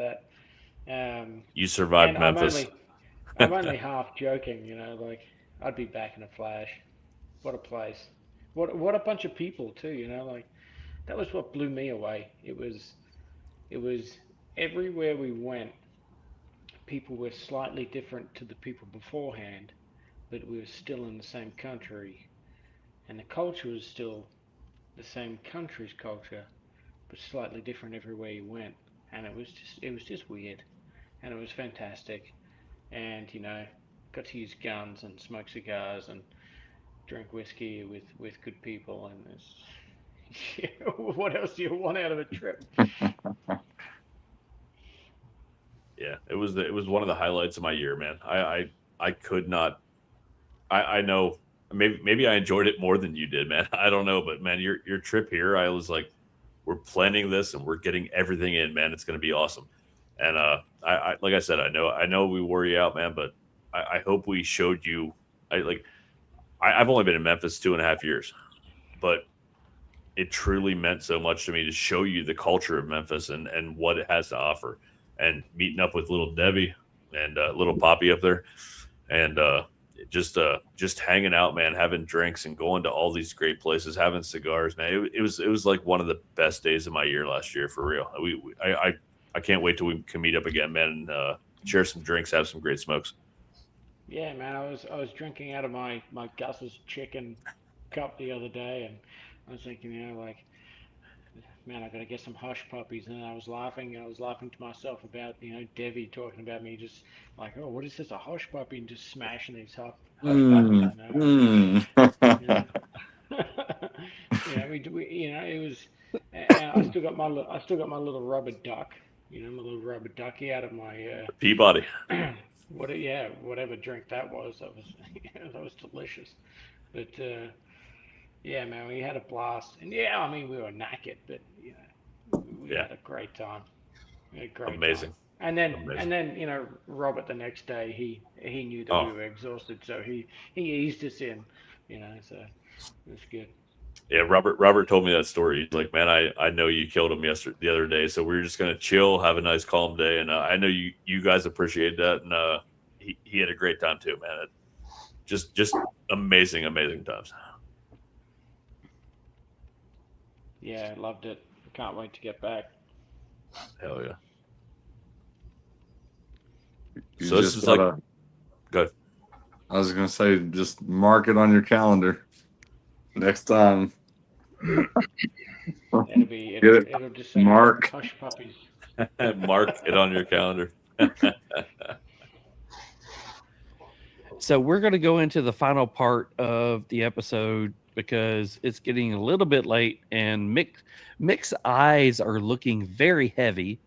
that. You survived Memphis. I'm only half joking, like I'd be back in a flash. What a place. What a bunch of people too, like what blew me away. It was everywhere we went, people were slightly different to the people beforehand, but we were still in the same country, and the culture was still the same country's culture, but slightly different everywhere you went. And it was just weird, and it was fantastic. And got to use guns and smoke cigars and drink whiskey with good people, and what else do you want out of a trip? Yeah, it was one of the highlights of my year, man. I could not. I know maybe I enjoyed it more than you did, man. I don't know, but man, your trip here, I was like, we're planning this and we're getting everything in, man. It's going to be awesome. And I like I said, I know we wore you out, man, but I hope we showed you. I've only been in Memphis 2.5 years, but it truly meant so much to me to show you the culture of Memphis and what it has to offer. And meeting up with little Debbie and little Poppy up there, and just hanging out, man, having drinks and going to all these great places, having cigars, man. It was like one of the best days of my year last year, for real. I can't wait till we can meet up again, man, and share some drinks, have some great smokes. Yeah, man, I was drinking out of my Gus's chicken cup the other day, and I was thinking, man, I gotta get some hush puppies. And I was laughing to myself about, Debbie talking about me just like, oh, what is this, a hush puppy, and just smashing these hush puppies. It was, and I still got my little rubber duck, my little rubber ducky out of my Peabody. Whatever drink that was that was delicious. But yeah, man, we had a blast, and yeah, I mean, we were knackered, but we had a great time. Amazing. Time. And then Robert the next day, he knew that we were exhausted, so he eased us in, so it was good. Yeah, Robert told me that story. He's like, man, I know you killed him the other day, so we were just gonna chill, have a nice calm day, and I know you guys appreciate that, and he had a great time too, man. Just amazing times. Yeah, loved it. Can't wait to get back. Hell yeah. So this is like good. I was gonna say, just mark it on your calendar next time. It'll just say Mark. Hush puppies. Mark it on your calendar. So we're going to go into the final part of the episode because it's getting a little bit late, and Mick's eyes are looking very heavy.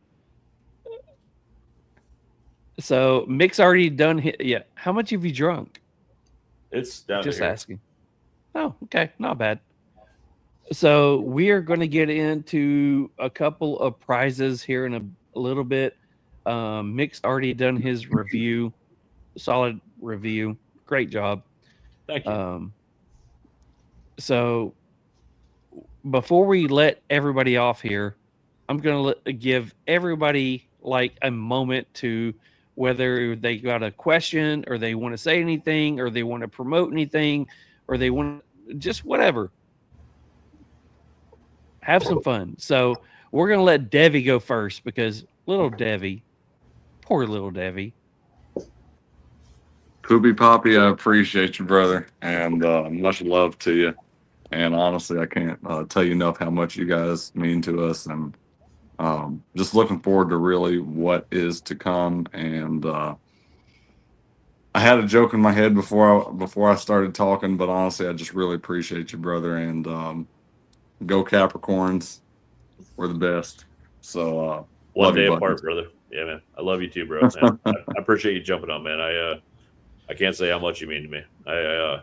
So Mick's already done. Yeah, how much have you drunk? It's down Just to here. asking. Oh, okay, not bad. So we are going to get into a couple of prizes here in a little bit. Mick's already done his review. Solid review. Great job. Thank you. So before we let everybody off here, I'm going to give everybody like a moment to, whether they got a question or they want to say anything or they want to promote anything or they want just whatever. Have some fun. So we're going to let Debbie go first because little Debbie, poor little Debbie. Poopy Poppy, I appreciate you, brother, and much love to you. And honestly, I can't tell you enough how much you guys mean to us, and just looking forward to really what is to come. And I had a joke in my head before I started talking, but honestly, I just really appreciate you, brother, and go Capricorns. We're the best. So one day apart, brother. Yeah, man. I love you too, bro. Man. I appreciate you jumping on, man. I can't say how much you mean to me. I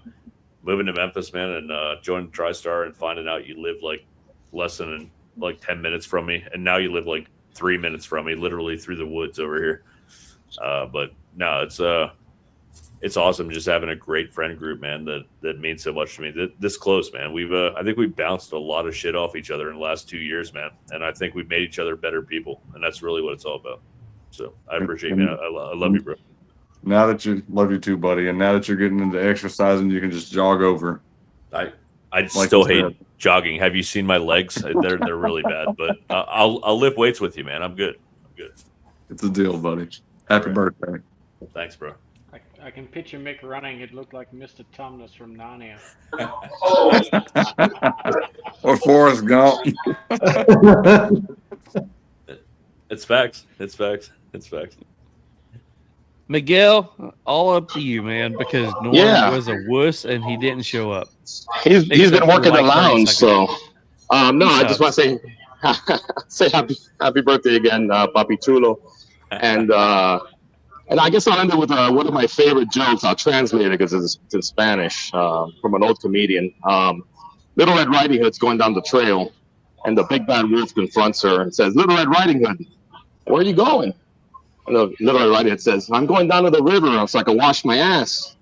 moving to Memphis, man, and joining TriStar and finding out you live like less than like 10 minutes from me, and now you live like 3 minutes from me, literally through the woods over here. But no, it's awesome just having a great friend group, man, that means so much to me. This close, man. I think we've bounced a lot of shit off each other in the last 2 years, man, and I think we've made each other better people, and that's really what it's all about. So I appreciate you, man. I love you, bro. Now that love you too, buddy, and now that you're getting into exercising, you can just jog over. I Like still you hate jogging. Have you seen my legs? They're really bad. But I'll lift weights with you, man. I'm good. It's a deal, buddy. Happy birthday. Thanks, bro. I can picture Mick running. It looked like Mr. Tumnus from Narnia. Or Forrest Gump. It's facts. It's facts. It's facts. Miguel, all up to you, man, because Norm Yeah. was a wuss and he didn't show up. He's been Except for working the like 30 lounge, so seconds. no, He I just want to say happy birthday again, Papi Chulo, and I guess I'll end it with one of my favorite jokes. I'll translate it because it's in Spanish from an old comedian. Little Red Riding Hood's going down the trail, and the big bad wolf confronts her and says, "Little Red Riding Hood, where are you going?" And the Little Red Riding Hood says, "I'm going down to the river so I can wash my ass."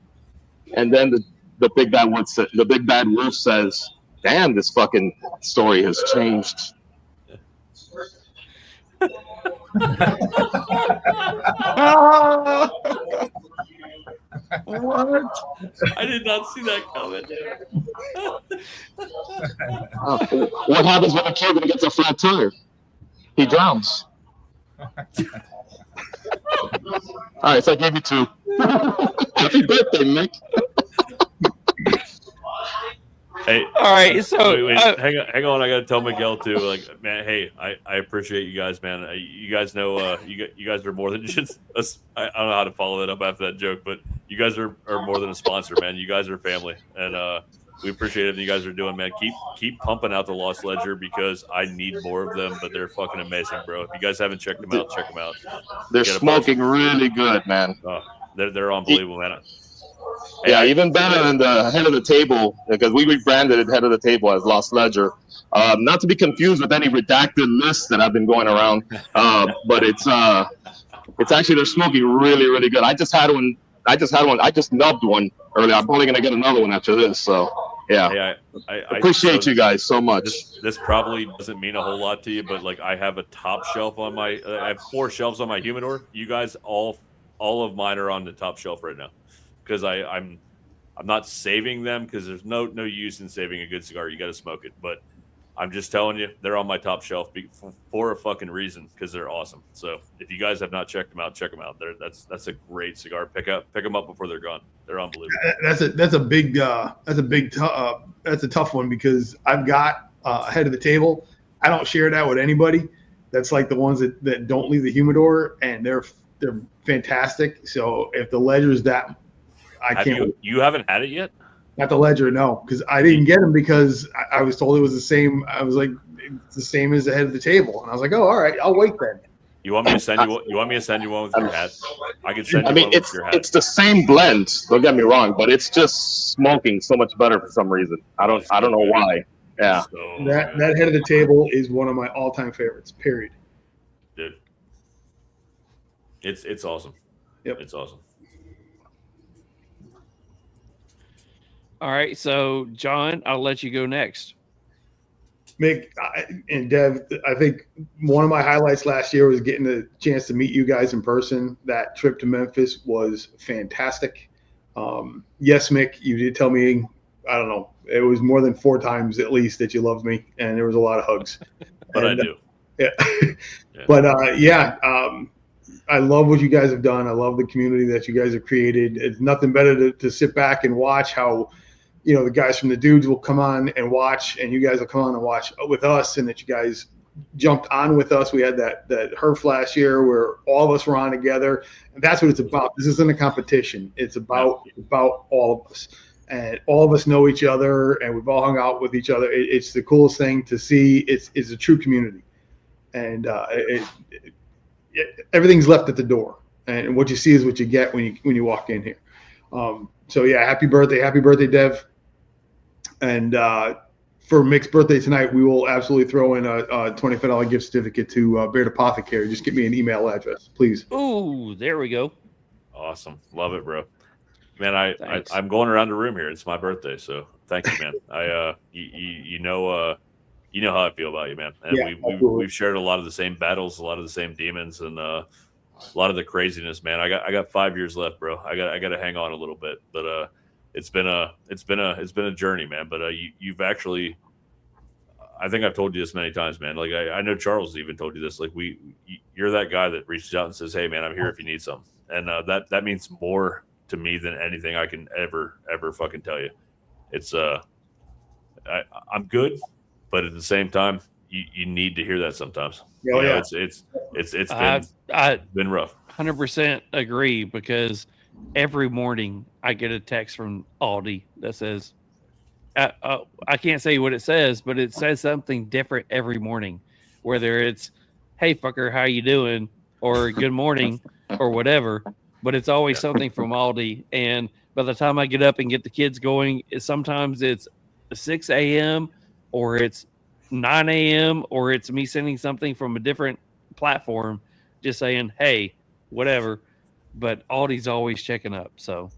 And then the big bad wolf says, "Damn, this fucking story has changed." What? I did not see that coming. What happens when a kid gets a flat tire? He drowns. All right, so I gave you 2. Happy birthday, Mick. Hey, all right. So wait, hang on. I got to tell Miguel too. Like, man, hey, I appreciate you guys, man. You guys know, you guys are more than just us. I don't know how to follow that up after that joke, but you guys are more than a sponsor, man. You guys are family, and we appreciate everything you guys are doing, man. Keep pumping out the Lost Ledger because I need more of them. But they're fucking amazing, bro. If you guys haven't checked them out, check them out. They're smoking really good, man. Oh, they're unbelievable, man. Yeah, even better than the Head of the Table, because we rebranded it Head of the Table as Lost Ledger. Not to be confused with any redacted lists that have been going around, but it's actually, they're smoking really, really good. I just nubbed one earlier. I'm probably gonna get another one after this. So yeah, Hey, I appreciate you guys so much. This probably doesn't mean a whole lot to you, but like I have a top shelf on my. I have 4 shelves on my humidor. You guys, all of mine are on the top shelf right now. Because I'm not saving them because there's no use in saving a good cigar. You got to smoke it. But I'm just telling you, they're on my top shelf for a fucking reason because they're awesome. So if you guys have not checked them out, check them out. That's a great cigar. Pick them up before they're gone. They're unbelievable. That's a tough one because I've got Head of the Table. I don't share that with anybody. That's like the ones that don't leave the humidor, and they're fantastic. So if the Ledger's that. You haven't had it yet? Not the Ledger, no, because I didn't get them because I was told it was the same. I was like, it's the same as the Head of the Table, and I was like, oh, all right, I'll wait then. You want me to send you? You want me to send you one with your hat? I can send you one with your hat. It's the same blend. Don't get me wrong, but it's just smoking so much better for some reason. I don't know why. Yeah. That Head of the Table is one of my all-time favorites. Period. Dude, it's awesome. Yep, it's awesome. All right, so John, I'll let you go next. Mick and Dev, I think one of my highlights last year was getting the chance to meet you guys in person. That trip to Memphis was fantastic. Yes, Mick, you did tell me, I don't know, it was more than 4 times at least that you loved me, and there was a lot of hugs. But I do. Yeah. But I love what you guys have done. I love the community that you guys have created. It's nothing better to sit back and watch how, the guys from the Dudes will come on and watch, and you guys will come on and watch with us, and that you guys jumped on with us. We had that Herf last year where all of us were on together, and that's what it's about. This isn't a competition. It's about all of us, and all of us know each other, and we've all hung out with each other. It's the coolest thing to see. It's a true community, and everything's left at the door, and what you see is what you get when you walk in here. So yeah, happy birthday, Dev. And for Mick's birthday tonight, we will absolutely throw in a $25 gift certificate to Beard Apothecary. Just give me an email address, please. Ooh, there we go. Awesome, love it, bro. Man, I'm going around the room here. It's my birthday, so thank you, man. You know how I feel about you, man. And Yeah, we've shared a lot of the same battles, a lot of the same demons, and a lot of the craziness, man. I got 5 years left, bro. I got to hang on a little bit, but it's been a journey, man. But you've actually, I think I've told you this many times, man. Like I know Charles even told you this. Like you're that guy that reaches out and says, "Hey, man, I'm here if you need some," and that means more to me than anything I can ever fucking tell you. It's I'm good, but at the same time, you need to hear that sometimes. Oh, yeah. It's been rough. 100% agree, because every morning I get a text from Aldi that says, I can't say what it says, but it says something different every morning, whether it's, "Hey fucker, how you doing?" or "Good morning," or whatever. But it's always something from Aldi. And by the time I get up and get the kids going, sometimes it's 6 a.m. or it's 9 a.m. or it's me sending something from a different platform, just saying, "Hey, whatever." But Aldi's always checking up. So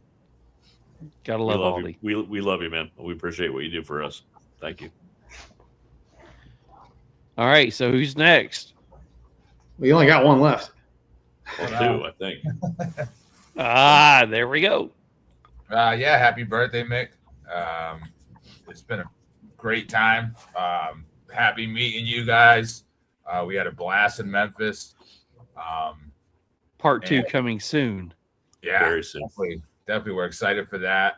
gotta love Aldi. We love you, man. We appreciate what you do for us. Thank you. All right. So who's next? We only got one left. Or two, I think. There we go. Yeah, happy birthday, Mick. It's been a great time. Happy meeting you guys. We had a blast in Memphis. Part 2 coming soon. Yeah, very soon. Definitely, we're excited for that.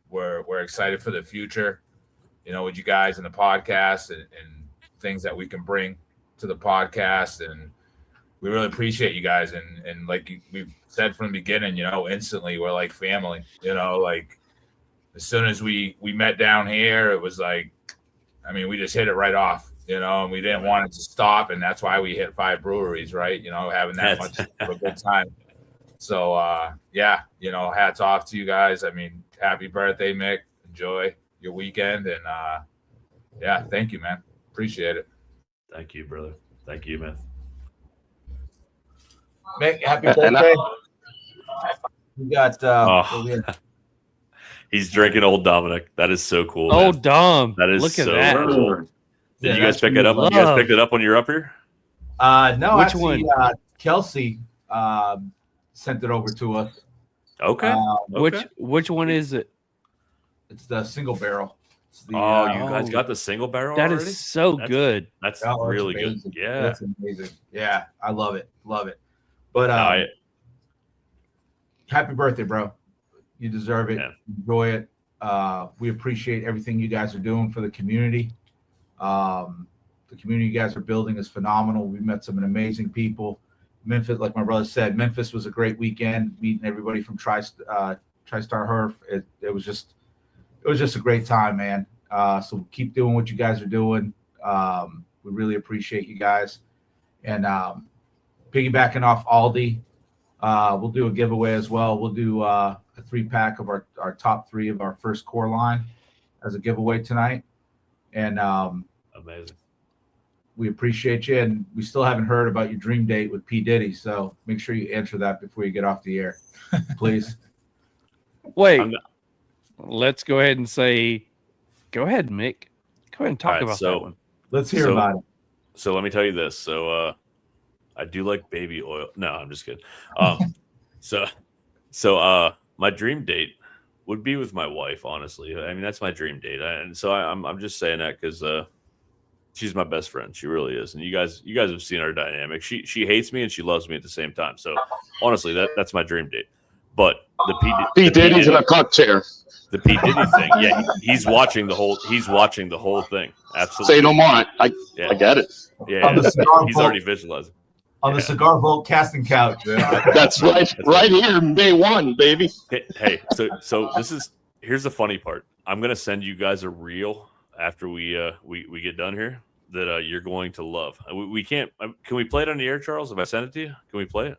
We're excited for the future. You know, with you guys and the podcast and things that we can bring to the podcast, and we really appreciate you guys. And like we've said from the beginning, you know, instantly we're like family. You know, like as soon as we met down here, it was like, I mean, we just hit it right off. You know, and we didn't want it to stop, and that's why we hit 5 breweries, right? You know, having that much of a good time. So, yeah, you know, hats off to you guys. I mean, happy birthday, Mick. Enjoy your weekend, and yeah, thank you, man. Appreciate it. Thank you, brother. Thank you, man. Mick, happy birthday. We got. He's drinking Old Dominic. That is so cool. Old man. Dom. That is Look at so that. cool. Did you guys pick it up? love. You guys picked it up when you're up here? No, Which actually, one? Kelsey sent it over to us. Okay. Which one is it? It's the single barrel. It's the, you guys got the single barrel That already? is so good. That's Oh, it's really good. amazing. Yeah. That's amazing. Yeah, I love it. Love it. But happy birthday, bro. You deserve it. Yeah. Enjoy it. We appreciate everything you guys are doing for the community. The community you guys are building is phenomenal. We met some amazing people. Memphis, like my brother said, Memphis was a great weekend, meeting everybody from TriStar Herf. It was just a great time, man. So keep doing what you guys are doing. We really appreciate you guys. And piggybacking off Aldi, we'll do a giveaway as well. We'll do a 3-pack of our top 3 of our first core line as a giveaway tonight. And amazing. We appreciate you, and we still haven't heard about your dream date with P. Diddy, so make sure you answer that before you get off the air, please. Wait, let's go ahead and say, go ahead, Mick. Go ahead and talk about that one. Let's hear about it. So let me tell you this. So I do like baby oil. No, I'm just kidding. So my dream date would be with my wife, honestly. I mean, that's my dream date. And so I'm just saying that because she's my best friend. She really is. And you guys have seen our dynamic. She hates me and she loves me at the same time. So honestly, that's my dream date. But the P. Diddy's in a cock chair. The P. Diddy thing, yeah, he's watching the whole thing. Absolutely. Say no more. I get it. Yeah, he's already visualizing. On the Cigar Vault casting couch. That's right. Right here, day one, baby. Hey, so here's the funny part. I'm gonna send you guys a reel after we get done here that you're going to love. We can't. Can we play it on the air, Charles? If I send it to you, can we play it?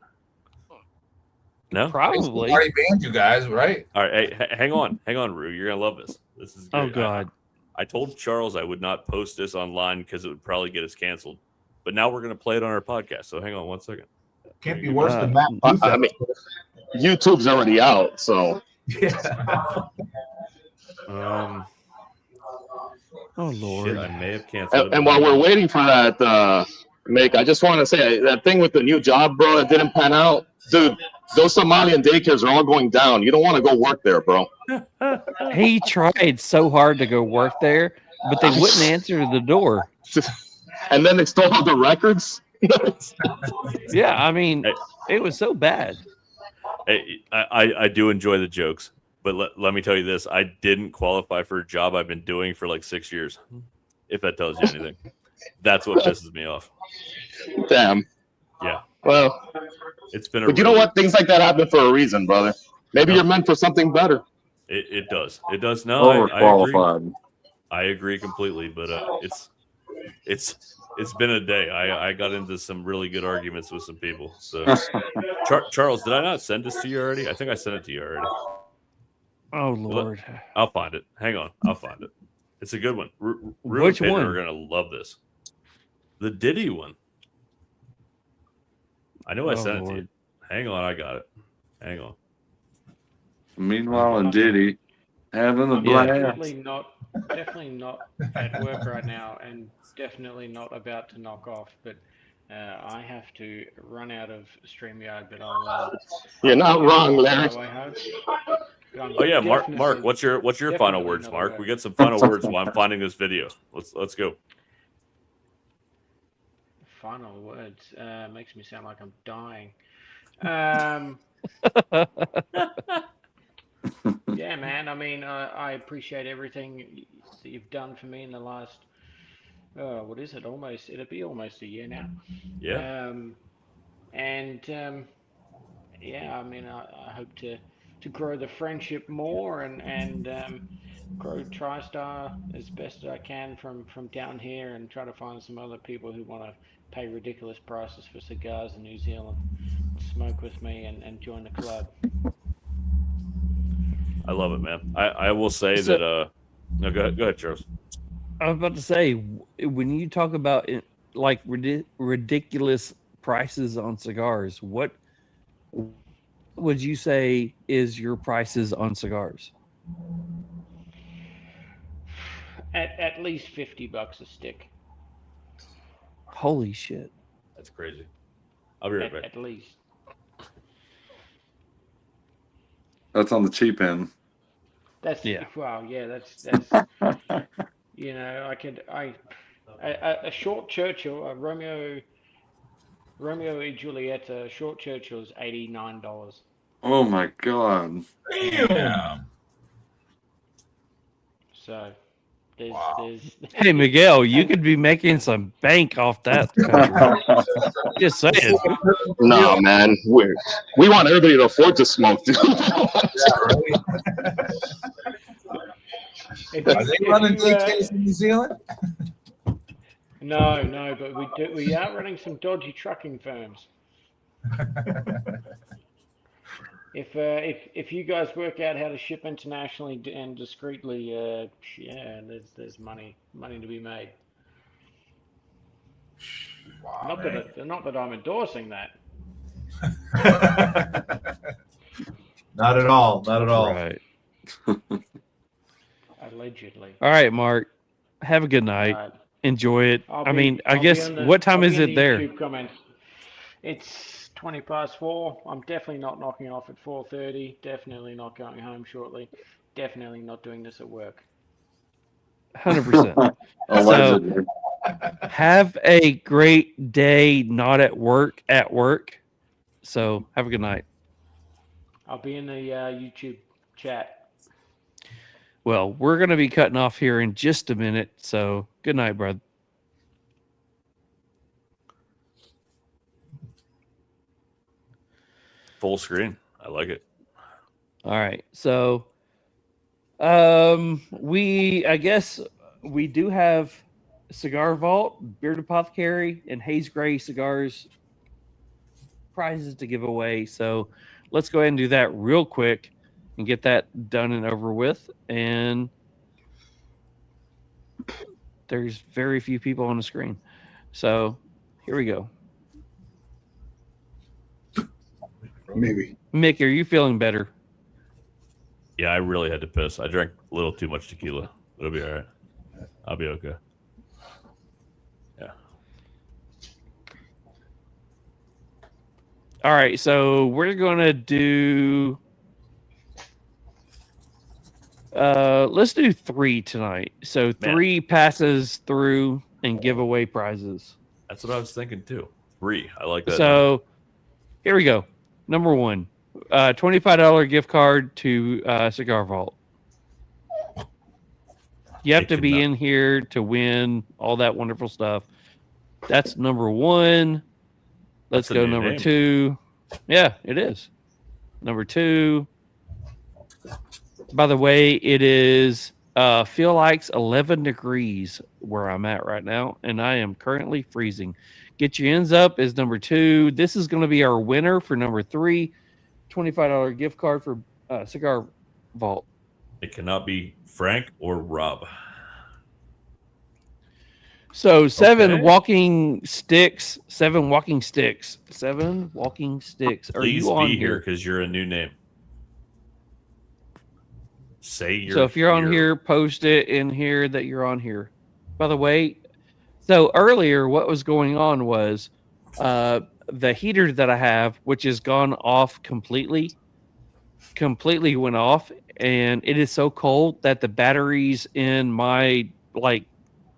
No, probably. Already banned you guys, right? All right, hey, hang on, Rue. You're gonna love this. This is great. Oh God. I told Charles I would not post this online because it would probably get us canceled. But now we're gonna play it on our podcast. So hang on 1 second. Can't be worse than Matt. I mean, YouTube's already out, so. Yeah. Oh Lord. Shit, I may have canceled. And while we're waiting for that, Mick, I just want to say that thing with the new job, bro, that didn't pan out, dude. those Somalian daycares are all going down. You don't want to go work there, bro. He tried so hard to go work there, but they wouldn't answer the door. And then they stole all the records. Yeah, I mean, it was so bad. Hey, I do enjoy the jokes, but let me tell you this: I didn't qualify for a job I've been doing for like 6 years. If that tells you anything, that's what pisses me off. Damn. Yeah. Well, it's been. But you know what? Things like that happen for a reason, brother. Maybe you're meant for something better. It does. It does. No, Overqualified. I agree completely. But it's been a day. I got into some really good arguments with some people. So, Charles, did I not send this to you already? I think I sent it to you already. Oh Lord, I'll find it. Hang on, I'll find it. It's a good one. Which one? Are gonna love this. The Diddy one. I know I sent it to you. Hang on, I got it. Hang on. Meanwhile, and Diddy having a blast. Definitely not at work right now, and definitely not about to knock off. But I have to run out of StreamYard. But I'll. You're not wrong, Larry. Oh yeah, Mark. What's your final words, Mark? We get some final words while I'm finding this video. Let's go. Final words makes me sound like I'm dying. Yeah, man. I mean, I appreciate everything that you've done for me in the last. What is it? It'll be almost a year now. Yeah. Yeah. I mean, I hope to grow the friendship more and grow TriStar as best as I can from down here, and try to find some other people who want to pay ridiculous prices for cigars in New Zealand, smoke with me, and join the club. I love it, man. I will say that. No, go ahead, Charles. I was about to say, when you talk about like ridiculous prices on cigars, what would you say is your prices on cigars? At least $50 a stick. Holy shit. That's crazy. I'll be right back. At least. That's on the cheap end. That's yeah. Wow, yeah, that's you know, a short Churchill, a Romeo e Julieta short Churchill is $89. Oh my god. Damn. So there's Hey Miguel, you could be making some bank off that. Just saying. No, man. We want everybody to afford to smoke, dude. Are they running DKs in New Zealand? No, but we are running some dodgy trucking firms. If you guys work out how to ship internationally and discreetly, yeah, there's money to be made. Wow, not that I'm endorsing that. Not at all. Right. Allegedly. All right, Mark. Have a good night. Enjoy it. I guess what time is it there? YouTube comments. It's 4:20. I'm definitely not knocking off at 4:30. Definitely not going home shortly. Definitely not doing this at work. 100%. So, have a great day, not at work, at work. So have a good night. I'll be in the YouTube chat. Well, we're going to be cutting off here in just a minute. So good night, brother. Full screen. I like it. All right. So I guess we do have Cigar Vault, Beard Apothecary, and Haze Gray cigars prizes to give away. So let's go ahead and do that real quick and get that done and over with. And there's very few people on the screen. So here we go. Maybe. Mick, are you feeling better? Yeah, I really had to piss. I drank a little too much tequila. It'll be all right. I'll be okay. Yeah. All right, so we're gonna do. Let's do 3 tonight. So 3 passes through and give away prizes. That's what I was thinking too. 3. I like that. So here we go. Number 1, $25 gift card to Cigar Vault. You have to be in here to win all that wonderful stuff. That's number 1. Let's go number 2. Yeah, it is. Number 2. By the way, it is feel like 11 degrees where I'm at right now, and I am currently freezing. Get your ends up is number 2. This is going to be our winner for number 3. $25 gift card for Cigar Vault. It cannot be Frank or Rob. So 7 walking sticks. 7 walking sticks. 7 walking sticks. Are Please you on be here? because you're a new name. Say you're So if you're on here, post it in here that you're on here. By the way, so earlier what was going on was the heater that I have, which has gone off completely went off, and it is so cold that the batteries in my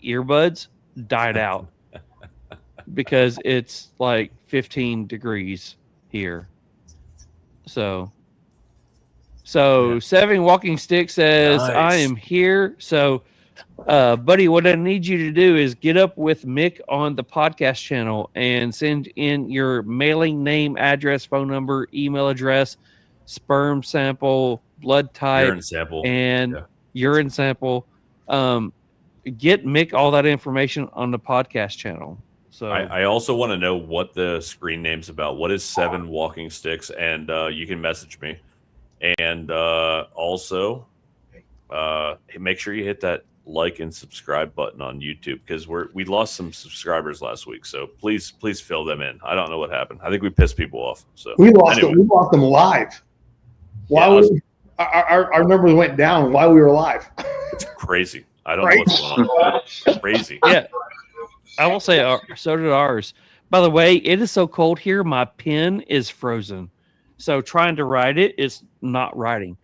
earbuds died out because it's like 15 degrees here. So 7 walking stick says, Nice. I am here. So buddy, what I need you to do is get up with Mick on the podcast channel and send in your mailing name, address, phone number, email address, sperm sample, blood type, Urine sample. and urine sample. Get Mick all that information on the podcast channel. So I also want to know what the screen name's about. What is 7 walking sticks? And you can message me. And also, make sure you hit that like and subscribe button on YouTube because we lost some subscribers last week. So please fill them in. I don't know what happened. I think we pissed people off. So we lost them live. Our numbers went down while we were live. It's crazy. I don't know what's going on. Crazy. Yeah, I will say so did ours. By the way, it is so cold here. My pen is frozen. So trying to write it is not writing.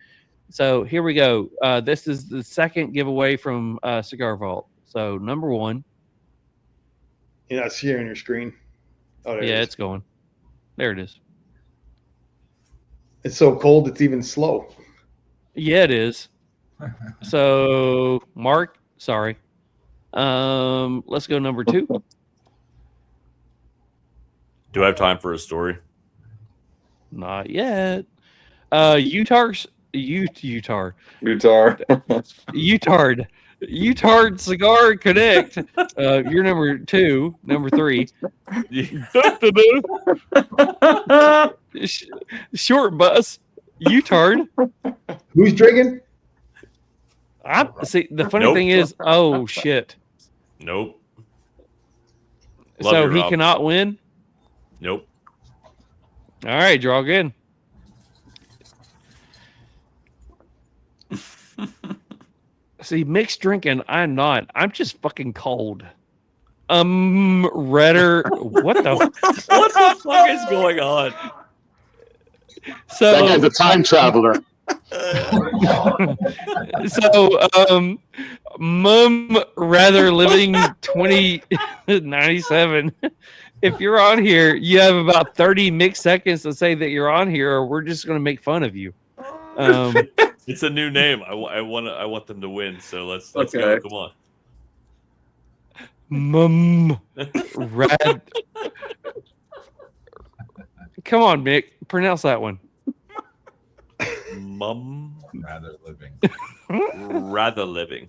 So here we go. This is the second giveaway from Cigar Vault. So number 1. You're not sharing your screen. Oh, there yeah, it's going. There it is. It's so cold, it's even slow. Yeah, it is. So Mark, sorry. Let's go number 2. Do I have time for a story? Not yet. Utard Cigar Connect. You're number 2. Number 3. Short bus. Utard. Who's drinking? See, the funny thing is, oh shit. Nope. So he cannot win? Nope. All right, draw again. See, Mick's drinking. I'm not. I'm just fucking cold. Redder. What the? What the fuck is going on? So that guy's a time traveler. So, Mum Rather Living 2097. If you're on here, you have about 30 mixed seconds to say that you're on here, or we're just going to make fun of you. It's a new name. I want them to win. So let's go. Come on. Mum Rad. Come on, Mick. Pronounce that one. Mum Rather Living. Rather Living.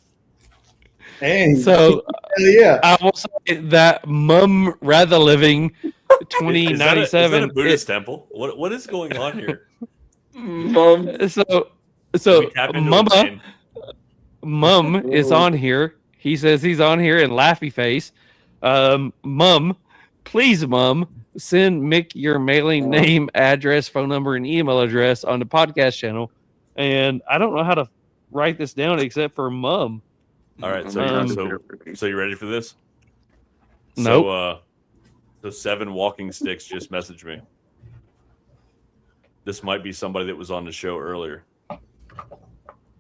Hey, so yeah, I will say that Mum Rather Living 2097. Is that a Buddhist temple? What is going on here? So Mum is on here. He says he's on here in laughy face. Mum, please, Mum, send Mick your mailing name, address, phone number, and email address on the podcast channel. And I don't know how to write this down except for Mum. All right, so you ready for this? Nope. So 7 walking sticks just messaged me. this might be somebody that was on the show earlier.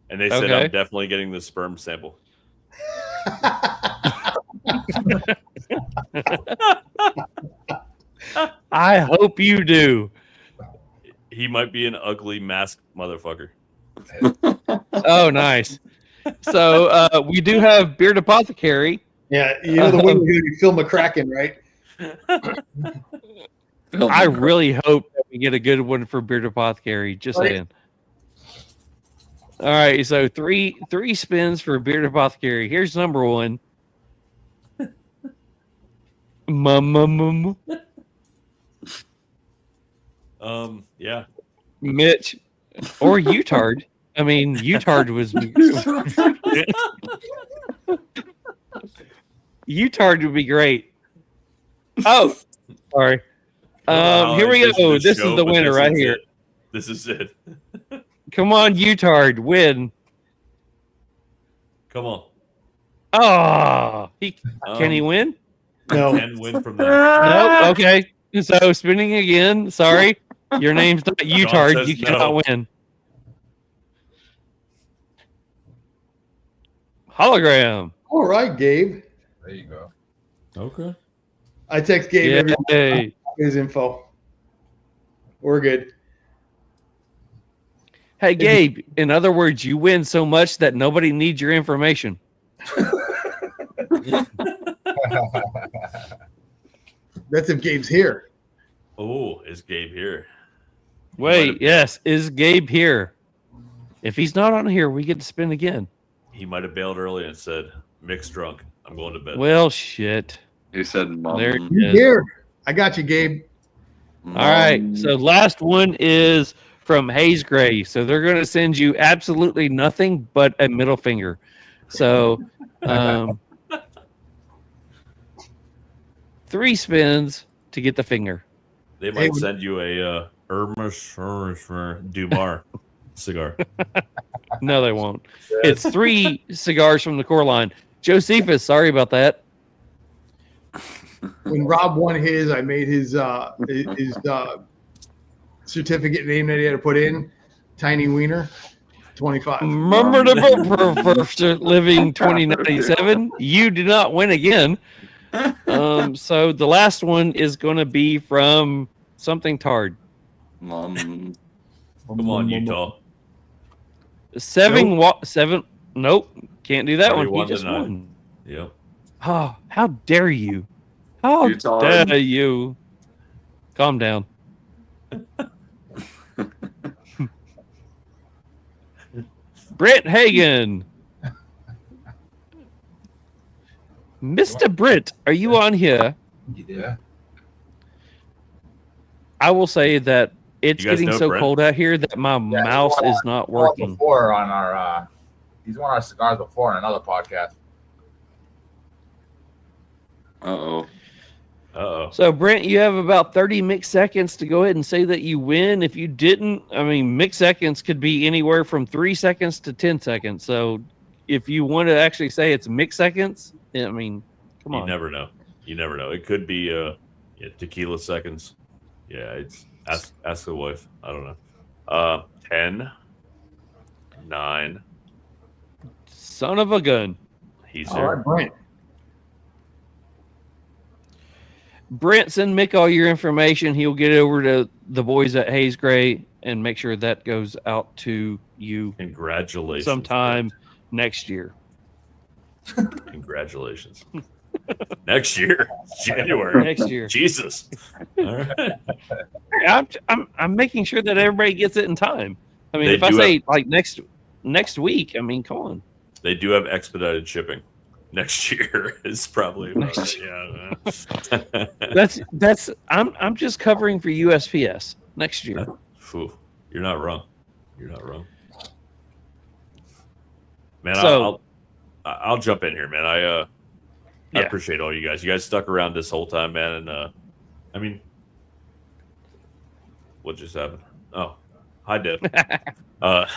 And they said, Okay. I'm definitely getting the sperm sample. I hope you do. He might be an ugly masked motherfucker. Oh, nice. So we do have Beard Apothecary. Yeah, you know the winner's going to be Phil McCracken, right? I really hope that we get a good one for Beard Apothecary. Just saying. All right, so three spins for Beard Apothecary. Here's number one. Yeah. Mitch or Utard. I mean, Utard was Utard would be great. Oh, sorry. Here we go. This is the winner right here. This is it. Come on, Utard, win. Come on. Oh, can he win? No. Can win from that. Nope. Okay. So spinning again. Sorry, your name's not Utard. You cannot win. Hologram. All right, Gabe. There you go. Okay. I text Gabe every Yay. his info. We're good. Hey, Gabe. In other words, you win so much that nobody needs your information. That's if Gabe's here. Oh, is Gabe here? Wait, yes. Is Gabe here? If he's not on here, we get to spin again. He might have bailed early and said, Mick's drunk. I'm going to bed. Well, shit. He said, Mom. There it He's is. here. I got you, Gabe. All right. So last one is from Haze Gray. So they're going to send you absolutely nothing but a middle finger. So 3 spins to get the finger. They might send you a Dumar cigar. No, they won't. It's 3 cigars from the core line. Josephus, sorry about that. When Rob won his, I made his certificate name that he had to put in. Tiny Wiener, 25. Remember the living 2097. You did not win again. So the last one is going to be from something tard. Come on, Utah. 7. Nope, can't do that one. He 31 to just 9. won. Yep. Oh, how dare you? How dare you? Calm down. Brent Hagen. Mr. Brent, are you on here? Yeah. I will say that it's You guys getting know so Brent? cold out here that my mouse is not working. Before on our, he's one of our cigars before on another podcast. Uh-oh. Uh-oh. So, Brent, you have about 30 mixed seconds to go ahead and say that you win. If you didn't, I mean, mixed seconds could be anywhere from 3 seconds to 10 seconds. So, if you want to actually say it's mixed seconds, I mean, come on. You never know. You never know. It could be tequila seconds. Yeah, it's ask the wife. I don't know. 10, 9. Son of a gun. He's All there. right, Brent. Brent, send Mick all your information. He'll get it over to the boys at Haze Gray and make sure that goes out to you. Congratulations. Sometime next year. Congratulations. Next year. January. Next year. Jesus. All right. I'm making sure that everybody gets it in time. I mean, They if I do say have- like next week, I mean, come on. They do have expedited shipping. Next year is probably about it. Yeah. That's I'm just covering for USPS next year. Phew, you're not wrong. You're not wrong. Man, So- I'll jump in here, man. I appreciate all you guys. You guys stuck around this whole time, man. And I mean, what just happened? Oh, hi, Deb. I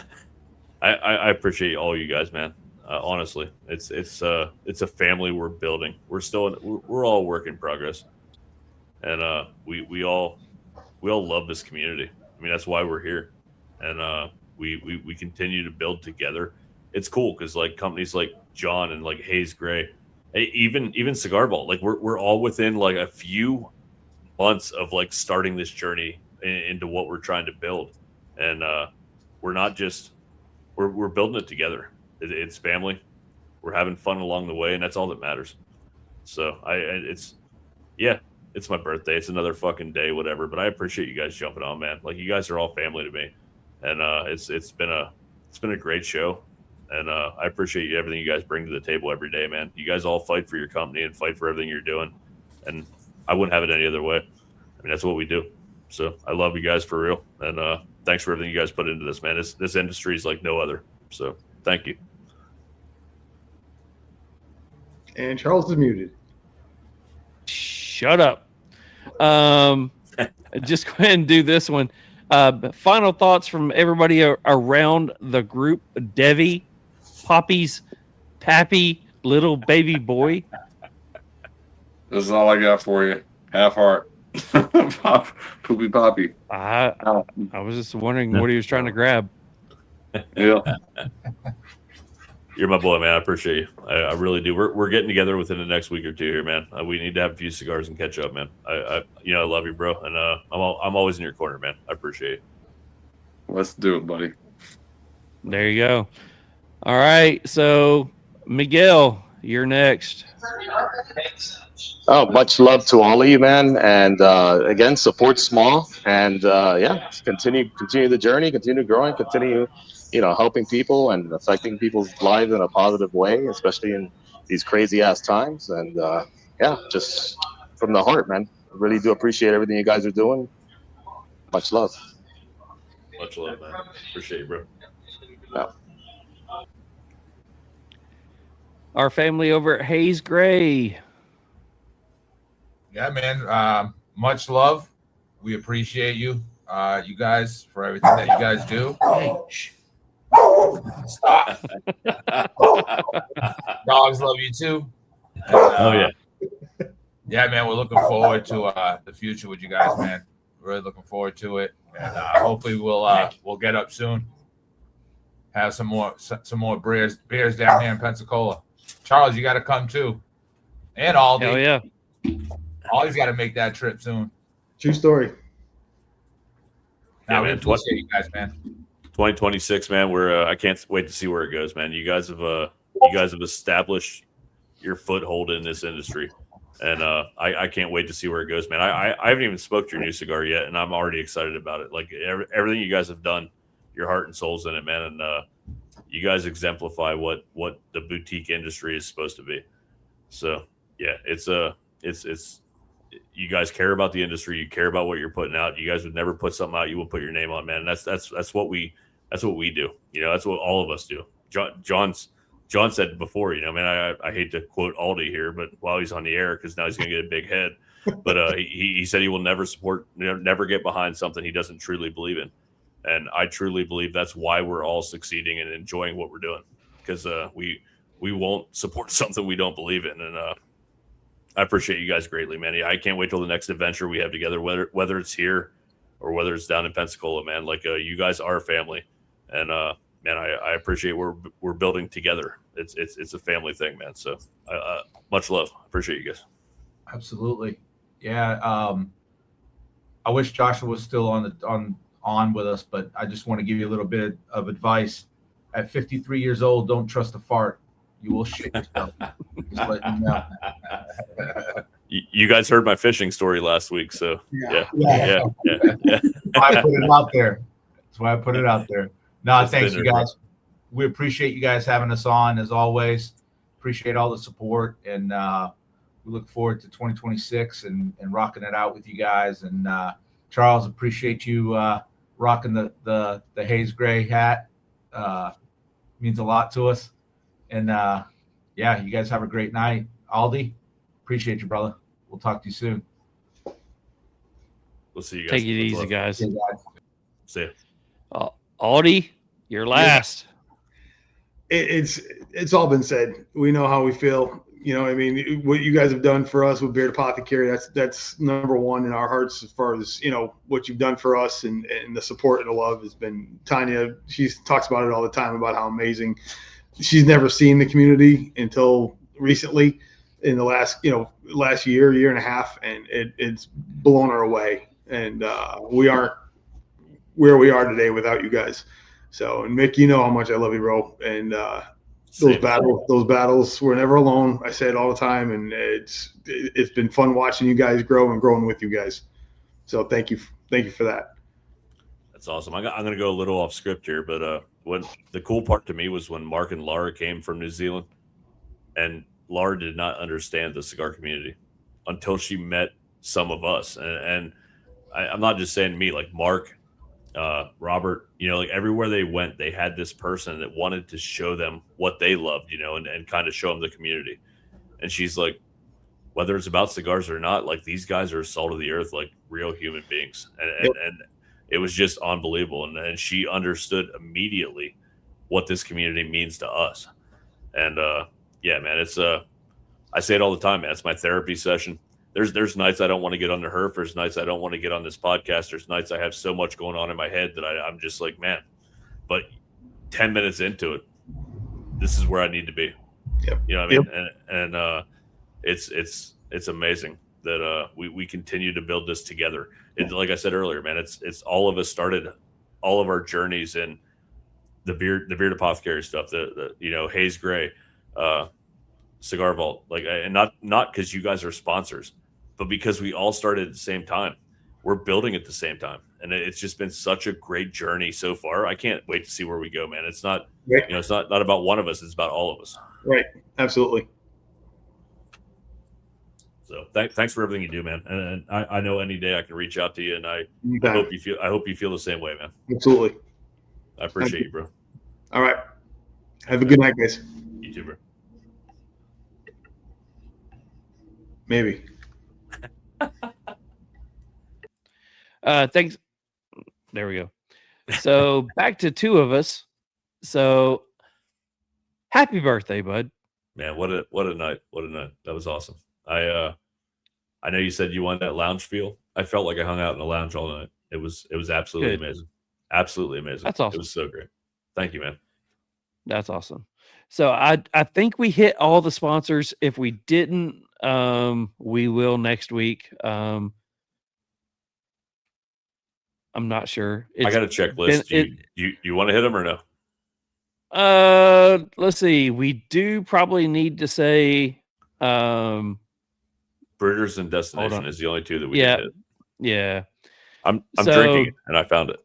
appreciate all you guys, man. Honestly, it's a family we're building. We're all work in progress, and we all love this community. I mean, that's why we're here. And we continue to build together. It's cool because like companies like John and like Haze Gray, even Cigar Vault, like we're all within like a few months of like starting this journey into what we're trying to build. And we're not just we're building it together. It's family. We're having fun along the way, and that's all that matters. So it's my birthday. It's another fucking day, whatever. But I appreciate you guys jumping on, man. Like you guys are all family to me, and it's been a great show, and I appreciate everything you guys bring to the table every day, man. You guys all fight for your company and fight for everything you're doing, and I wouldn't have it any other way. I mean, that's what we do. So I love you guys for real, and thanks for everything you guys put into this, man. This industry is like no other. So thank you. And Charles is muted. Shut up. Just go ahead and do this one. Final thoughts from everybody around the group. Devi, Poppy's, Pappy, little baby boy. This is all I got for you. Half heart. Poopy Poppy. I was just wondering what he was trying to grab. Yeah. You're my boy, man. I appreciate you. I really do. We're getting together within the next week or two here, man. We need to have a few cigars and catch up, man. I love you, bro, and I'm always in your corner, man. I appreciate it. Let's do it, buddy. There you go. All right, so Miguel, you're next. Oh, much love to all of you, man. And again, support small, and continue the journey, continue growing, continue, helping people and affecting people's lives in a positive way, especially in these crazy ass times. And just from the heart, man. I really do appreciate everything you guys are doing. Much love. Much love, man. Appreciate you, bro. Yeah. Our family over at Haze Gray. Yeah, man. Much love. We appreciate you, you guys, for everything that you guys do. Hey, stop. Dogs love you too. And, oh yeah. Yeah, man. We're looking forward to the future with you guys, man. Really looking forward to it, and hopefully we'll get up soon. Have some more beers down here in Pensacola. Charles, you got to come too, and Aldi. Hell yeah. Aldi's got to make that trip soon. True story. Yeah, we appreciate you guys, man. 2026, man. I can't wait to see where it goes, man. You guys have established your foothold in this industry, and I can't wait to see where it goes, man. I haven't even spoke to your new cigar yet, and I'm already excited about it. Like everything you guys have done, your heart and soul's in it, man. And you guys exemplify what the boutique industry is supposed to be. So yeah, it's you guys care about the industry. You care about what you're putting out. You guys would never put something out you will put your name on, man. And that's what we do. That's what all of us do. John said before, man, I hate to quote Aldi here, but while he's on the air, because now he's going to get a big head. But he said he will never support, never get behind something he doesn't truly believe in. And I truly believe that's why we're all succeeding and enjoying what we're doing, because we won't support something we don't believe in. And I appreciate you guys greatly, man. I can't wait till the next adventure we have together, whether it's here or whether it's down in Pensacola, man. Like you guys are family, and man, I appreciate we're building together. It's a family thing, man. So much love. Appreciate you guys. Absolutely, yeah. I wish Joshua was still on with us, but I just want to give you a little bit of advice. At 53 years old, don't trust a fart. You will shit yourself. Just letting you know. You guys heard my fishing story last week, so yeah. That's why I put it out there. That's why I put it out there. No, thanks, you guys. We appreciate you guys having us on, as always. Appreciate all the support, and we look forward to 2026 and rocking it out with you guys. And Charles, appreciate you rocking the Haze Gray hat. Means a lot to us. And you guys have a great night. Aldi, appreciate you, brother. We'll talk to you soon. We'll see you guys. Take it easy, guys. See ya. Aldi, you're last. It's all been said. We know how we feel. you know, I mean, what you guys have done for us with Beard Apothecary, that's number one in our hearts as far as, you know, what you've done for us, and the support and the love has been. Tanya, she talks about it all the time about how amazing. She's never seen the community until recently in the last year and a half, and it's blown her away. And we aren't where we are today without you guys. So, and Mick, you know how much I love you, bro. And those battles, we're never alone. I say it all the time, and it's been fun watching you guys grow and growing with you guys. So thank you for that. That's awesome. I'm going to go a little off script here, but when the cool part to me was when Mark and Laura came from New Zealand, and Laura did not understand the cigar community until she met some of us. And I'm not just saying me, like Mark, Robert, you know, like everywhere they went, they had this person that wanted to show them what they loved, you know, and kind of show them the community. And she's like, whether it's about cigars or not, like these guys are salt of the earth, like real human beings. And it was just unbelievable. And she understood immediately what this community means to us. And yeah, man, it's I say it all the time, man. It's my therapy session. There's nights I don't want to get on the herf. There's nights I don't want to get on this podcast. There's nights I have so much going on in my head that I'm just like, man. But 10 minutes into it, this is where I need to be. Yep. You know what I mean? And it's amazing that we continue to build this together. Like I said earlier, man, it's all of us started all of our journeys in the beard apothecary stuff. The you know, Haze Gray, Cigar Vault, like, and not because you guys are sponsors, but because we all started at the same time. We're building at the same time, and it's just been such a great journey so far. I can't wait to see where we go, man. It's not, you know, it's not about one of us. It's about all of us. Right. Absolutely. So thanks for everything you do, man. And I know any day I can reach out to you, and I hope you feel the same way, man. Absolutely. I appreciate you, bro. All right. Have a good night, guys. You too, bro. Maybe. Thanks. There we go. So back to two of us. So happy birthday, bud. Man, what a night. What a night. That was awesome. I know you said you wanted that lounge feel. I felt like I hung out in the lounge all night. It was absolutely amazing. Absolutely amazing. That's awesome. It was so great. Thank you, man. That's awesome. So I think we hit all the sponsors. If we didn't, we will next week. I'm not sure. I got a checklist. You want to hit them or no? Let's see. We do probably need to say Breeders and Destination is the only two that we can hit. Yeah. I'm drinking it, and I found it.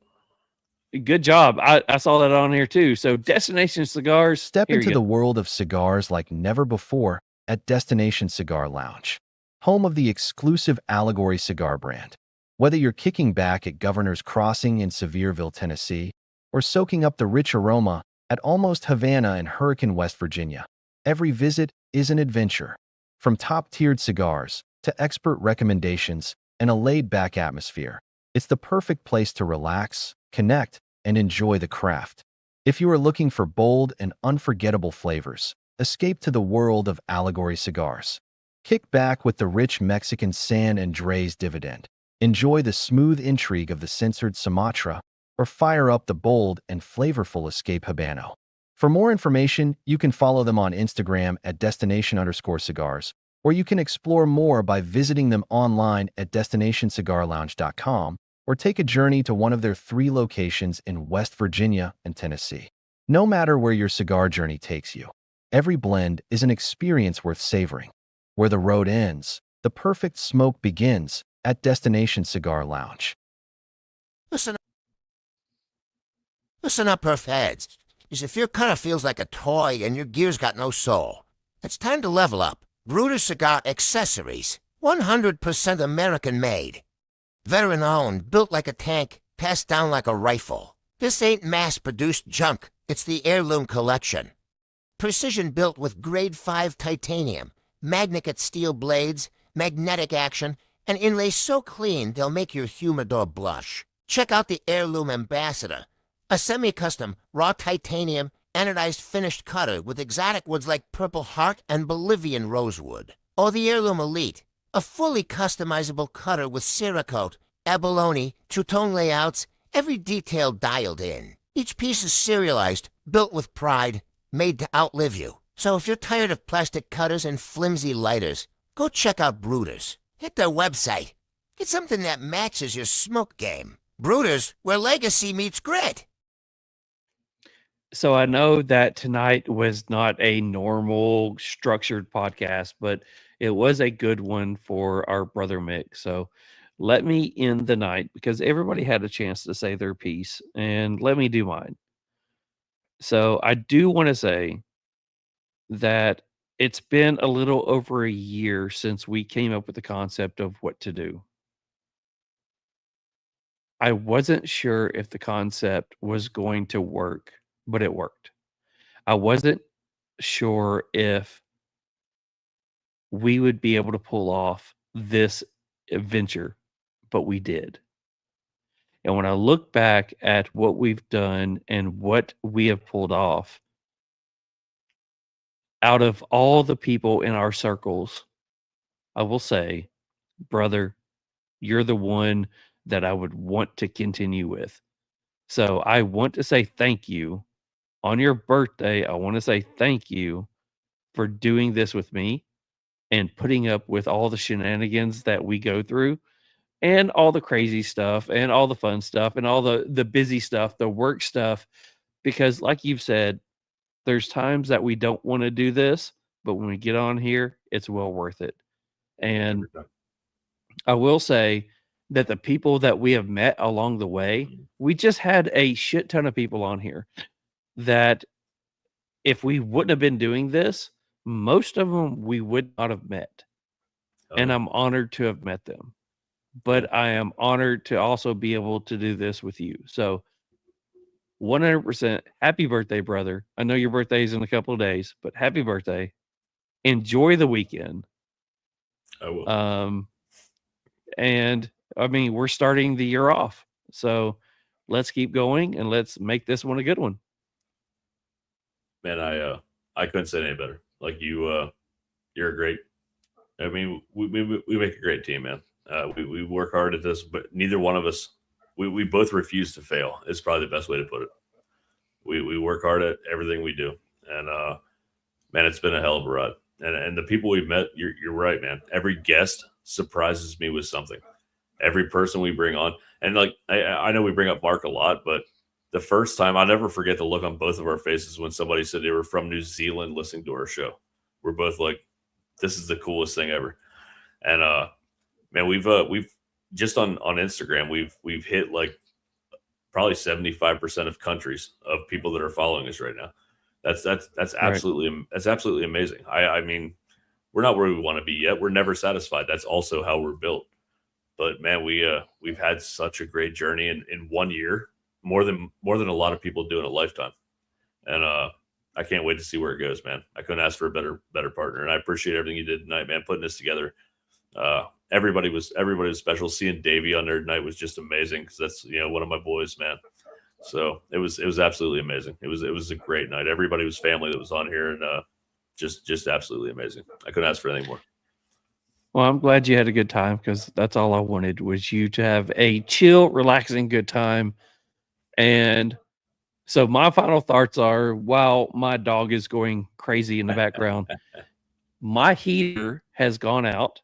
Good job. I saw that on here too. So Destination Cigars. Step into the world of cigars like never before at Destination Cigar Lounge, home of the exclusive Allegory cigar brand. Whether you're kicking back at Governor's Crossing in Sevierville, Tennessee, or soaking up the rich aroma at Almost Havana in Hurricane, West Virginia, every visit is an adventure. From top-tiered cigars to expert recommendations and a laid-back atmosphere, it's the perfect place to relax, connect, and enjoy the craft. If you are looking for bold and unforgettable flavors, escape to the world of Allegory cigars. Kick back with the rich Mexican San Andres Dividend. Enjoy the smooth intrigue of the censored Sumatra, or fire up the bold and flavorful Escape Habano. For more information, you can follow them on Instagram at destination_cigars, or you can explore more by visiting them online at destinationcigarlounge.com, or take a journey to one of their 3 locations in West Virginia and Tennessee. No matter where your cigar journey takes you, every blend is an experience worth savoring. Where the road ends, the perfect smoke begins at Destination Cigar Lounge. Listen up, Perf heads. If your cutter feels like a toy and your gear's got no soul, it's time to level up. Bruder Cigar Accessories, 100% American-made. Veteran-owned, built like a tank, passed down like a rifle. This ain't mass-produced junk. It's the Heirloom Collection. Precision-built with Grade 5 titanium, magnet steel blades, magnetic action, and inlays so clean they'll make your humidor blush. Check out the Heirloom Ambassador, a semi-custom raw titanium anodized finished cutter with exotic woods like Purple Heart and Bolivian Rosewood. Or the Heirloom Elite, a fully customizable cutter with Cerakote, abalone, two-tone layouts, every detail dialed in. Each piece is serialized, built with pride, made to outlive you. So if you're tired of plastic cutters and flimsy lighters, go check out Bruters. Hit their website. Get something that matches your smoke game. Bruters, where legacy meets grit. So I know that tonight was not a normal structured podcast, but it was a good one for our brother Mick. So let me end the night because everybody had a chance to say their piece, and let me do mine. So I do want to say that it's been a little over a year since we came up with the concept of what to do. I wasn't sure if the concept was going to work, but it worked. I wasn't sure if we would be able to pull off this adventure, but we did. And when I look back at what we've done and what we have pulled off, out of all the people in our circles, I will say, brother, you're the one that I would want to continue with. So I want to say thank you. On your birthday, I want to say thank you for doing this with me and putting up with all the shenanigans that we go through and all the crazy stuff and all the fun stuff and all the busy stuff, the work stuff. Because like you've said, there's times that we don't want to do this, but when we get on here, it's well worth it. And I will say that the people that we have met along the way, we just had a shit ton of people on here that if we wouldn't have been doing this, most of them we would not have met. And I'm honored to have met them. But I am honored to also be able to do this with you. So 100% happy birthday, brother. I know your birthday is in a couple of days, but happy birthday. Enjoy the weekend. I will. And I mean, we're starting the year off. So let's keep going and let's make this one a good one. Man, I couldn't say it any better. Like you're a great. I mean, we make a great team, man. We work hard at this, but neither one of us, we both refuse to fail. It's probably the best way to put it. We work hard at everything we do, and man, it's been a hell of a ride. And the people we've met, you're right, man. Every guest surprises me with something. Every person we bring on, and like I know we bring up Mark a lot, but the first time, I'll never forget the look on both of our faces when somebody said they were from New Zealand listening to our show. We're both like, this is the coolest thing ever. And man, we've just on Instagram, we've hit like probably 75% of countries of people that are following us right now. That's absolutely right. That's absolutely amazing. I mean, we're not where we want to be yet. We're never satisfied. That's also how we're built. But man, we've had such a great journey in 1 year, more than a lot of people do in a lifetime. And I can't wait to see where it goes, man. I couldn't ask for a better partner. And I appreciate everything you did tonight, man, putting this together. Everybody was special. Seeing Davey on there tonight was just amazing because that's one of my boys, man. So it was absolutely amazing. It was a great night. Everybody was family that was on here, and just absolutely amazing. I couldn't ask for anything more. Well, I'm glad you had a good time because that's all I wanted was you to have a chill, relaxing, good time. And so my final thoughts are, while my dog is going crazy in the background, my heater has gone out.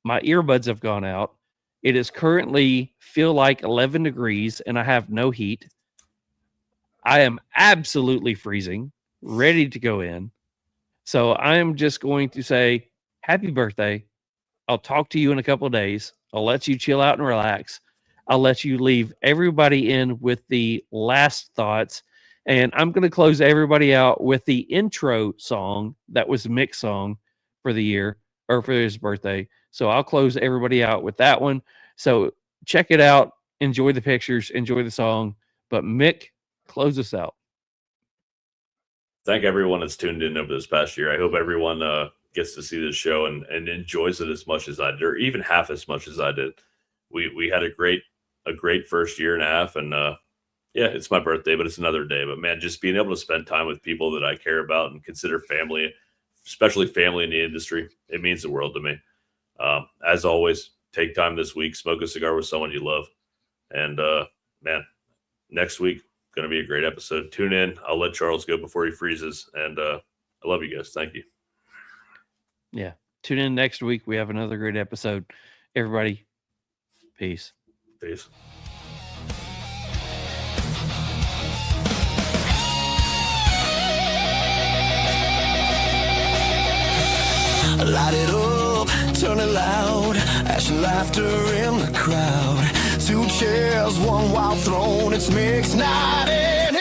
My earbuds have gone out. It is currently feel like 11 degrees and I have no heat. I am absolutely freezing, ready to go in. So I am just going to say happy birthday. I'll talk to you in a couple of days. I'll let you chill out and relax. I'll let you leave everybody in with the last thoughts. And I'm going to close everybody out with the intro song that was Mick's song for the year or for his birthday. So I'll close everybody out with that one. So check it out. Enjoy the pictures. Enjoy the song. But Mick, close us out. Thank everyone that's tuned in over this past year. I hope everyone gets to see this show and enjoys it as much as I did, or even half as much as I did. We had a great first year and a half, and Yeah, it's my birthday, but it's another day. But man, just being able to spend time with people that I care about and consider family, especially family in the industry, it means the world to me. As always, take time this week, smoke a cigar with someone you love. And man, next week, going to be a great episode. Tune in. I'll let Charles go before he freezes. And I love you guys. Thank you. Yeah. Tune in next week. We have another great episode. Everybody, peace. Peace. Light it up, turn it loud, ash and laughter in the crowd. Two chairs, one wild throne, it's Mick's night.